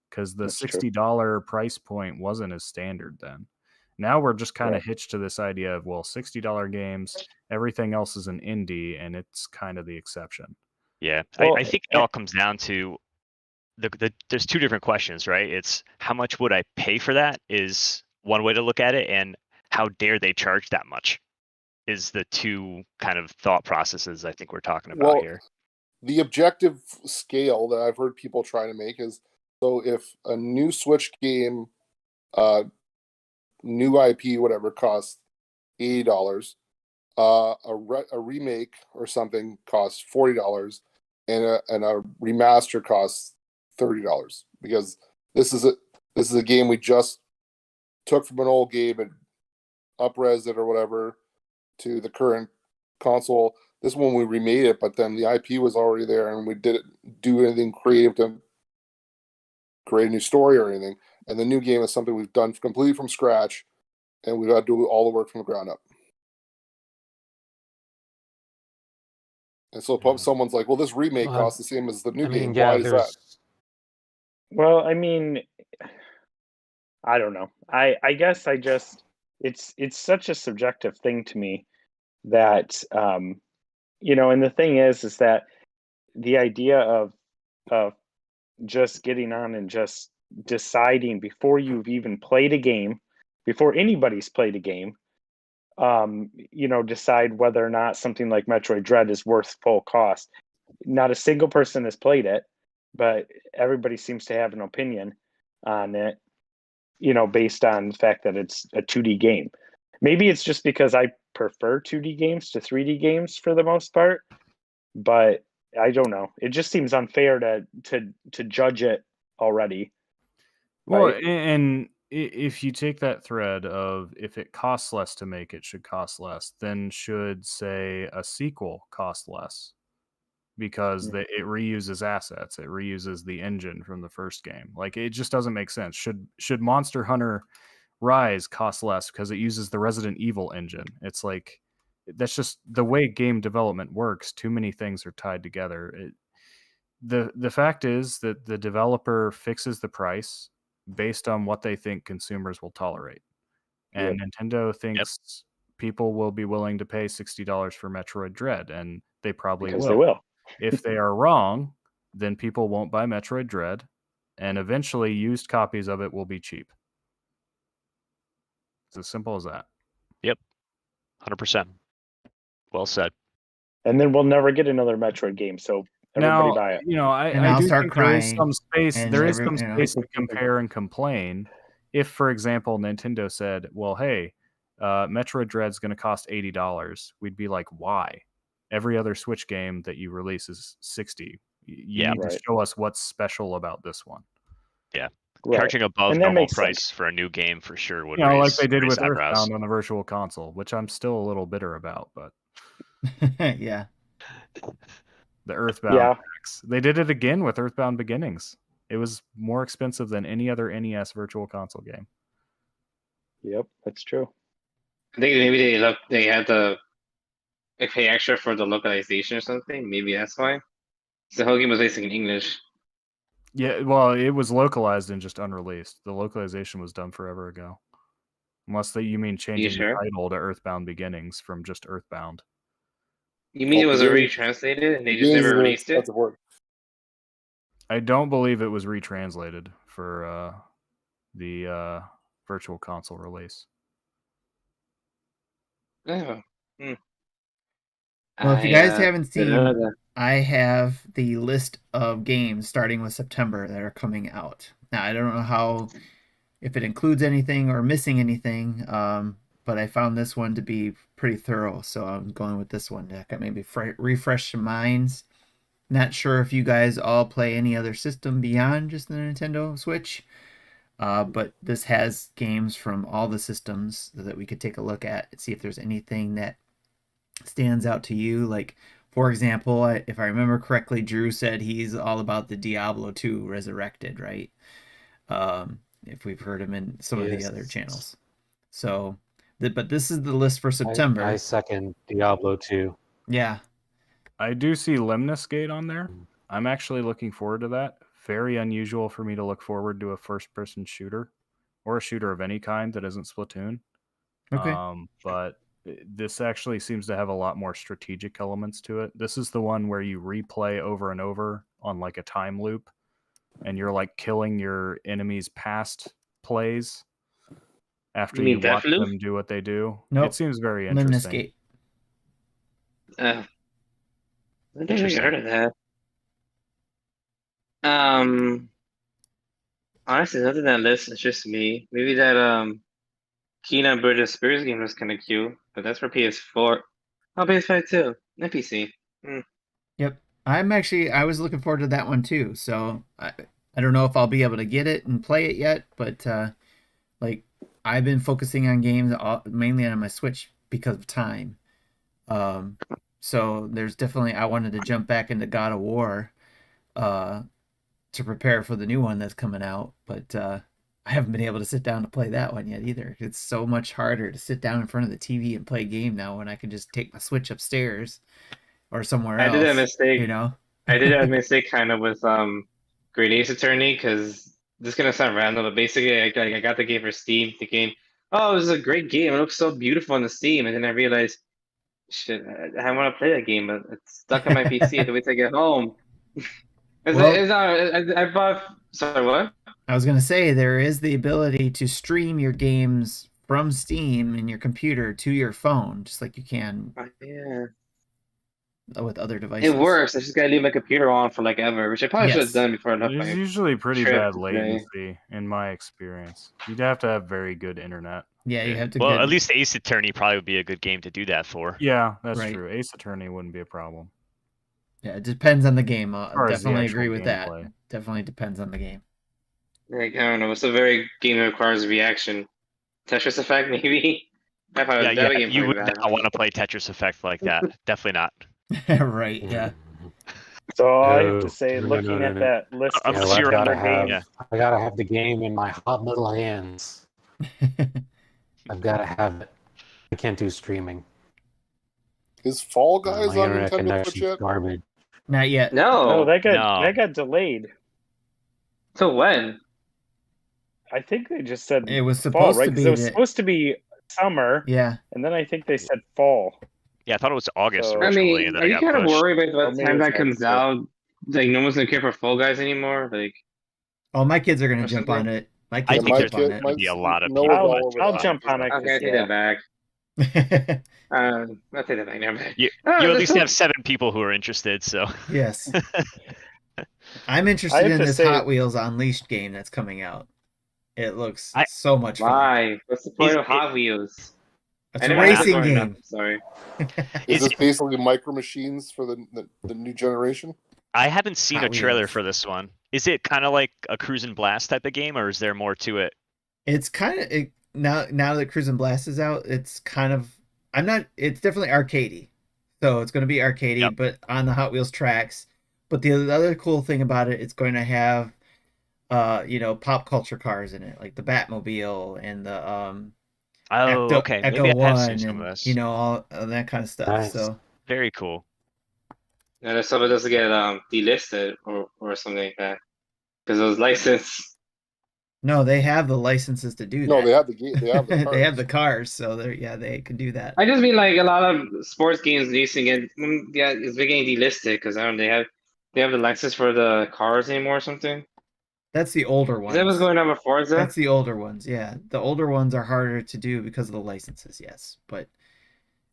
because the $60 price point wasn't as standard then. Now we're just kind of hitched to this idea of, well, $60 games, everything else is an indie, and it's kind of the exception. Yeah. Well, I think it all comes down to there's two different questions, right? It's how much would I pay for that is one way to look at it, and how dare they charge that much is the two kind of thought processes I think we're talking about here. The objective scale that I've heard people try to make is, so if a new Switch game, new IP, whatever, costs $80, a remake or something costs $40, and a remaster costs $30, because this is a game we just took from an old game and up-res it or whatever to the current console. This one we remade it, but then the IP was already there, and we didn't do anything creative to create a new story or anything. And the new game is something we've done completely from scratch, and we've got to do all the work from the ground up. And so Yeah. someone's like, well, this remake Well, costs the same as the new I mean, game. yeah, Why is that? Well, I mean, I don't know. I guess I just it's such a subjective thing to me that and the thing is that the idea of just getting on and just deciding before you've even played a game, before anybody's played a game, decide whether or not something like Metroid Dread is worth full cost. Not a single person has played it, but everybody seems to have an opinion on it, based on the fact that it's a 2D game. Maybe it's just because I prefer 2D games to 3D games for the most part, but I don't know. It just seems unfair to judge it already. Well, Right? and if you take that thread of if it costs less to make, it should cost less, then should, say, a sequel cost less because it reuses assets, it reuses the engine from the first game. Like, it just doesn't make sense. Should Monster Hunter Rise cost less because it uses the Resident Evil engine? It's like, that's just the way game development works. Too many things are tied together. The fact is that the developer fixes the price based on what they think consumers will tolerate. And Nintendo thinks people will be willing to pay $60 for Metroid Dread, and they probably Because will. they will. If they are wrong, then people won't buy Metroid Dread, and eventually used copies of it will be cheap. It's as simple as that. Yep. 100%. Well said. And then we'll never get another Metroid game, so everybody Now, buy it. And I I'll do start think there is crying, some space. and There is every- some space to compare and complain. If, for example, Nintendo said, "Well, hey, Metroid Dread's going to cost $80," we'd be like, "Why? Every other Switch game that you release is $60. You need to show us what's special about this one." Yeah. Right. Charging above And that normal makes price sense. for a new game for sure would Like raise, they did raise with eyebrows. Earthbound on the Virtual Console, which I'm still a little bitter about, but yeah. the Earthbound packs. They did it again with Earthbound Beginnings. It was more expensive than any other NES Virtual Console game. Yep, that's true. I think maybe they had to pay extra for the localization or something. Maybe that's why. The whole game was basically in English. Yeah, well, it was localized and just unreleased. The localization was done forever ago. Unless you mean changing the title to Earthbound Beginnings from just Earthbound. You mean it was already translated and they just never released it? I don't believe it was retranslated for the Virtual Console release. Oh. Well, if you guys haven't seen, I have the list of games starting with September that are coming out. Now, I don't know if it includes anything or missing anything, but I found this one to be pretty thorough, so I'm going with this one to maybe refresh some minds. Not sure if you guys all play any other system beyond just the Nintendo Switch, but this has games from all the systems that we could take a look at and see if there's anything that stands out to you. Like, for example, if I remember correctly, Drew said he's all about the Diablo 2 Resurrected, right? If we've heard him in some of the other channels. So, but this is the list for September. I second Diablo 2. Yeah. I do see Lemnis Gate on there. I'm actually looking forward to that. Very unusual for me to look forward to a first-person shooter or a shooter of any kind that isn't Splatoon. Okay. But this actually seems to have a lot more strategic elements to it. This is the one where you replay over and over on like a time loop, and you're like killing your enemies' past plays after you watch them do what they do. Nope. It seems very interesting. Lemnis Gate. I never heard of that. Honestly, nothing that list. It's just me. Maybe that Kena Bridge of Spirits game was kind of cute, but that's for PS4. Oh, PS5 too, and PC. Yep, I was looking forward to that one too. So I don't know if I'll be able to get it and play it yet, but like I've been focusing on games mainly on my Switch because of time. So there's definitely, I wanted to jump back into God of War to prepare for the new one that's coming out, but I haven't been able to sit down to play that one yet either. It's so much harder to sit down in front of the TV and play a game now when I can just take my Switch upstairs or somewhere I else. did a mistake. You know. I did a mistake kind of with Great Ace Attorney because this is gonna sound random, but basically I got the game for Steam thinking, oh, this is a great game. It looks so beautiful on the Steam, and then I realized, shit, I want to play that game, but it's stuck on my PC. I have to wait till I get home. It's not. I bought. Sorry, what? I was gonna say there is the ability to stream your games from Steam in your computer to your phone, just like you can Yeah. with other devices. It works. I just gotta leave my computer on for like ever, which I probably should have Yes. done before I left There's my usually pretty trip bad today. latency in my experience. You'd have to have very good internet. Yeah, you have to. Well, get... at least Ace Attorney probably would be a good game to do that for. Yeah, that's Right. true. Ace Attorney wouldn't be a problem. Yeah, it depends on the game. I far as the definitely actual agree with that. gameplay. Definitely depends on the game. Like, I don't know. It's a very game that requires reaction. Tetris Effect, maybe. That Yeah, game you would probably bad. not want to play Tetris Effect like that. Definitely not. Right, yeah. So all I have No, to say, no, looking no, at no. that list of Unless I you're gotta under have, yeah. I gotta have the game in my hot little hands. I've gotta have it. I can't do streaming. Is Fall Guys My on internet Nintendo Switch connection's yet? garbage. Not yet. no, No. that No. got delayed. So when? I think they just said It was fall, supposed right? to 'Cause be it was the... supposed to be summer, Yeah. and then I think they said fall. Yeah, I thought it was August So- I originally, mean, and then are I you got kind of pushed. worried by Or the maybe time it's that comes August, out? Like, no one's gonna care for Fall Guys anymore? Like, Oh, my kids are gonna Or jump something. on it. My I kids think will there's jump on gonna it. be a lot of Noah's people. all over I'll that. jump on it. okay, 'cause, I take yeah. that back. I'll take that back. Never mind. You Oh, at that's least so- have 7 people who are interested, so. Yes. I'm I interested have in to this say- Hot Wheels Unleashed game that's coming out. It looks I- so much fun. Why? What's the point Is of Hot Wheels? It's I a never had racing it growing up, game. Sorry. Is Is this it- basically Micro Machines for the new generation? I haven't seen Hot a trailer Wheels. for this one. Is it kind of like a Cruise and Blast type of game, or is there more to it? It's kind of now that Cruise and Blast is out. It's kind of it's definitely arcadey, so it's going to be arcadey, Yep. but on the Hot Wheels tracks. But the other cool thing about it, it's going to have, pop culture cars in it, like the Batmobile and the Oh, okay. Echo Maybe I have One, seen some of and this. all that kind of stuff. Nice. So Very cool. And if someone doesn't get delisted or something like that, because it was licensed. no, they have the licenses to do No, that. they have the game. They have the They have cards. the cars, so they can do that. I just mean like a lot of sports games used to get it's been getting delisted because I don't know, they have the license for the cars anymore or something. That's the older Is ones. that what's going on with Forza? That's the older ones, yeah. The older ones are harder to do because of the licenses, yes. But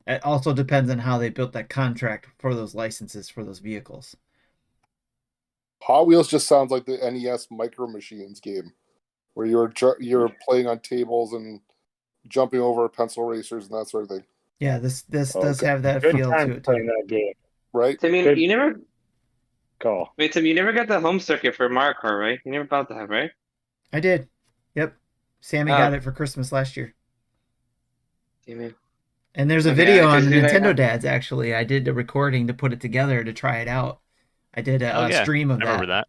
it also depends on how they built that contract for those licenses for those vehicles. Hot Wheels just sounds like the NES Micro Machines game, where you're playing on tables and jumping over pencil racers and that sort of thing, Yeah, this Oh, does have that Good feel time to it playing too. that game. right? Tim, Good. you never Call. wait, Tim, you never got the home circuit for Mario Kart, right? You never bought that, right? I did. Yep. Sammy Oh. got it for Christmas last year. Damn it. And there's a Okay, video on because the you know, Nintendo Dads, actually. I did a recording to put it together to try it out. I did Oh, a yeah. stream of I remember that.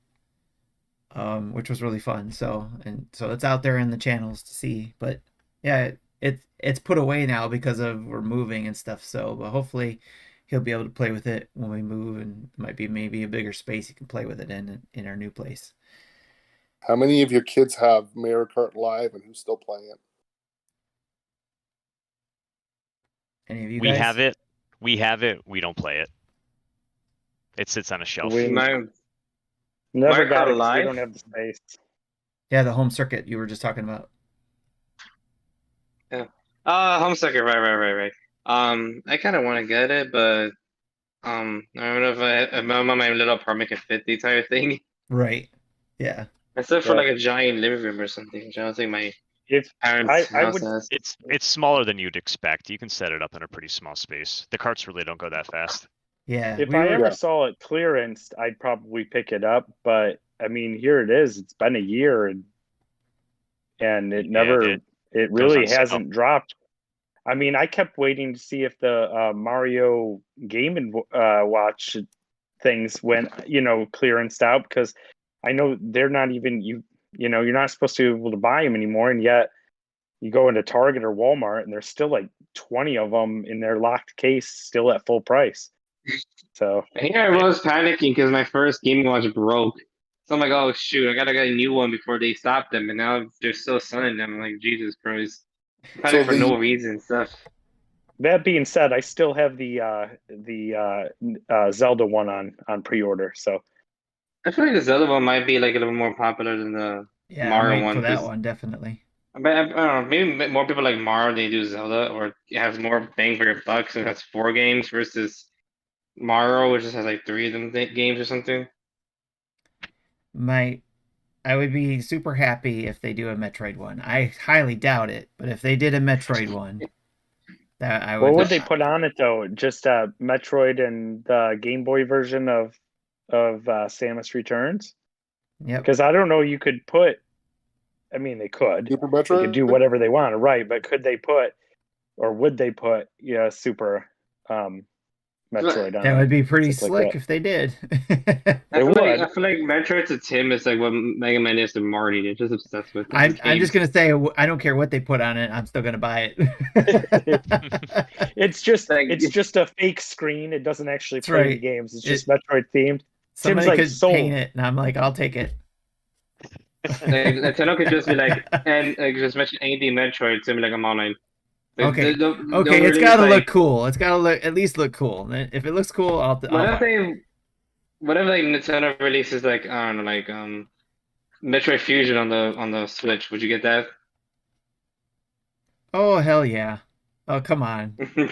which was really fun. So it's out there in the channels to see. But yeah, it's put away now because of we're moving and stuff. So, but hopefully he'll be able to play with it when we move, and it might be maybe a bigger space he can play with it in our new place. How many of your kids have Mario Kart Live, and who's still playing it? Any of you We guys? have it. We have it. We don't play it. It sits on a shelf. We- My, Never Mario got Kart it 'cause we Live? don't have the space. Yeah, the home circuit you were just talking about. home circuit, right. I kind of want to get it, but I don't know if my little apartment can fit the entire thing. Right. Yeah. Except for Yeah. like a giant living room or something, which I don't think my If parents' I house would- has. It's smaller than you'd expect. You can set it up in a pretty small space. The carts really don't go that fast. Yeah. if we I were- ever saw it clearanced, I'd probably pick it up. But I mean, here it is. It's been a year, and it never, it it goes really on sale. hasn't dropped. I mean, I kept waiting to see if the Mario Game and Watch things went, clearanced out, because I know they're not even you're not supposed to be able to buy them anymore, and yet you go into Target or Walmart and there's still like 20 of them in their locked case, still at full price. So Here I was panicking because my first Game & Watch broke. So I'm like, oh shoot, I gotta get a new one before they stop them, and now they're still selling them. I'm like, Jesus Christ. Panic for no reason stuff. that being said, I still have the Zelda one on pre-order. So I feel like the Zelda one might be like a little more popular than the Yeah, I'm Mario waiting one. for that 'cause- one definitely. But I don't know, maybe more people like Mario than they do Zelda, or it has more bang for your buck, and it has 4 games versus Mario, which just has like 3 of them games or something. I would be super happy if they do a Metroid one. I highly doubt it, but if they did a Metroid one, that I would. what would they put on it though? Just Metroid and the Game Boy version of Samus Returns? Yep. Because I don't know, you could put. I mean, they could. Super They Metroid? could do whatever they want, right? But could they put, or would they put, Super Metroid on That would it? be pretty Stuff like slick that. if they did. I feel like would. Metroid to Tim is like what Mega Man is to Marty. They're just obsessed with. I'm just gonna say I don't care what they put on it. I'm still gonna buy it. It's just a fake screen. It doesn't actually That's play the right. games. It's just Metroid themed. Somebody Tim's like, could sold. paint it, and I'm like, I'll take it. Nintendo could just be like, and just mention anything Metroid. It's gonna be like I'm online. Okay. They'll Okay, it's release, gotta like- look cool. It's gotta at least look cool. If it looks cool, I'll What buy if it. what if like Nintendo releases like I don't know, like Metroid Fusion on the Switch? Would you get that? Oh hell yeah! Oh come on! I don't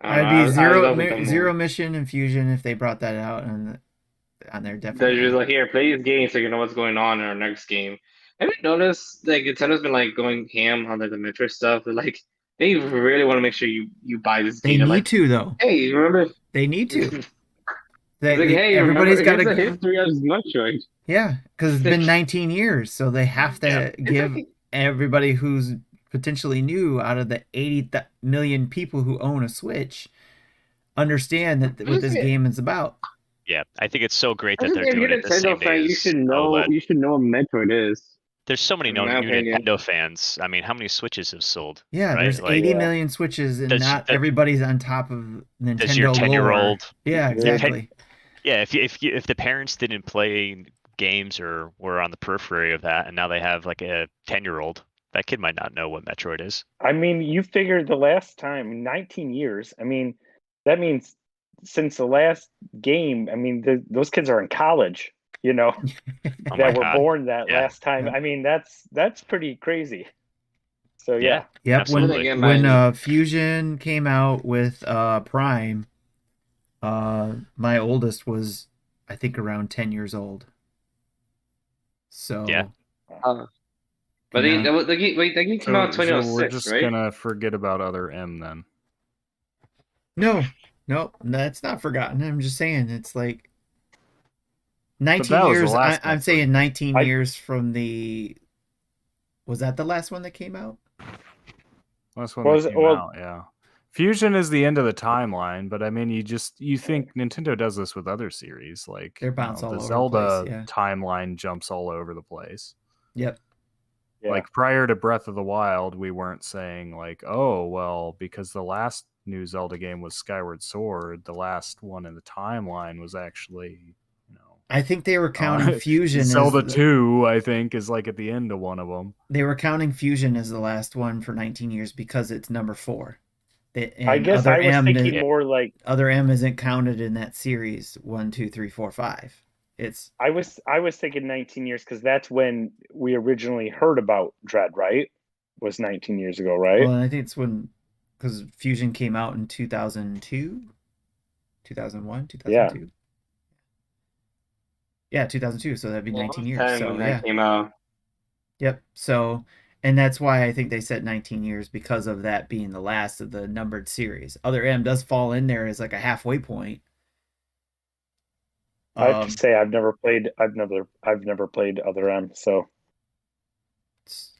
I'd know, be I love them zero more. mission and fusion if they brought that out on there They're definitely. just like, here, play these games so you know what's going on in our next game. Have you noticed like Nintendo's been like going ham on like the Metroid stuff? They're like they really want to make sure you buy this They game. They're need like, to though. hey, you remember? They need to. It's like, hey, Everybody's got here's the to. history of Metroid. Yeah, because it's been 19 years, so they have to give everybody who's potentially new out of the 80 million people who own a Switch understand that what this game is about. Yeah, I think it's so great I that think they're if you're doing it the same Nintendo fan, day you as should know OLED. you should know what Metroid is. There's so many in new my opinion. Nintendo fans. I mean, how many Switches have sold? Yeah, right? there's Like, 80 million Switches, and Does- not that- everybody's on top of Nintendo Does your lore. 10-year-old? Yeah, exactly. Yeah, if the parents didn't play games or were on the periphery of that, and now they have like a 10-year-old, that kid might not know what Metroid is. I mean, you figured the last time 19 years. I mean, that means since the last game. I mean, those kids are in college. Oh my that were God. born that Yeah. last time. Yeah. I mean, that's pretty crazy. So Yeah. Yep. Absolutely. When Fusion came out with Prime, my oldest was, I think, around 10 years old. So Yeah. But they, Yeah. the game came out in So we're 2006, just right? gonna forget about other M then. no, that's not forgotten. I'm just saying it's like But 19 that was the years. last I'm Metroid. saying 19 I- years from the. Was that the last one that came out? Last one Was that it- came well- out, yeah. Fusion is the end of the timeline, but I mean, you think Nintendo does this with other series, like They're bounce all the over the Zelda place, yeah. timeline jumps all over the place. Yep. Yeah. Like prior to Breath of the Wild, we weren't saying like, oh well, because the last new Zelda game was Skyward Sword, the last one in the timeline was actually, I think they were counting Fusion. as Zelda the- 2, I think, is like at the end of one of them. They were counting Fusion as the last one for 19 years because it's number 4. I guess I was thinking more like other M isn't counted in that series 1, 2, 3, 4, 5. It's I was thinking 19 years because that's when we originally heard about Dread, right? Was 19 years ago, right? well, I think it's when because Fusion came out in 2002, 2001, 2002. Yeah, 2002. So that'd be 19 years. 10 So when yeah, that came out. yep. So and that's why I think they said 19 years because of that being the last of the numbered series. Other M does fall in there as like a halfway point. I have to say I've never played Other M, so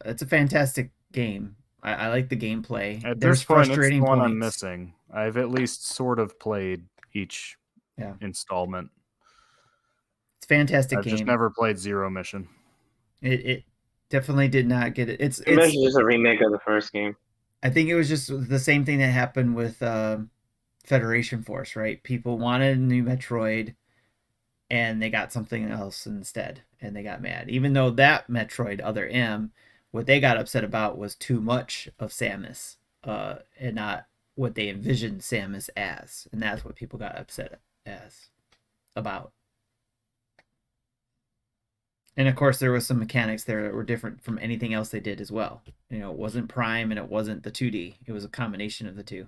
It's a fantastic game. I like the gameplay. At There's this point, it's frustrating the one points. I'm missing. I've at least sort of played each installment. It's a fantastic I've game. just never played Zero Mission. It definitely did not get it. It's It's just a remake of the first game. I think it was just the same thing that happened with Federation Force, right? People wanted a new Metroid, and they got something else instead, and they got mad. Even though that Metroid, Other M, what they got upset about was too much of Samus, and not what they envisioned Samus as, and that's what people got upset about. And of course, there was some mechanics there that were different from anything else they did as well. You know, it wasn't Prime and it wasn't the 2D. It was a combination of the two.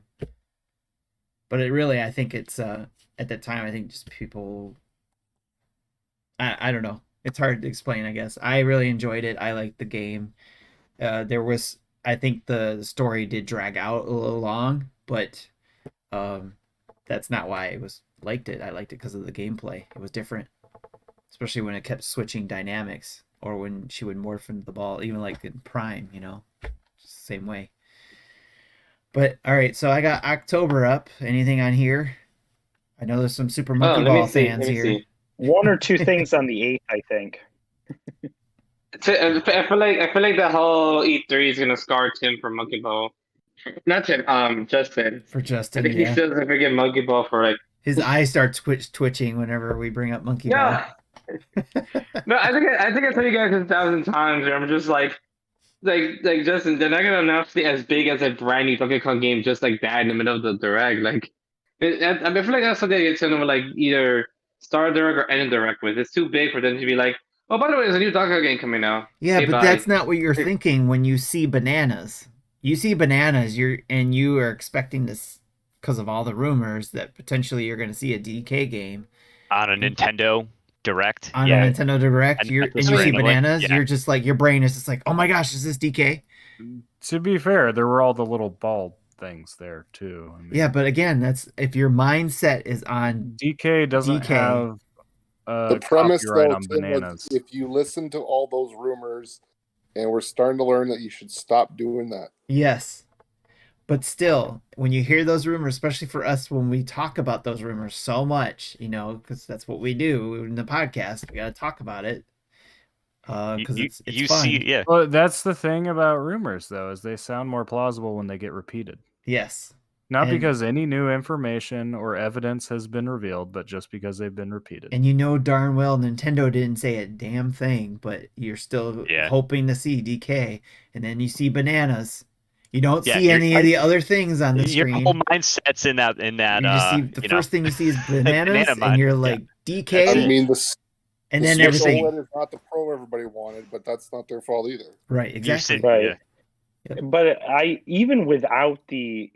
But it really, I think it's at that time, I think just people, I don't know. It's hard to explain, I guess. I really enjoyed it. I liked the game. I think the story did drag out a little long, but that's not why I liked it. I liked it because of the gameplay. It was different, especially when it kept switching dynamics, or when she would morph into the ball, even like in Prime, you know, just the same way. But all right, so I got October up. Anything on here? I know there's some Super Monkey Ball fans here. One or two things on the 8th, I think. I feel like the whole E3 is gonna scar Tim for Monkey Ball. Not Tim, Justin. For Justin, I think yeah. he still doesn't forget Monkey Ball for like. His eyes start twitching whenever we bring up Monkey Ball. Yeah. No, I think I told you guys 1,000 times. I'm just like Justin, they're not gonna announce it as big as a brand new Donkey Kong game just like that in the middle of the direct. Like, I feel like that's something it's gonna like either start a direct or end a direct with. It's too big for them to be like, oh, by the way, there's a new Donkey Kong game coming out. Yeah, Okay, but bye. that's not what you're thinking when you see bananas. You see bananas, you are expecting this because of all the rumors that potentially you're going to see a DK game On a Nintendo Direct. on a Nintendo Direct. And You see bananas, you're just like, your brain is just like, oh my gosh, is this DK? To be fair, there were all the little ball things there too. I mean, Yeah, but again, that's if your mindset is on DK doesn't DK. have The premise, copyright though, on Tim, was bananas. if you listen to all those rumors, and we're starting to learn that you should stop doing that. Yes. But still, when you hear those rumors, especially for us, when we talk about those rumors so much, you know, because that's what we do in the podcast, we got to talk about it. Because it's fun. Well, that's the thing about rumors, though, is they sound more plausible when they get repeated. Yes. Not because any new information or evidence has been revealed, but just because they've been repeated. And you know darn well Nintendo didn't say a damn thing, but you're still hoping to see DK. And then you see bananas. You don't see any of the other things on the screen. Your whole mindset's in that. You just see the first thing you see is bananas, and you're like, DK. I mean, and then everything. OLED is not the Pro everybody wanted, but that's not their fault either. Right, exactly. Right. Yeah. But even without the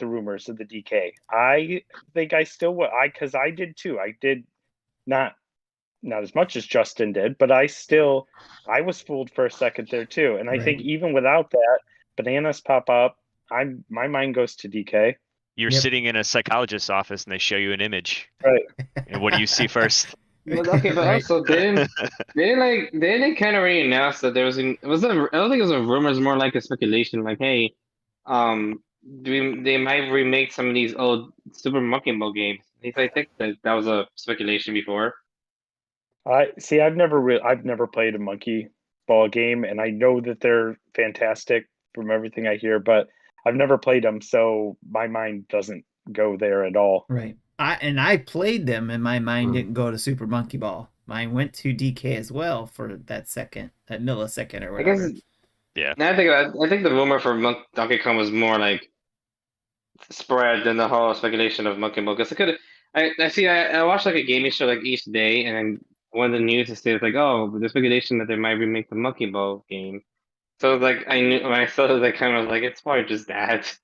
rumors of the DK, I think I still would. Because I did too. I did not as much as Justin did, but I was fooled for a second there too. And I think even without that, bananas pop up. My mind goes to DK. You're sitting in a psychologist's office and they show you an image. Right. And what do you see first? Okay, but also didn't they kind of already announce that there was I don't think it was a rumor, it's more like a speculation, like, hey, they might remake some of these old Super Monkey Ball games. I think that was a speculation before. I've never played a Monkey Ball game, and I know that they're fantastic from everything I hear, but I've never played them, so my mind doesn't go there at all. Right. I played them, and my mind didn't go to Super Monkey Ball. Mine went to DK as well for that millisecond or whatever. Now I think the rumor for Donkey Kong was more like spread than the whole speculation of Monkey Ball. Because I watched like a gaming show like each day, and then one of the news is like, oh, the speculation that they might remake the Monkey Ball game. So like I knew when I saw it, I kind of like it's probably just that.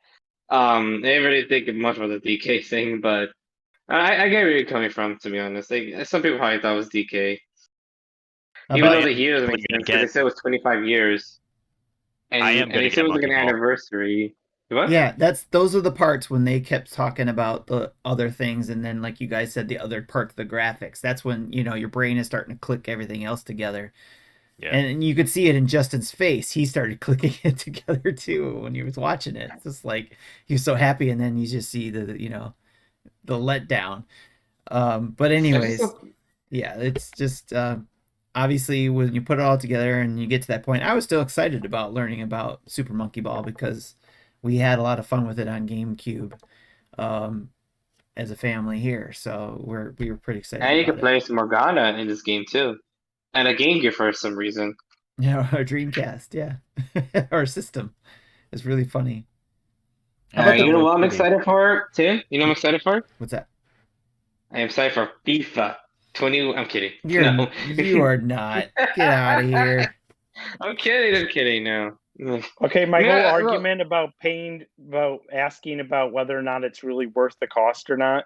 I didn't really think much about the DK thing, but I get where you're coming from, to be honest. Like, some people probably thought it was DK. Even though the years make sense, because they said it was 25 years. And they said it was like an anniversary. What? Yeah, those are the parts when they kept talking about the other things, and then like you guys said, the other part, the graphics. That's when, you know, your brain is starting to click everything else together. Yeah. And you could see it in Justin's face. He started clicking it together too when he was watching it. It's just like he was so happy, and then you just see the letdown. But anyways, yeah, it's just obviously when you put it all together and you get to that point, I was still excited about learning about Super Monkey Ball because we had a lot of fun with it on GameCube. as a family here, so we were pretty excited. And you about can play some Morgana in this game too, and a Game Gear for some reason. Yeah, our Dreamcast, yeah, our system is really funny. How about You know what I'm Kitty. excited for, Tim? You know what I'm excited for? What's that? I am excited for FIFA 20. I'm kidding. You are not. Get out of here. I'm kidding. No. Okay, my Yeah, whole look. argument about asking about whether or not it's really worth the cost or not,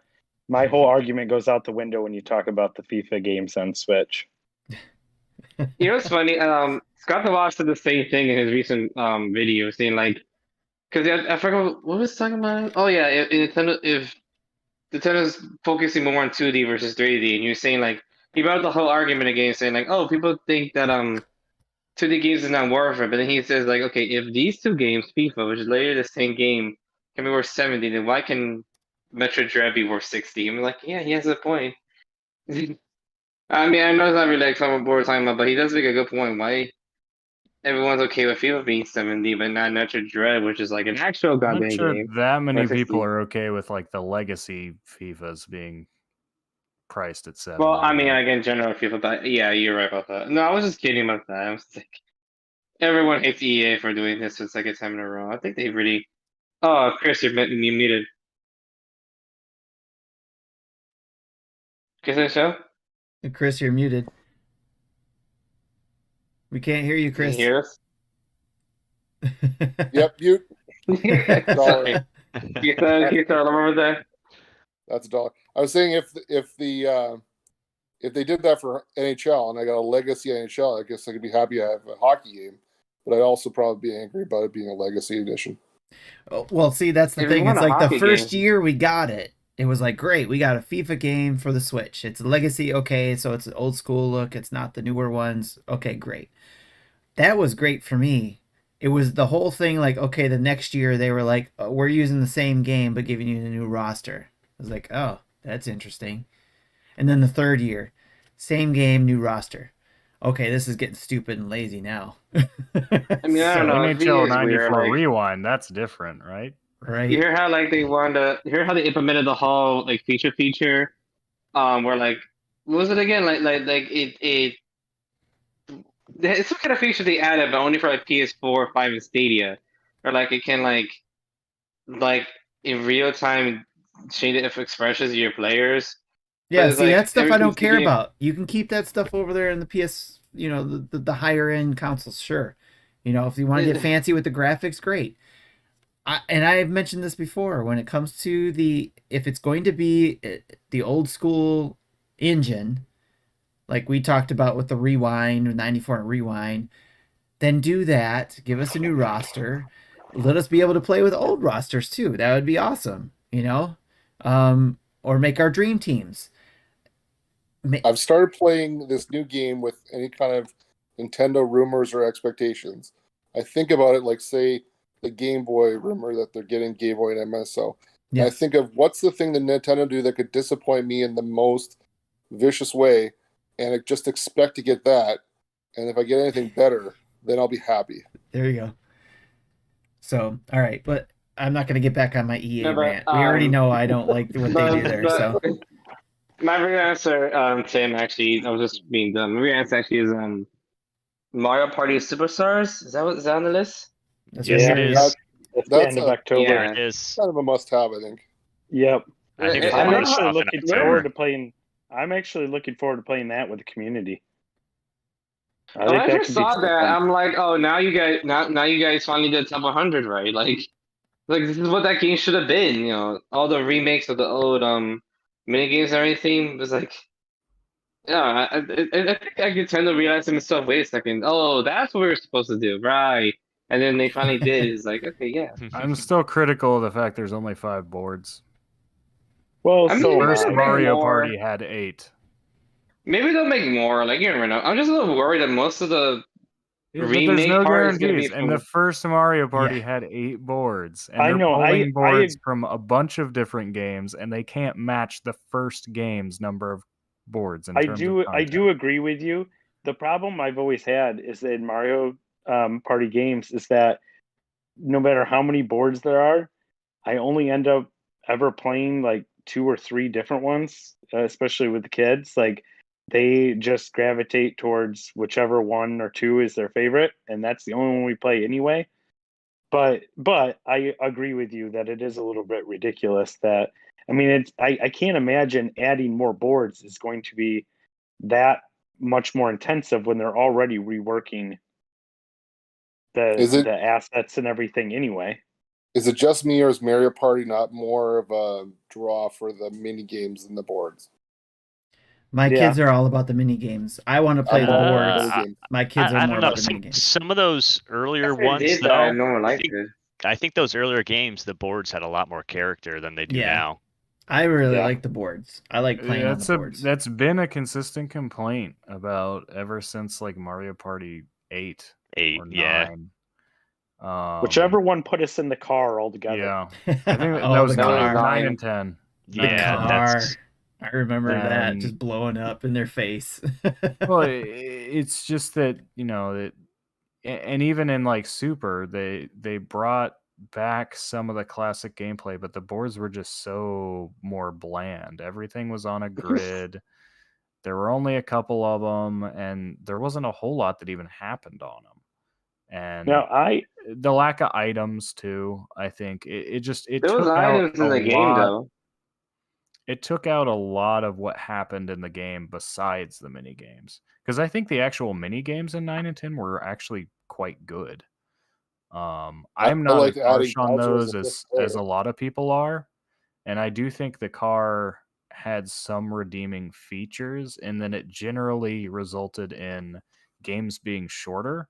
my whole argument goes out the window when you talk about the FIFA games on Switch. You know what's funny? Scott the Watch said the same thing in his recent video, saying like, because I forgot what was he talking about. Oh yeah, if Nintendo's focusing more on 2D versus 3D, and you're saying like he brought up the whole argument again, saying like, oh, people think that 2D games is not worth it, but then he says like, okay, if these two games, FIFA, which is literally the same game, can be worth 70, then why can Metroid Dread be worth 60? I'm like, yeah, he has a point. I mean, I know it's not really like something we're talking about, but he does make a good point. Why everyone's okay with FIFA being 70, but not Metroid Dread, which is like an actual I'm goddamn not sure game. that many Versus people the- are okay with like the legacy FIFAs being priced at 70. Well, I mean, though. like in general, FIFA, but yeah, you're right about that. No, I was just kidding about that. I was like, everyone hates EA for doing this for the second time in a row. I think they really. Oh, Chris, you're muted. Chris, show? Chris, you're muted. We can't hear you, Can you Chris. hear us? Yep, mute. Sorry. You throw them over there? That's $1. I was saying if they did that for NHL and I got a legacy NHL, I guess I could be happy I have a hockey game, but I'd also probably be angry about it being a legacy edition. Well, see, that's the If you thing. want It's a like the hockey first game- year we got it. It was like, great, we got a FIFA game for the Switch. It's a legacy, okay, so it's an old school look. It's not the newer ones. Okay, great. That was great for me. It was the whole thing like, okay, the next year they were like, oh, we're using the same game but giving you the new roster. I was like, oh, that's interesting. And then the third year, same game, new roster. Okay, this is getting stupid and lazy now. I mean, I don't know. NHL VA is 94 weird, like- Rewind, that's different, right? Right. You hear how like they wanted to you hear how they implemented the whole like feature where like what was it again like it it's some kind of feature they added but only for like PS4, 5 and Stadia, or like it can like in real time change the expressions of your players. Yeah, it's see, like that stuff I don't everything's care game- about. You can keep that stuff over there in the PS, you know, the higher end consoles, sure. You know, if you want to get fancy with the graphics, great. And I've mentioned this before, when it comes to if it's going to be the old school engine, like we talked about with the Rewind, 94 and Rewind, then do that. Give us a new roster. Let us be able to play with old rosters too. That would be awesome, you know? Or make our dream teams. I've started playing this new game with any kind of Nintendo rumors or expectations. I think about it like, say, the Game Boy rumor that they're getting Game Boy and MSO. Yeah. And I think of what's the thing that Nintendo do that could disappoint me in the most vicious way, and I just expect to get that. And if I get anything better, then I'll be happy. There you go. So, all right, but I'm not going to get back on my EA No, but, rant. We already know I don't like what they do there. but- So, My real answer, Tim, actually, I was just being dumb. My real answer actually is Mario Party Superstars. Is that on the list? that's Yes, what it it is. is. It's the That's end of a- October. yeah. There it is. Kind of a must-have, I think. Yep. I think there's I'm I'm more not- actually stuff in looking October. forward to playing. I'm actually looking forward to playing that with the community. I When think I that first could be saw pretty that, fun. I'm like, oh, now you guys finally did top 100, right? Like this is what that game should have been. You know, all the remakes of the old mini games and everything was like, yeah. I think Nintendo realized to themselves, wait a second, oh, that's what we were supposed to do, right? And then they finally did. It's like, okay, yeah. I'm still critical of the fact there's only 5 boards. Well, I mean, so First Make Mario more. Party had 8. Maybe they'll make more. Like you never know. I'm just a little worried that most of the Yeah, but there's remake no part is gonna be guarantees. And the from- first Mario Party Yeah. had 8 boards. And I they're know, I- pulling I boards ag- from a bunch of different games, and they can't match the first game's number of boards. In I terms do of I do agree with you. The problem I've always had is that in Mario Party games is that no matter how many boards there are, I only end up ever playing like 2 or 3 different ones, especially with the kids. Like they just gravitate towards whichever 1 or 2 is their favorite, and that's the only one we play anyway. But I agree with you that it is a little bit ridiculous that, I mean, I can't imagine adding more boards is going to be that much more intensive when they're already reworking the assets and everything anyway. Is it just me, or is Mario Party not more of a draw for the mini games than the boards? My Yeah. kids are all about the mini games. I want to play the Uh, boards. I- My kids are I more don't know. about the mini games. Some of those earlier That's what it ones, did, though, though. No one I liked think, it. I think those earlier games, the boards had a lot more character than they do Yeah. now. I really Yeah. like the boards. I like playing on the boards. That's been a consistent complaint about ever since like Mario Party 8 8, or 9. yeah. Whichever one put us in the car all together. Yeah, I think that Oh, was the 9, car. 9 and 10. The 9 and Yeah, 10. car. that's I remember that And- just blowing up in their face. Well, it's just that, you know, that, and even in like Super, they brought back some of the classic gameplay, but the boards were just so more bland. Everything was on a grid. There were only a couple of them, and there wasn't a whole lot that even happened on them. And Now the lack of items too, I think it There was took out items in a the game, lot. though. It took out a lot of what happened in the game besides the mini games, because I think the actual mini games in 9 and 10 were actually quite good. I'm not like as harsh adding on Bowser as those a as fifth a player. lot of people are, and I do think the car had some redeeming features, and then it generally resulted in games being shorter.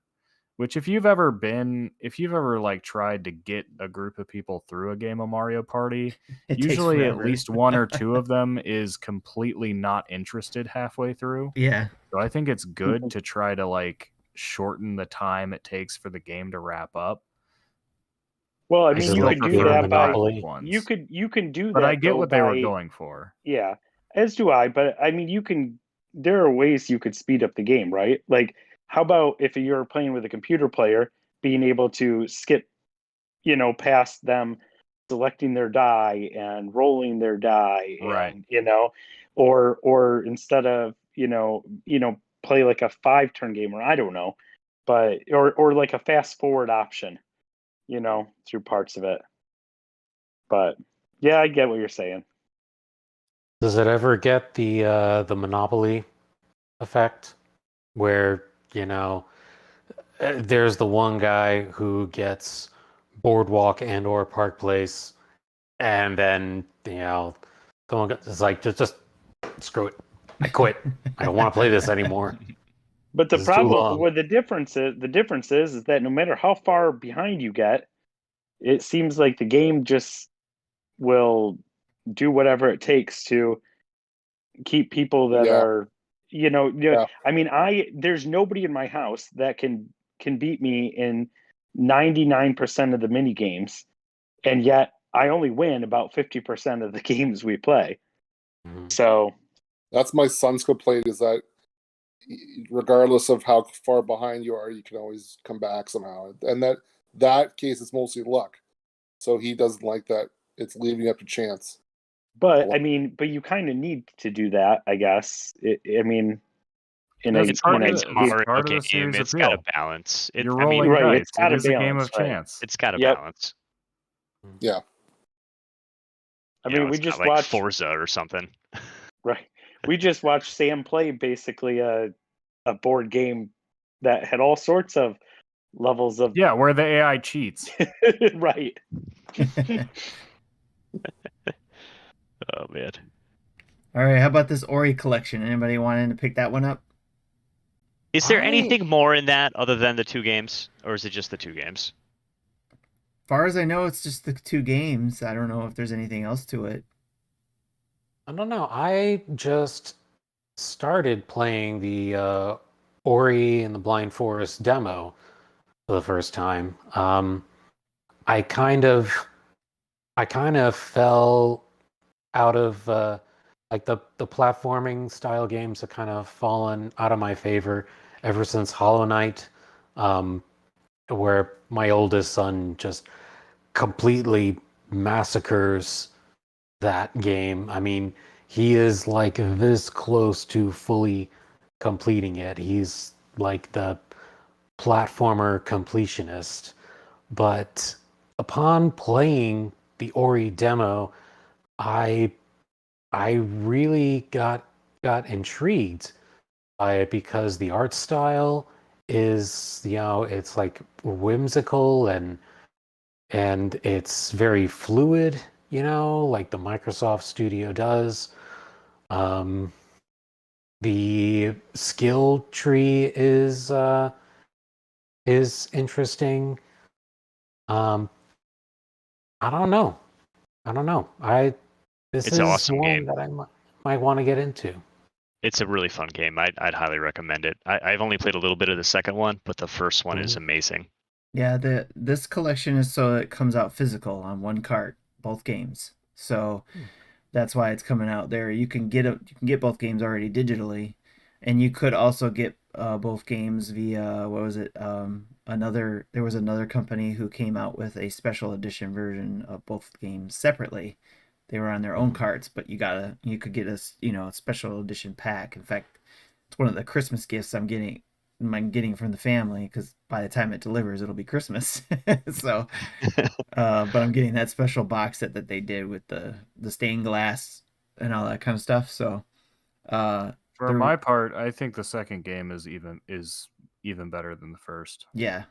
Which, if you've ever like tried to get a group of people through a game of Mario Party, It takes usually at forever. least 1 or 2 of them is completely not interested halfway through. Yeah. So I think it's good to try to like shorten the time it takes for the game to wrap up. Well, I Is mean, it you like could do pure that by Monopoly? you can do But that. I get though, what they were by- going for. Yeah, as do I. But I mean, you can. There are ways you could speed up the game, right? Like, how about if you're playing with a computer player, being able to skip, past them selecting their die and rolling their die, Right. and or instead of play like a 5-turn game, or I don't know, but or like a fast forward option, through parts of it. But yeah, I get what you're saying. Does it ever get the Monopoly effect, where there's the one guy who gets Boardwalk and or Park Place, and then someone is like, just screw it, I quit. I don't want to play this anymore. But the This is too long. problem with the difference is that no matter how far behind you get, it seems like the game just will do whatever it takes to keep people that Yeah. are, Yeah. I mean, there's nobody in my house that can beat me in 99% of the mini games, and yet I only win about 50% of the games we play. Mhm. So That's my son's complaint, is that regardless of how far behind you are, you can always come back somehow. And that case is mostly luck. So he doesn't like that. It's leaving up to chance. But I mean, but you kind of need to do that, I guess. I mean, That's part of It's the- a Mario part of the game. series It's got a appeal. balance. You're I mean, rolling Right, dice. it's got It a is a game balance, of right. chance. it's got a Yep. balance. Yeah. I You know, mean, we it's not just like watched Forza or something. right. We just watched Sam play basically a board game that had all sorts of levels of Yeah, where the AI cheats. right. Oh man. All right, how about this Ori Collection? Anybody wanting to pick that one up? Is there anything more in that other than the 2 games, or is it just the 2 games? Far as I know, it's just the 2 games. I don't know if there's anything else to it. I don't know. I just started playing the Ori and the Blind Forest demo for the first time. I kind of fell out of like the platforming style games have kind of fallen out of my favor ever since Hollow Knight, where my oldest son just completely massacres that game. I mean, he is like this close to fully completing it. He's like the platformer completionist. But upon playing the Ori demo, I really got intrigued by it because the art style is, it's like whimsical and it's very fluid, like the Microsoft Studio does. The skill tree is interesting. I don't know. This It's an is awesome one game. that I might want to get into. It's a really fun game. I'd highly recommend it. I've only played a little bit of the second one, but the first one is amazing. Yeah, this collection is so it comes out physical on one cart, both games. So that's why it's coming out there. You can get both games already digitally, and you could also get both games via what was it? There was another company who came out with a special edition version of both games separately. They were on their own carts, but you could get a special edition pack. In fact, it's one of the Christmas gifts I'm getting from the family because by the time it delivers, it'll be Christmas. So, but I'm getting that special box set that they did with the stained glass and all that kind of stuff. So, For my part, I think the second game is even better than the first. yeah.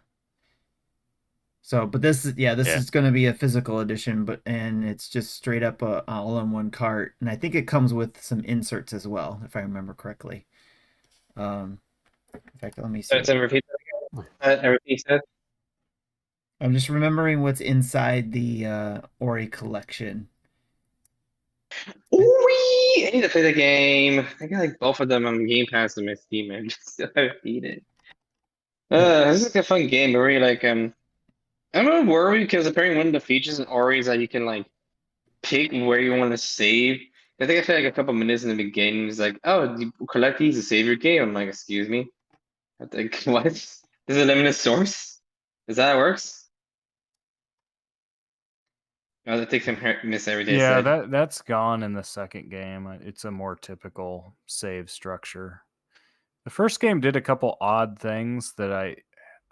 So, but this is going to be a physical edition, and it's just straight up all in one cart, and I think it comes with some inserts as well, if I remember correctly. In fact, let me see. Repeat that. I'm just remembering what's inside the Ori collection. Ori! I need to play the game. I got like both of them on Game Pass on my Steam. I just still haven't beat it. This is like a fun game, but really like I'm a little worried because apparently one of the features in Ori is that you can like pick where you want to save. I think I feel like a couple minutes in the beginning is like, oh, you collect these to save your game. I'm like, excuse me. I think what? This is a limited source? Is that how it works? Oh, that takes him miss every day. Yeah, that's gone in the second game. It's a more typical save structure. The first game did a couple odd things that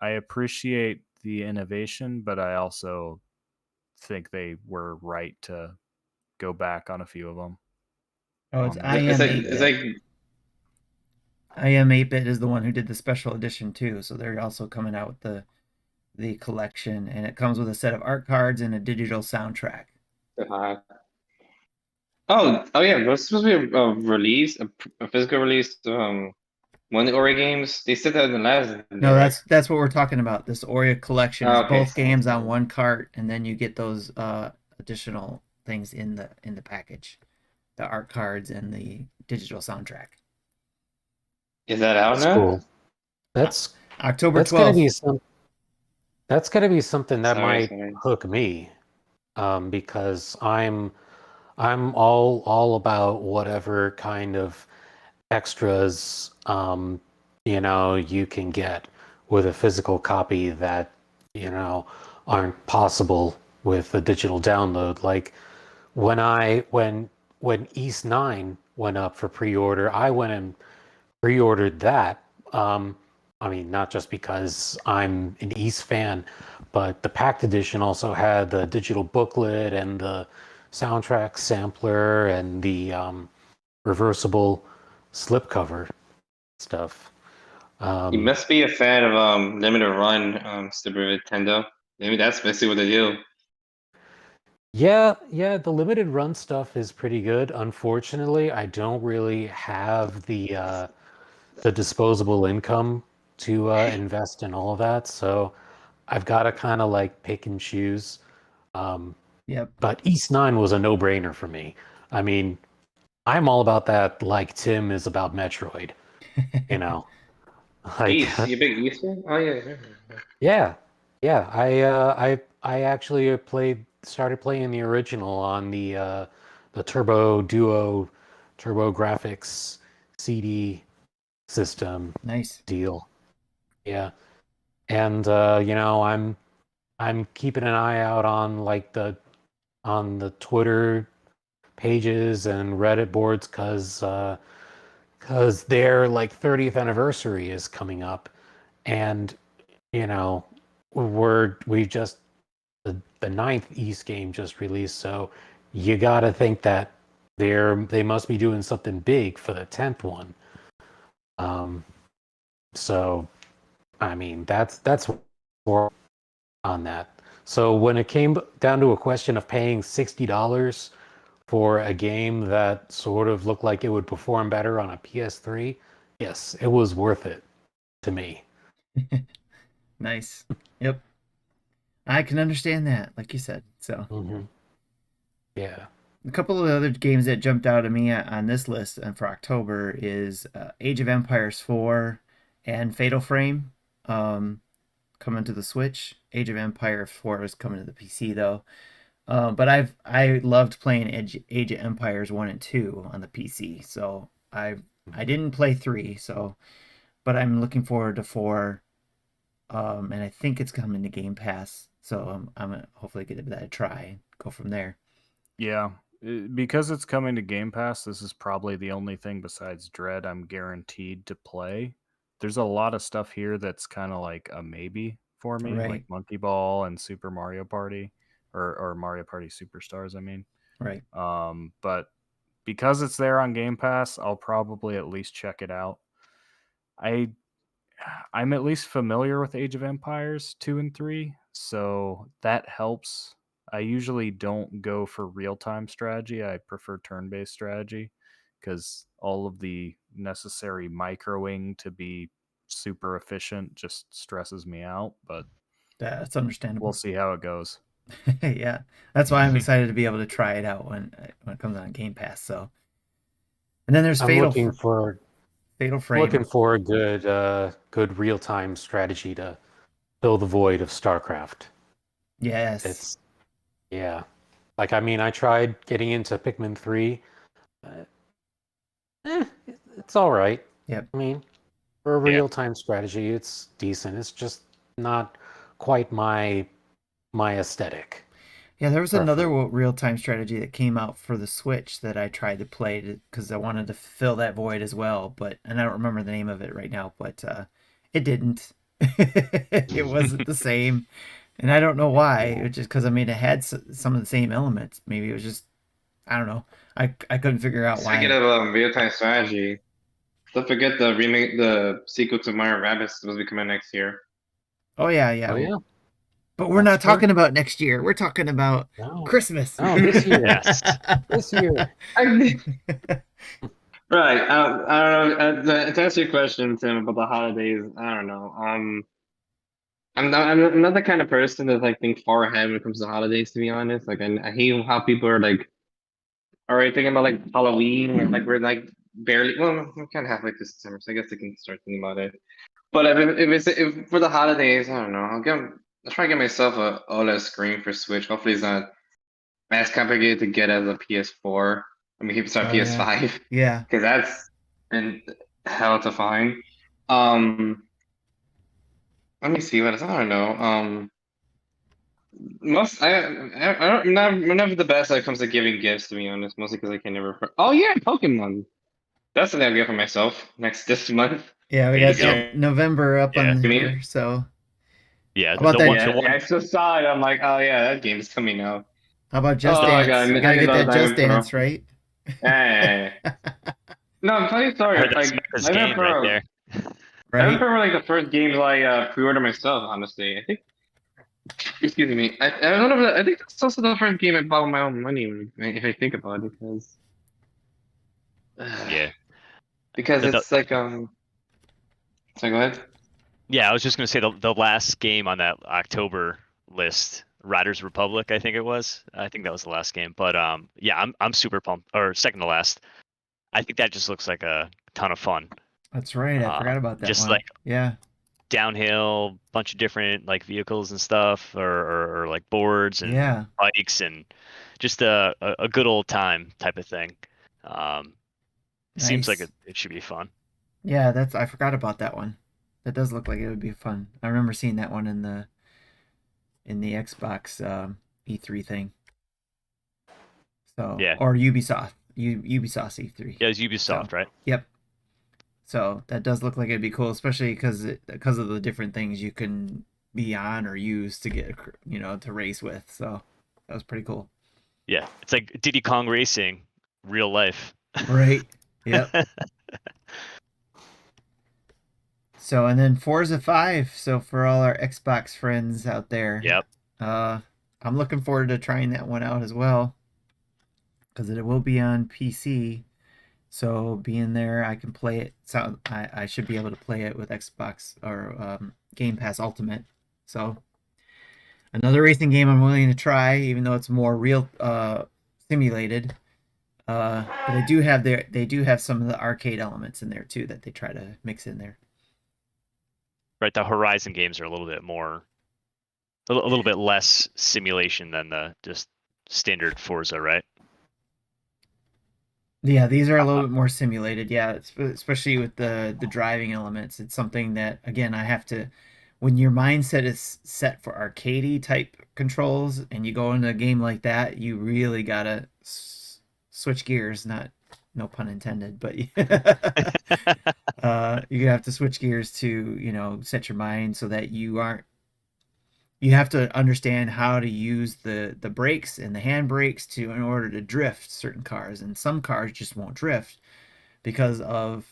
I appreciate the innovation, but I also think they were right to go back on a few of them. Oh, it's I It's am like 8-bit. it's like I am 8-bit is the one who did the special edition too, so they're also coming out with the collection, and it comes with a set of art cards and a digital soundtrack. oh yeah, there's supposed to be a release, a physical release. One of the Ori games. They said that in the last. No, that's what we're talking about. This Ori collection is okay. both games on one cart, and then you get those additional things in the package, the art cards and the digital soundtrack. Is that out That's now? cool. That's October that's gonna 12th. be that's gonna be something that Sorry, might sorry. hook me, because I'm all about whatever kind of extras you can get with a physical copy that aren't possible with a digital download. Like when East 9 went up for pre-order, I went and pre-ordered that. I mean, not just because I'm an East fan, but the packed edition also had the digital booklet and the soundtrack sampler and the reversible slipcover stuff. You must be a fan of limited run, Super Nintendo. Maybe that's basically what they do. Yeah, the limited run stuff is pretty good. Unfortunately, I don't really have the disposable income to invest in all of that, so I've got to kind of like pick and choose. Yep. But East 9 was a no-brainer for me. I mean, I'm all about that, like Tim is about Metroid. You know, like East, you big East fan? Oh yeah. yeah. I actually started playing the original on the Turbo Duo Turbo Graphics CD system Nice. deal. Yeah, and I'm keeping an eye out on like on the Twitter pages and Reddit boards because their like 30th anniversary is coming up, and you know we just the ninth East game just released, so you got to think that they must be doing something big for the 10th one. So I mean that's more on that. So when it came down to a question of paying $60 for a game that sort of looked like it would perform better on a PS3, yes, it was worth it to me. Nice. Yep. I can understand that, like you said. So Yeah. a couple of other games that jumped out at me on this list for October is Age of Empires 4 and Fatal Frame coming to the Switch. Age of Empires 4 is coming to the PC though. But I loved playing Age of Empires 1 and 2 on the PC. So I didn't play 3, but I'm looking forward to 4. And I think it's coming to Game Pass. So I'm gonna hopefully give that a try and go from there. Yeah, because it's coming to Game Pass, this is probably the only thing besides Dread I'm guaranteed to play. There's a lot of stuff here that's kind of like a maybe for me, Right. like Monkey Ball and Super Mario Party, or Mario Party Superstars, I mean. Right. But because it's there on Game Pass, I'll probably at least check it out. I'm at least familiar with Age of Empires 2 and 3, so that helps. I usually don't go for real-time strategy. I prefer turn-based strategy because all of the necessary microing to be super efficient just stresses me out, but That's understandable. we'll see how it goes. Yeah. That's why I'm excited to be able to try it out when it comes on Game Pass. So, and then there's I'm Fatal looking for Frame. a good real-time strategy to fill the void of StarCraft. Yes. Yeah. Like, I mean, I tried getting into Pikmin 3. It's all right. Yep. I mean, for a real-time strategy, it's decent. It's just not quite my aesthetic. Yeah, there was another real-time strategy that came out for the Switch that I tried to play because I wanted to fill that void as well, and I don't remember the name of it right now, but it didn't. It wasn't the same, and I don't know why. It was just because I mean it had some of the same elements. Maybe it was just I don't know. I couldn't figure out why. Speaking of real-time strategy, don't forget the sequel to Mario Rabbids is supposed to be coming next year. Oh yeah. Oh yeah. But we're not talking about next year. We're talking about Christmas. Oh, this year. Yes. This year. Right. I don't know. To answer your question, Tim, about the holidays, I don't know. I'm not the kind of person that like think far ahead when it comes to holidays. To be honest, like I hate how people are like already thinking about like Halloween, or like we're like barely. Well, we're kind of halfway through December, so I guess they can start thinking about it. But if for the holidays, I don't know. I'll try to get myself a OLED screen for Switch. Hopefully, it's not as complicated to get as a PS4. I mean, it's our PS5. Yeah. Because that's been hell to find. Let me see what else. I don't know. I'm never the best when it comes to giving gifts, to be honest. Mostly because I can never. Oh yeah, Pokemon. That's something I'll get for myself this month. Yeah, we got November up on here, so. Yeah, How about I just saw it. I'm like, oh yeah, that game is coming out. How about Just Dance? God, you gotta get that Just Dance, right? Yeah. No, I'm telling you, sorry. Like, I remember, right there. I remember like the first games I pre-ordered myself. Honestly, I think. Excuse me. I don't know. I think that's also the first game I bought with my own money. If I think about it, because. Yeah. Because it's like Sorry, go ahead. Yeah, I was just gonna say the last game on that October list, Riders Republic, I think it was. I think that was the last game. But yeah, I'm super pumped. Or second to last. I think that just looks like a ton of fun. That's right. I forgot about that. Just one. like yeah, downhill, bunch of different like vehicles and stuff, or like boards and bikes, and just a good old time type of thing. Seems like it should be fun. Yeah, I forgot about that one. That does look like it would be fun. I remember seeing that one in the Xbox E3 thing. So Yeah. or Ubisoft, Ubisoft E3. Yeah, it's Ubisoft, So, right? Yep. So that does look like it'd be cool, especially because of the different things you can be on or use to get to race with. So that was pretty cool. Yeah, it's like Diddy Kong Racing, real life. Right. Yep. So and then Forza 5. So for all our Xbox friends out there, Yep. I'm looking forward to trying that one out as well, because it will be on PC. So being there, I can play it. So I should be able to play it with Xbox or Game Pass Ultimate. So another racing game I'm willing to try, even though it's more real simulated. But they do have some of the arcade elements in there too that they try to mix in there. Right, the Horizon games are a little bit more, a little bit less simulation than the just standard Forza, right? Yeah, these are a little bit more simulated. Yeah, especially with the driving elements. It's something that again I have to. When your mindset is set for arcadey type controls, and you go into a game like that, you really gotta switch gears. No pun intended, but you have to switch gears to set your mind so that you aren't. You have to understand how to use the brakes and the hand brakes in order to drift certain cars, and some cars just won't drift because of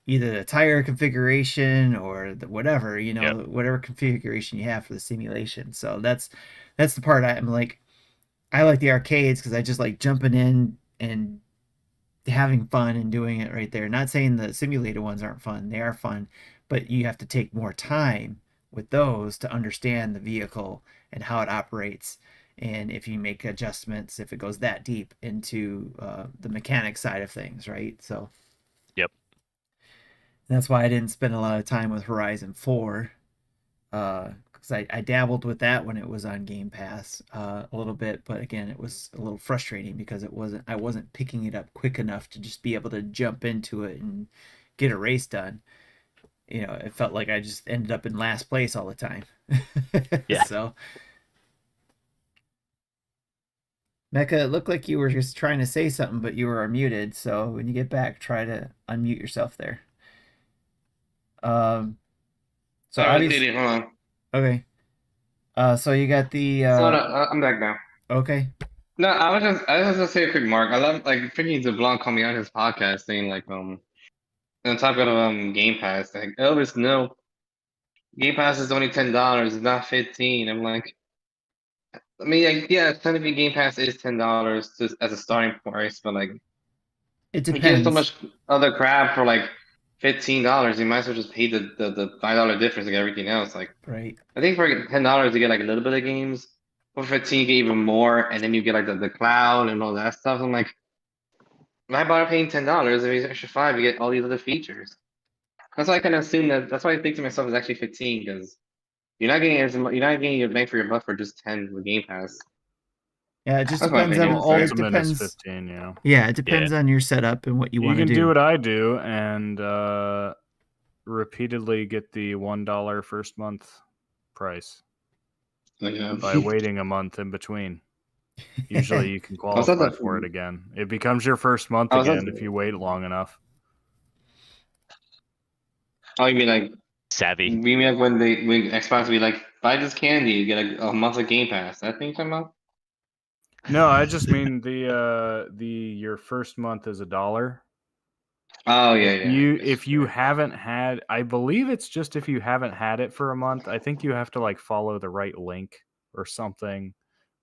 either the tire configuration or whatever whatever configuration you have for the simulation. So that's the part I'm like, I like the arcades because I just like jumping in and having fun and doing it right there. Not saying the simulated ones aren't fun, they are fun, but you have to take more time with those to understand the vehicle and how it operates, and if you make adjustments, if it goes that deep into the mechanic side of things, right? So Yep. that's why I didn't spend a lot of time with Horizon 4, because I dabbled with that when it was on Game Pass a little bit, but again, it was a little frustrating because I wasn't picking it up quick enough to just be able to jump into it and get a race done. It felt like I just ended up in last place all the time. Yeah. So, Mecca, it looked like you were just trying to say something, but you were muted. So when you get back, try to unmute yourself there. So obviously, hold on. okay. So you got the. I'm back now. Okay. No, I was just gonna say a quick mark. I love like freaking DeBlanc called me on his podcast saying like on top of Game Pass, like Elvis, no, Game Pass is only $10, it's not 15. I'm like, I mean, like, yeah, technically Game Pass is $10 just as a starting price, but like, It you get so depends. much other crap for like $15. You might as well just pay the $5 difference to get everything else. Like, Right. I think for $10 you get like a little bit of games. For 15 you get even more, and then you get like the cloud and all that stuff. I'm like, why bother paying $10 if it's extra $5? You get all these other features. That's why I kind of assume that. That's why I think to myself it's actually 15 because you're not getting your bang for your buck for just 10 with Game Pass. Yeah, it just That's my depends on opinion. it Ultimate is depends. 15, yeah. Yeah, it depends on your setup and what you want to You do. can do what I do and repeatedly get the $1 first month price by waiting a month in between. Usually you can qualify for it again. It becomes your first month again if you wait long enough. Oh, you mean like Savvy? You mean like when Xbox will be like, buy this candy, you get a month of Game Pass? That thing you're talking about? No, I just mean your first month is $1. Oh yeah, If you haven't had, I believe it's just if you haven't had it for a month. I think you have to like follow the right link or something.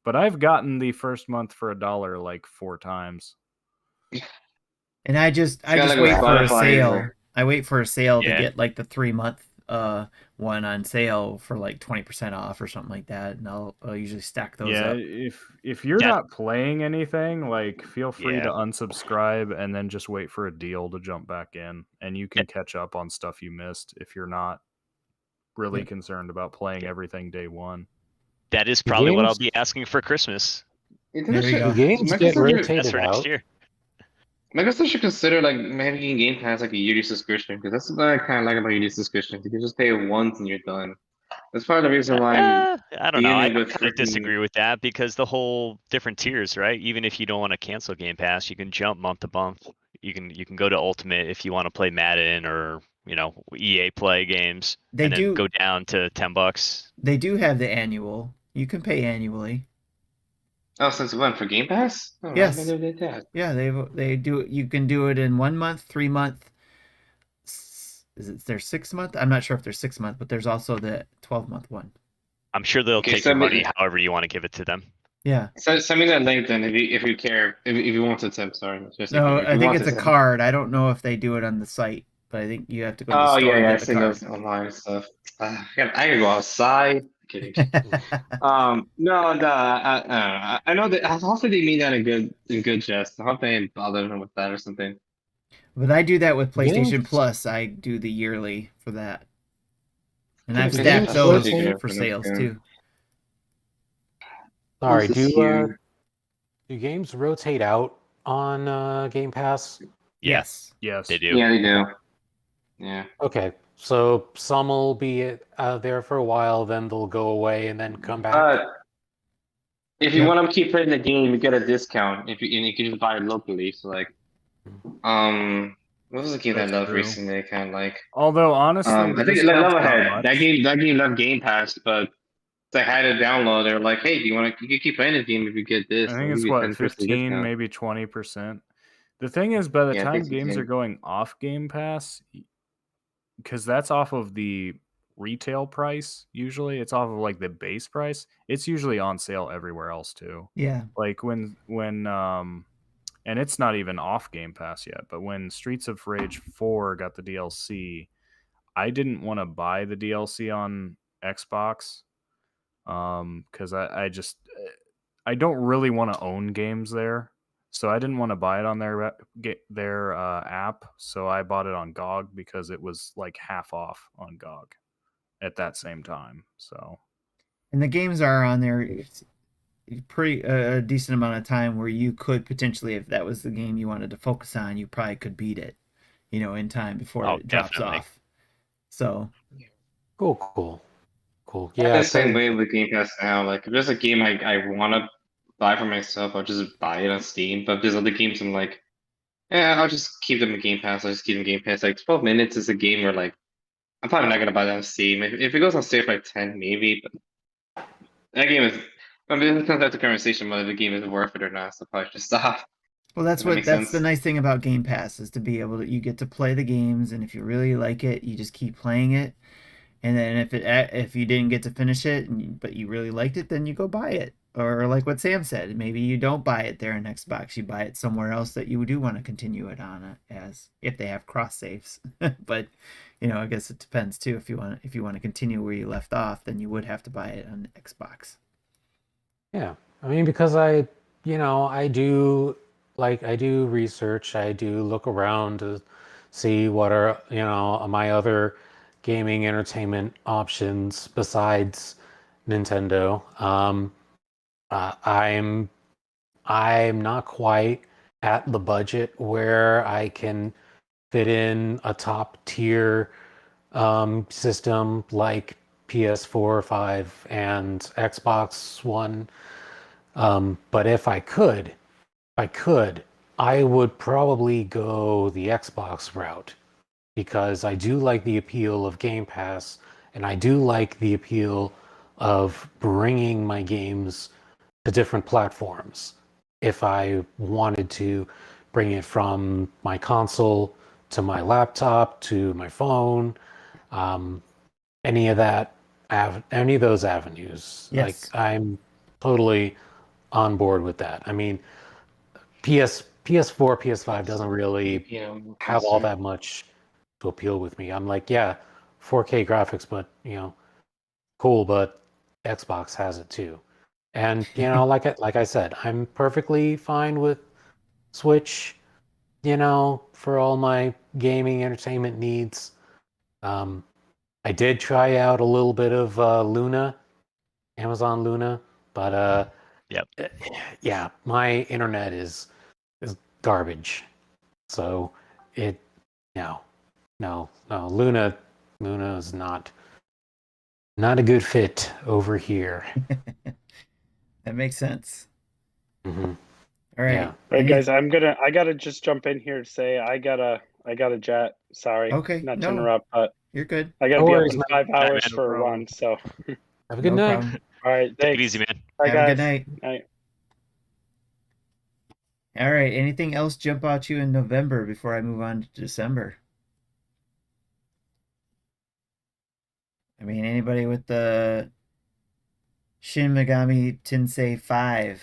But I've gotten the first month for $1 like 4 times. And I just like wait with for a Spotify, sale. like- I wait for a sale to Yeah. get like the 3-month one on sale for like 20% off or something like that, and I'll usually stack those Yeah, up. if you're Yeah. not playing anything, like feel free to Yeah. unsubscribe and then just wait for a deal to jump back in, and you can catch up on stuff you missed if you're not really Yep. concerned about playing everything day one. That is probably what I'll games- be asking for Christmas. There you go. The games get That's rotated for next out. year. Microsoft should consider like making Game Pass like a yearly subscription because that's what I kind of like about yearly subscriptions. You can just pay it once and you're done. That's part of the reason why I'm I don't know. I dealing with kind of freaking. disagree with that because the whole different tiers, right? Even if you don't want to cancel Game Pass, you can jump month to month. You can go to Ultimate if you want to play Madden or EA Play games, They and then do- go down to $10. They do have the annual. You can pay annually. Oh, since when for Game Pass? Oh, Yes. I never did that. Yeah, they do. You can do it in 1 month, 3 month. Is it their 6 month? I'm not sure if there's 6 month, but there's also the 12-month one. I'm sure they'll Okay, take your send me- money however you want to give it to them. Yeah. Send me that link then if you care if you want to Tim. Sorry, No, if I you think want it's to a Tim. card. I don't know if they do it on the site, but I think you have to go to the Oh store yeah, to I've get seen the those online stuff. I can go outside. Kidding. card. No, I know that. Hopefully they mean that in good jest. I hope they didn't bother them with that or something. But I do that with PlayStation Games- Plus. I do the yearly for that. And Yeah, I've PlayStation stacked Plus those is good for for sales next too. Sorry, Plus is huge. do games rotate out on Game Pass? Yeah, Yes. Yes. they do. Yeah, they do. Yeah. Okay, so some will be there for a while, then they'll go away and then come back. If you Yep. want to keep playing the game, you get a discount. And you can just buy it locally. So like, what was the game that I That's loved true. recently? I kind of like. Although honestly, I the think discount's Love not Ahead. much. That game left Game Pass, but I had to download. They were like, "Hey, do you want to? You can keep playing the game if you get this. I I'll think give it's you what 10% 15, discount." maybe 20%. The thing is, by the Yeah, I time think games are 15. going off Game Pass, because that's off of the retail price. Usually, it's off of like the base price. It's usually on sale everywhere else too. Yeah. Like when and it's not even off Game Pass yet. But when Streets of Rage 4 got the DLC, I didn't want to buy the DLC on Xbox because I don't really want to own games there, so I didn't want to buy it on their app. So I bought it on GOG because it was like half off on GOG at that same time. So And the games are on there pretty a decent amount of time where you could potentially, if that was the game you wanted to focus on, you probably could beat it, in time before Oh, it drops definitely. off. So Cool. I'm Yeah, the same way with Game Pass now. Like, if there's a game I want to buy for myself, I'll just buy it on Steam. But if there's other games I'm like, yeah, I'll just keep them in Game Pass. I'll just keep them in Game Pass. Like 12 minutes is a game where like I'm probably not gonna buy that on Steam. If it goes on sale for like 10, maybe. But that game is. I mean, it comes out to conversation whether the game is worth it or not. So I'll probably just stop. well, that's Does that make that's the sense? nice thing about Game Pass is to be able to, you get to play the games, and if you really like it, you just keep playing it. And then if you didn't get to finish it, but you really liked it, then you go buy it. Or like what Sam said, maybe you don't buy it there in Xbox, you buy it somewhere else that you do want to continue it on as if they have cross saves. But I guess it depends too. If you want to continue where you left off, then you would have to buy it on Xbox. Yeah, I mean, because I do research, I do look around to see what are, my other gaming entertainment options besides Nintendo. I'm not quite at the budget where I can fit in a top tier system like PS4, 5, and Xbox One. But if I could, I would probably go the Xbox route because I do like the appeal of Game Pass and I do like the appeal of bringing my games to different platforms. If I wanted to bring it from my console to my laptop to my phone, any of those avenues, Yes. like I'm totally on board with that. I mean, PS4, PS5 doesn't really have all that much to appeal with me. I'm like, yeah, 4K graphics, but cool, but Xbox has it too. And like I said, I'm perfectly fine with Switch, for all my gaming entertainment needs. I did try out a little bit of Luna, Amazon Luna, but Yep. yeah, my internet is garbage. So no, Luna is not Not a good fit over here. That makes sense. Hmm. All right. Yeah. All right, Any- guys, I gotta just jump in here to say I gotta jet. Sorry, Okay, not no. to interrupt, but You're good. I gotta No be up worries, in man. 5 man, hours no for a problem. run. So, Have a good No night. problem. all right, Take thanks. it easy, man. Bye, Have a good guys. night. Night. All right. Anything else jump out to you in November before I move on to December? I mean, anybody with the Shin Megami Tensei 5?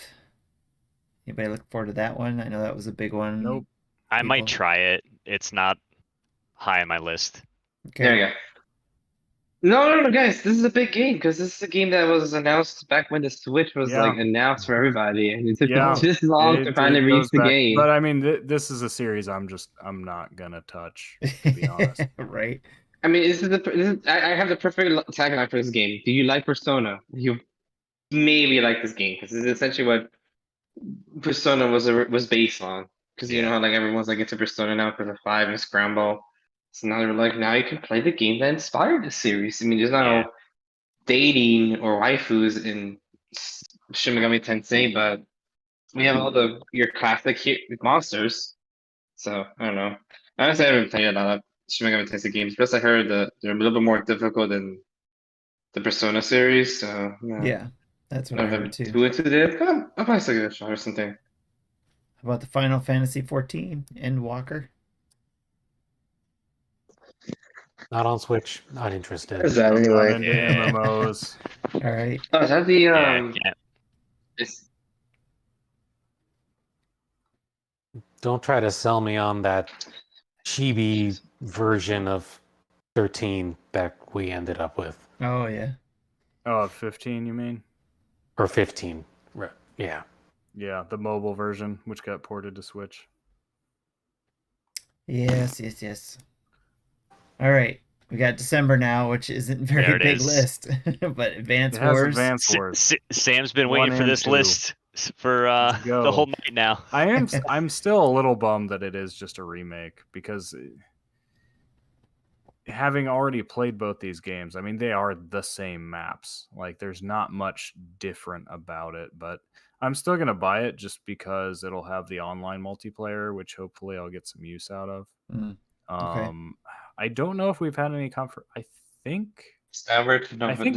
Anybody look forward to that one? I know that was a big one. Nope. I might People- try it. It's not high on my list. Okay. There you go. No, guys, this is a big game because this is a game that was announced back when the Switch was Yeah. like announced for everybody, and it took Yeah. this long to finally release goes the back- game. But I mean, this is a series I'm not gonna touch, to be honest. Right. I mean, I have the perfect tagline for this game. Do you like Persona? You maybe like this game because this is essentially what Persona was based on. Because you know Yeah. how like everyone's like into Persona now because of 5 and Scramble. So now they're like, now you can play the game that inspired this series. I mean, there's no Yeah. dating or waifus in Shin Megami Tensei, but we have all your classic monsters. So I don't know. Honestly, I haven't played a lot of Shin Megami Tensei games. Plus, I heard that they're a little bit more difficult than the Persona series. So Yeah. That's what I I'm heard too. too into it. I'll probably still give it a shot or something. How about the Final Fantasy 14 Endwalker? Not on Switch. Not interested. What is that I'm not anyway? into Yeah. MMOs. All right. Oh, is that the Yeah. It's Don't try to sell me on that chibi version of 13 that we ended up with. Oh yeah. Oh, 15, you mean? Or 15. Right. Yeah. Yeah, the mobile version, which got ported to Switch. Yes. All right. We got December now, which isn't a very There it big is. list, but Advance It has Wars. Advance Wars. Sam's been 1 waiting for and this 2. list for Let's go. the whole night now. I'm still a little bummed that it is just a remake because having already played both these games, I mean they are the same maps. Like there's not much different about it, but I'm still gonna buy it just because it'll have the online multiplayer, which hopefully I'll get some use out of. Mm, okay. I don't know if we've had any comfort. I think December.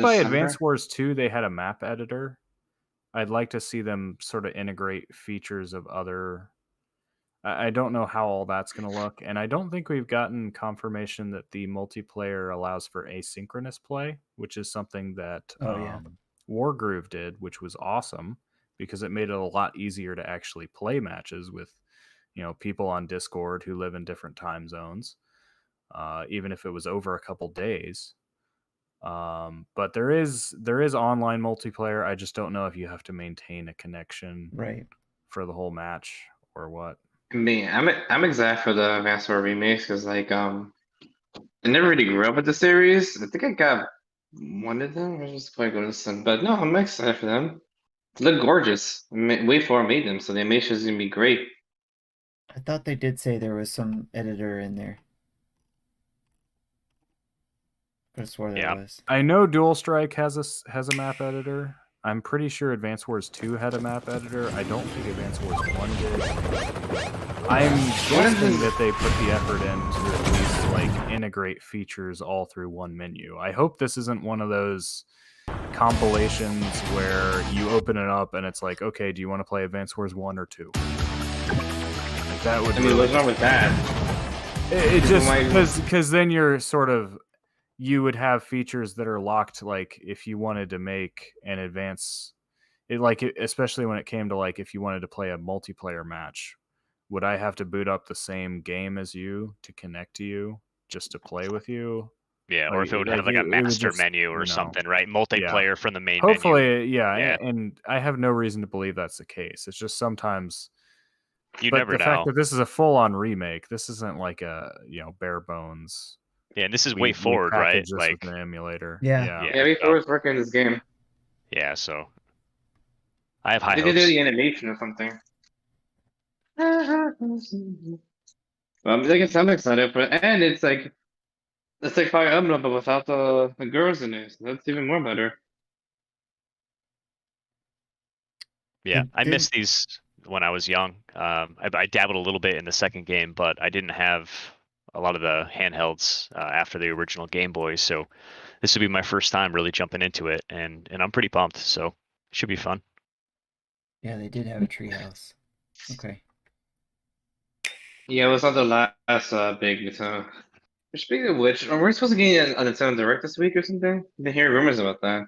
by Advance Wars 2 they had a map editor. I'd like to see them sort of integrate features of other. I don't know how all that's going to look, and I don't think we've gotten confirmation that the multiplayer allows for asynchronous play, which is something that Oh, yeah. Wargroove did, which was awesome because it made it a lot easier to actually play matches with, people on Discord who live in different time zones, even if it was over a couple days. But there is online multiplayer. I just don't know if you have to maintain a connection Right. for the whole match or what. Me, I'm excited for the Advance Wars remakes because I never really grew up with the series. I think I got one of them. I just probably go to some, but no, I'm excited for them. They look gorgeous. Way4 made them, so the animation is gonna be great. I thought they did say there was some editor in there. I swore there Yeah. was. I know Dual Strike has a map editor. I'm pretty sure Advance Wars 2 had a map editor. I don't think Advance Wars 1 did. I'm guessing that they put the effort in to at least like integrate features all through one menu. I hope this isn't one of those compilations where you open it up and it's like, okay, do you want to play Advance Wars 1 or 2? Like that would. I mean, what's wrong with that? It just because then you're sort of. You would have features that are locked, like if you wanted to make an advance, especially when it came to like if you wanted to play a multiplayer match, would I have to boot up the same game as you to connect to you just to play with you? Yeah, or if it would have like it a would master just, menu or something, right? Multiplayer from the main Hopefully, menu. yeah, and I have no reason to believe that's the case. It's just sometimes. You but never the know. fact that this is a full-on remake, this isn't like a bare bones. Yeah, and this is we way forward, right? package this Like with an emulator. Yeah. Yeah, Way4 is working in this game. Yeah, so I have high They hopes. did the animation or something. Well, I guess I'm excited for it, and it's like It's like Fire Emblem, but without the girls in it. So that's even more better. Yeah, I Did- missed these when I was young. I dabbled a little bit in the second game, but I didn't have a lot of the handhelds after the original Game Boy, so this would be my first time really jumping into it, and I'm pretty pumped. So should be fun. Yeah, they did have a treehouse. Okay. Yeah, it was not the last big Nintendo. Speaking of which, are we supposed to get a Nintendo Direct this week or something? I've been hearing rumors about that.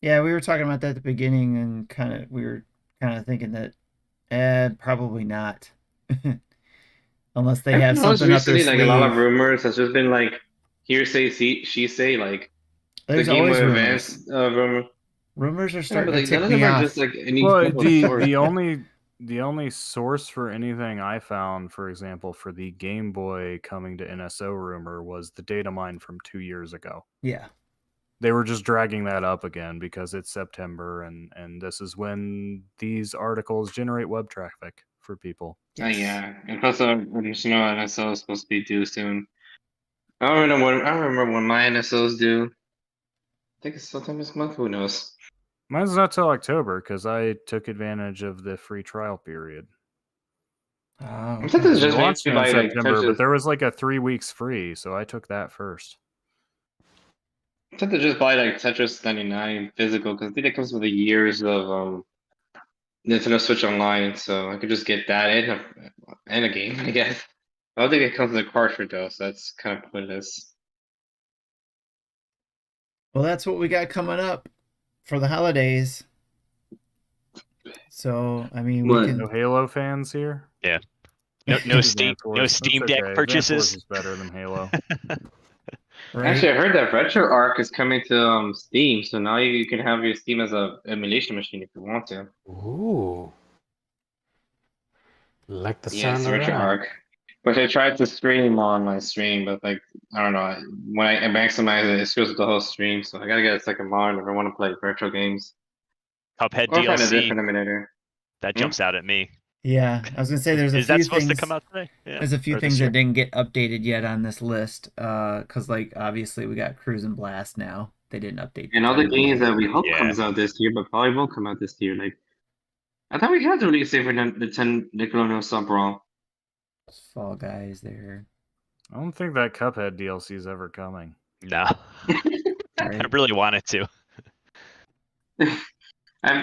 Yeah, we were talking about that at the beginning, and we were kind of thinking that, probably not, unless they have I was something up their recently sleeve. like a lot of rumors. Has just been like hearsay, she say, like There's the Game always Boy rumors. Advance rumor. Rumors are Yeah, starting but to like tick none of me them are off. just like any. Well, source. the only source for anything I found, for example, for the Game Boy coming to NSO rumor was the data mine from 2 years ago. Yeah. They were just dragging that up again because it's September and this is when these articles generate web traffic for people. Yes. Yeah, and plus, additional NSO is supposed to be due soon. I don't remember when my NSOs due. I think it's sometime this month. Who knows? Mine's not till October because I took advantage of the free trial period. Oh, I thought okay. this They just launched made it in by like September, but touches. there was like a 3 weeks free, so I took that first. I thought to just buy like Tetris 99 physical because I think it comes with the years of Nintendo Switch Online, so I could just get that and a game, I guess. I don't think it comes with a cartridge though, so that's kind of pointless. Well, that's what we got coming up for the holidays. So, I mean, we What? can. No Halo fans here? No Advance Steam Wars. Steam That's Deck okay. Advance Wars purchases. is better than Halo. Right? Actually, I heard that Retro Arc is coming to Steam, so now you can have your Steam as a emulation machine if you want to. Ooh. Like the Yes, sound of Retro that. Arc. Which I tried to stream on my stream, but like I don't know, when I maximize it, it screws up the whole stream. So I gotta get a second monitor if I want to play retro games Cuphead or find a DLC different emulator. that jumps out at me. Yeah, I was gonna say there's a Is few that supposed things. to come out today? Yeah. There's a few Or things this year? that didn't get updated yet on this list. Because like obviously we got Cruise and Blast now. They didn't update. And other timeline games yet. that we hope Yeah. comes out this year, but probably won't come out this year. Like I thought we had to release it for the 10 Nickelodeon Sub Brawl. Fall Guys there. I don't think that Cuphead DLC is ever coming. No. I Right? really wanted to.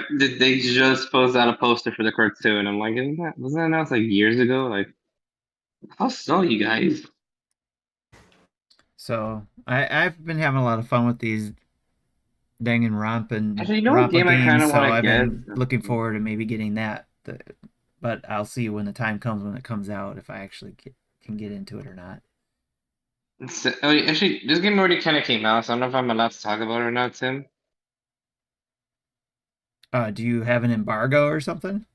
They just posted out a poster for the cartoon. I'm like, wasn't that announced like years ago? Like, how slow you guys? So I've been having a lot of fun with these Danganronpa Actually, you know what Rampa game I kind games. of So want to I've get? been looking forward to maybe getting that. But I'll see when the time comes when it comes out if I actually can get into it or not. Actually, this game already kind of came out, so I don't know if I'm allowed to talk about it or not, Tim. Do you have an embargo or something?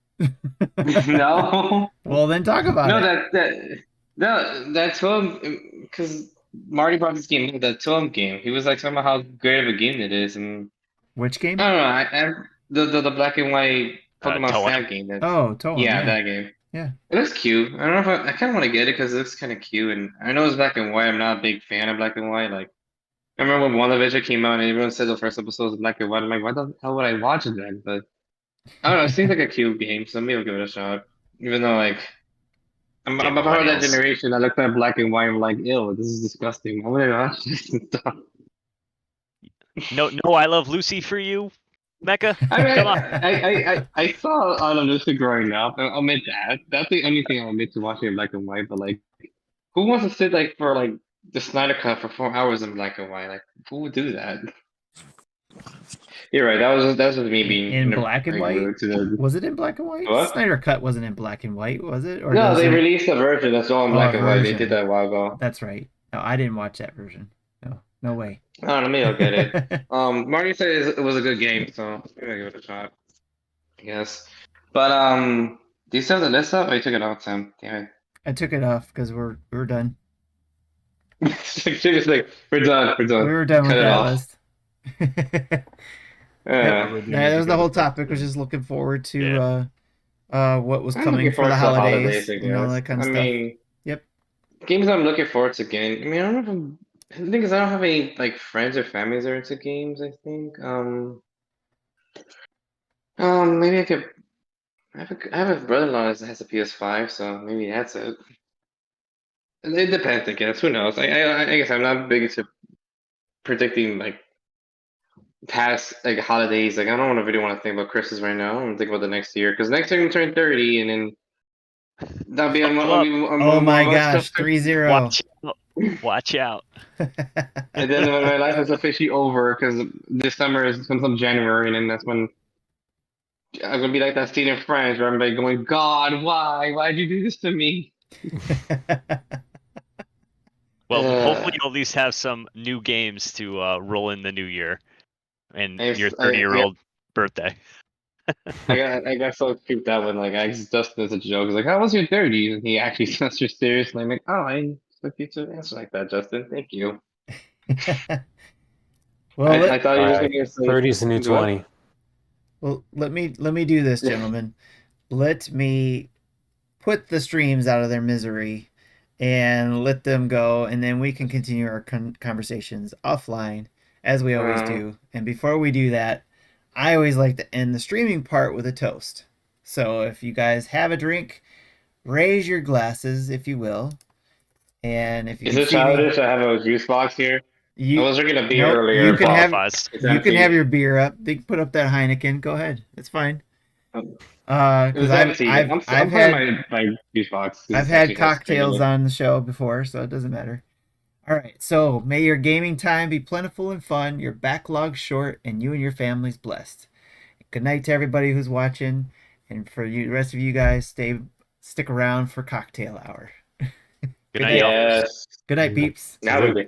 No. Well, then talk about No, it. that 12 because Marty brought this game up, that 12 game. He was like talking about how great of a game it is, and Which game? I don't know. The black and white Pokemon Toem. Snap game. Oh, Toem. Yeah, Yeah. that game. Yeah. It looks cute. I don't know if I kind of want to get it because it looks kind of cute, and I know it's black and white. I'm not a big fan of black and white. Like, I remember when WandaVision came out and everyone said the first episode was black and white. I'm like, why the hell would I watch it then? But I don't know. It seems like a cute game, so maybe I'll give it a shot. Even though, like, I'm Get a part of that millennials. generation that looks at black and white. I'm like, ew, this is disgusting. Why would I watch this and stuff? No, I love Lucy for you, Mecca. I mean, Come on. I saw Anna Lucy growing up. I'll admit that. That's the only thing I'll admit to watching in black and white. But like, who wants to sit like for like the Snyder Cut for 4 hours in black and white? Like, who would do that? You're right. That was me being In black and like, white? rude to the. Was it in black and white? What? Snyder Cut wasn't in black and white, was it? Or No, does they it- released a version that's all in Oh, black and white. They version. did that a while ago. That's right. No, I didn't watch that version. No way. I don't know. Maybe I'll get it. Marty said it was a good game, so maybe I'll give it a shot. I guess. But do you still have the list up? Or you took it off, Sam? Damn I took it off because we're done. it. Seriously, we're done. We're We done. were done with Cut it that off. list. Yeah. Yeah, that was the whole topic. Was just looking forward to what was I'm coming looking for the forward to holidays, I and all guess. that kind of I stuff. mean, Yep. games I'm looking forward to getting. I mean, I don't know if the thing is, I don't have any like friends or families that are into games. I think. Maybe I could. I have a brother-in-law that has a PS5, so maybe that's it. It depends, I guess. Who knows? I guess I'm not big into predicting like past like holidays. Like I don't really want to think about Christmas right now. I'm gonna think about the next year because next year I'm turning 30, and then that'll be Buckle up. Oh my month gosh, after. 3-0. Watch out. Watch out. And then when my life is officially over, because this summer is sometime January, and then that's when I'm gonna be like that scene in France where I'm like going, God, why? Why'd you do this to me? Well, hopefully Uh, you'll at least have some new games to roll in the new year and I, your I, 30-year-old birthday. I got so creeped out when like I asked Dustin as a joke. He's like, "How was your 30s?" And he actually answered seriously. I'm like, "Oh, I expect you to answer like that, Justin. Thank you." Well, I thought you were just Alright, gonna say 30's the new what? 20. let me do this, gentlemen. Let me put the streams out of their misery and let them go, and then we can continue our conversations offline as we always do. And before we do that, I always like to end the streaming part with a toast. So if you guys have a drink, raise your glasses, if you will. And if you Is can it see me, childish? I have a juice box here. I you was drinking a beer no, earlier. you can but have Qualifies. it's you can empty. have your beer up. They can put up that Heineken. Go ahead, it's fine. It Because was empty. I'm putting had my juice box. 'Cause I've it's had actually has cocktails regular. on the show before, so it doesn't matter. All right, so may your gaming time be plentiful and fun, your backlog short, and you and your families blessed. Good night to everybody who's watching, and for you, the rest of you guys, stick around for cocktail hour. Good night, y'all. Yes. Good night, peeps. Now we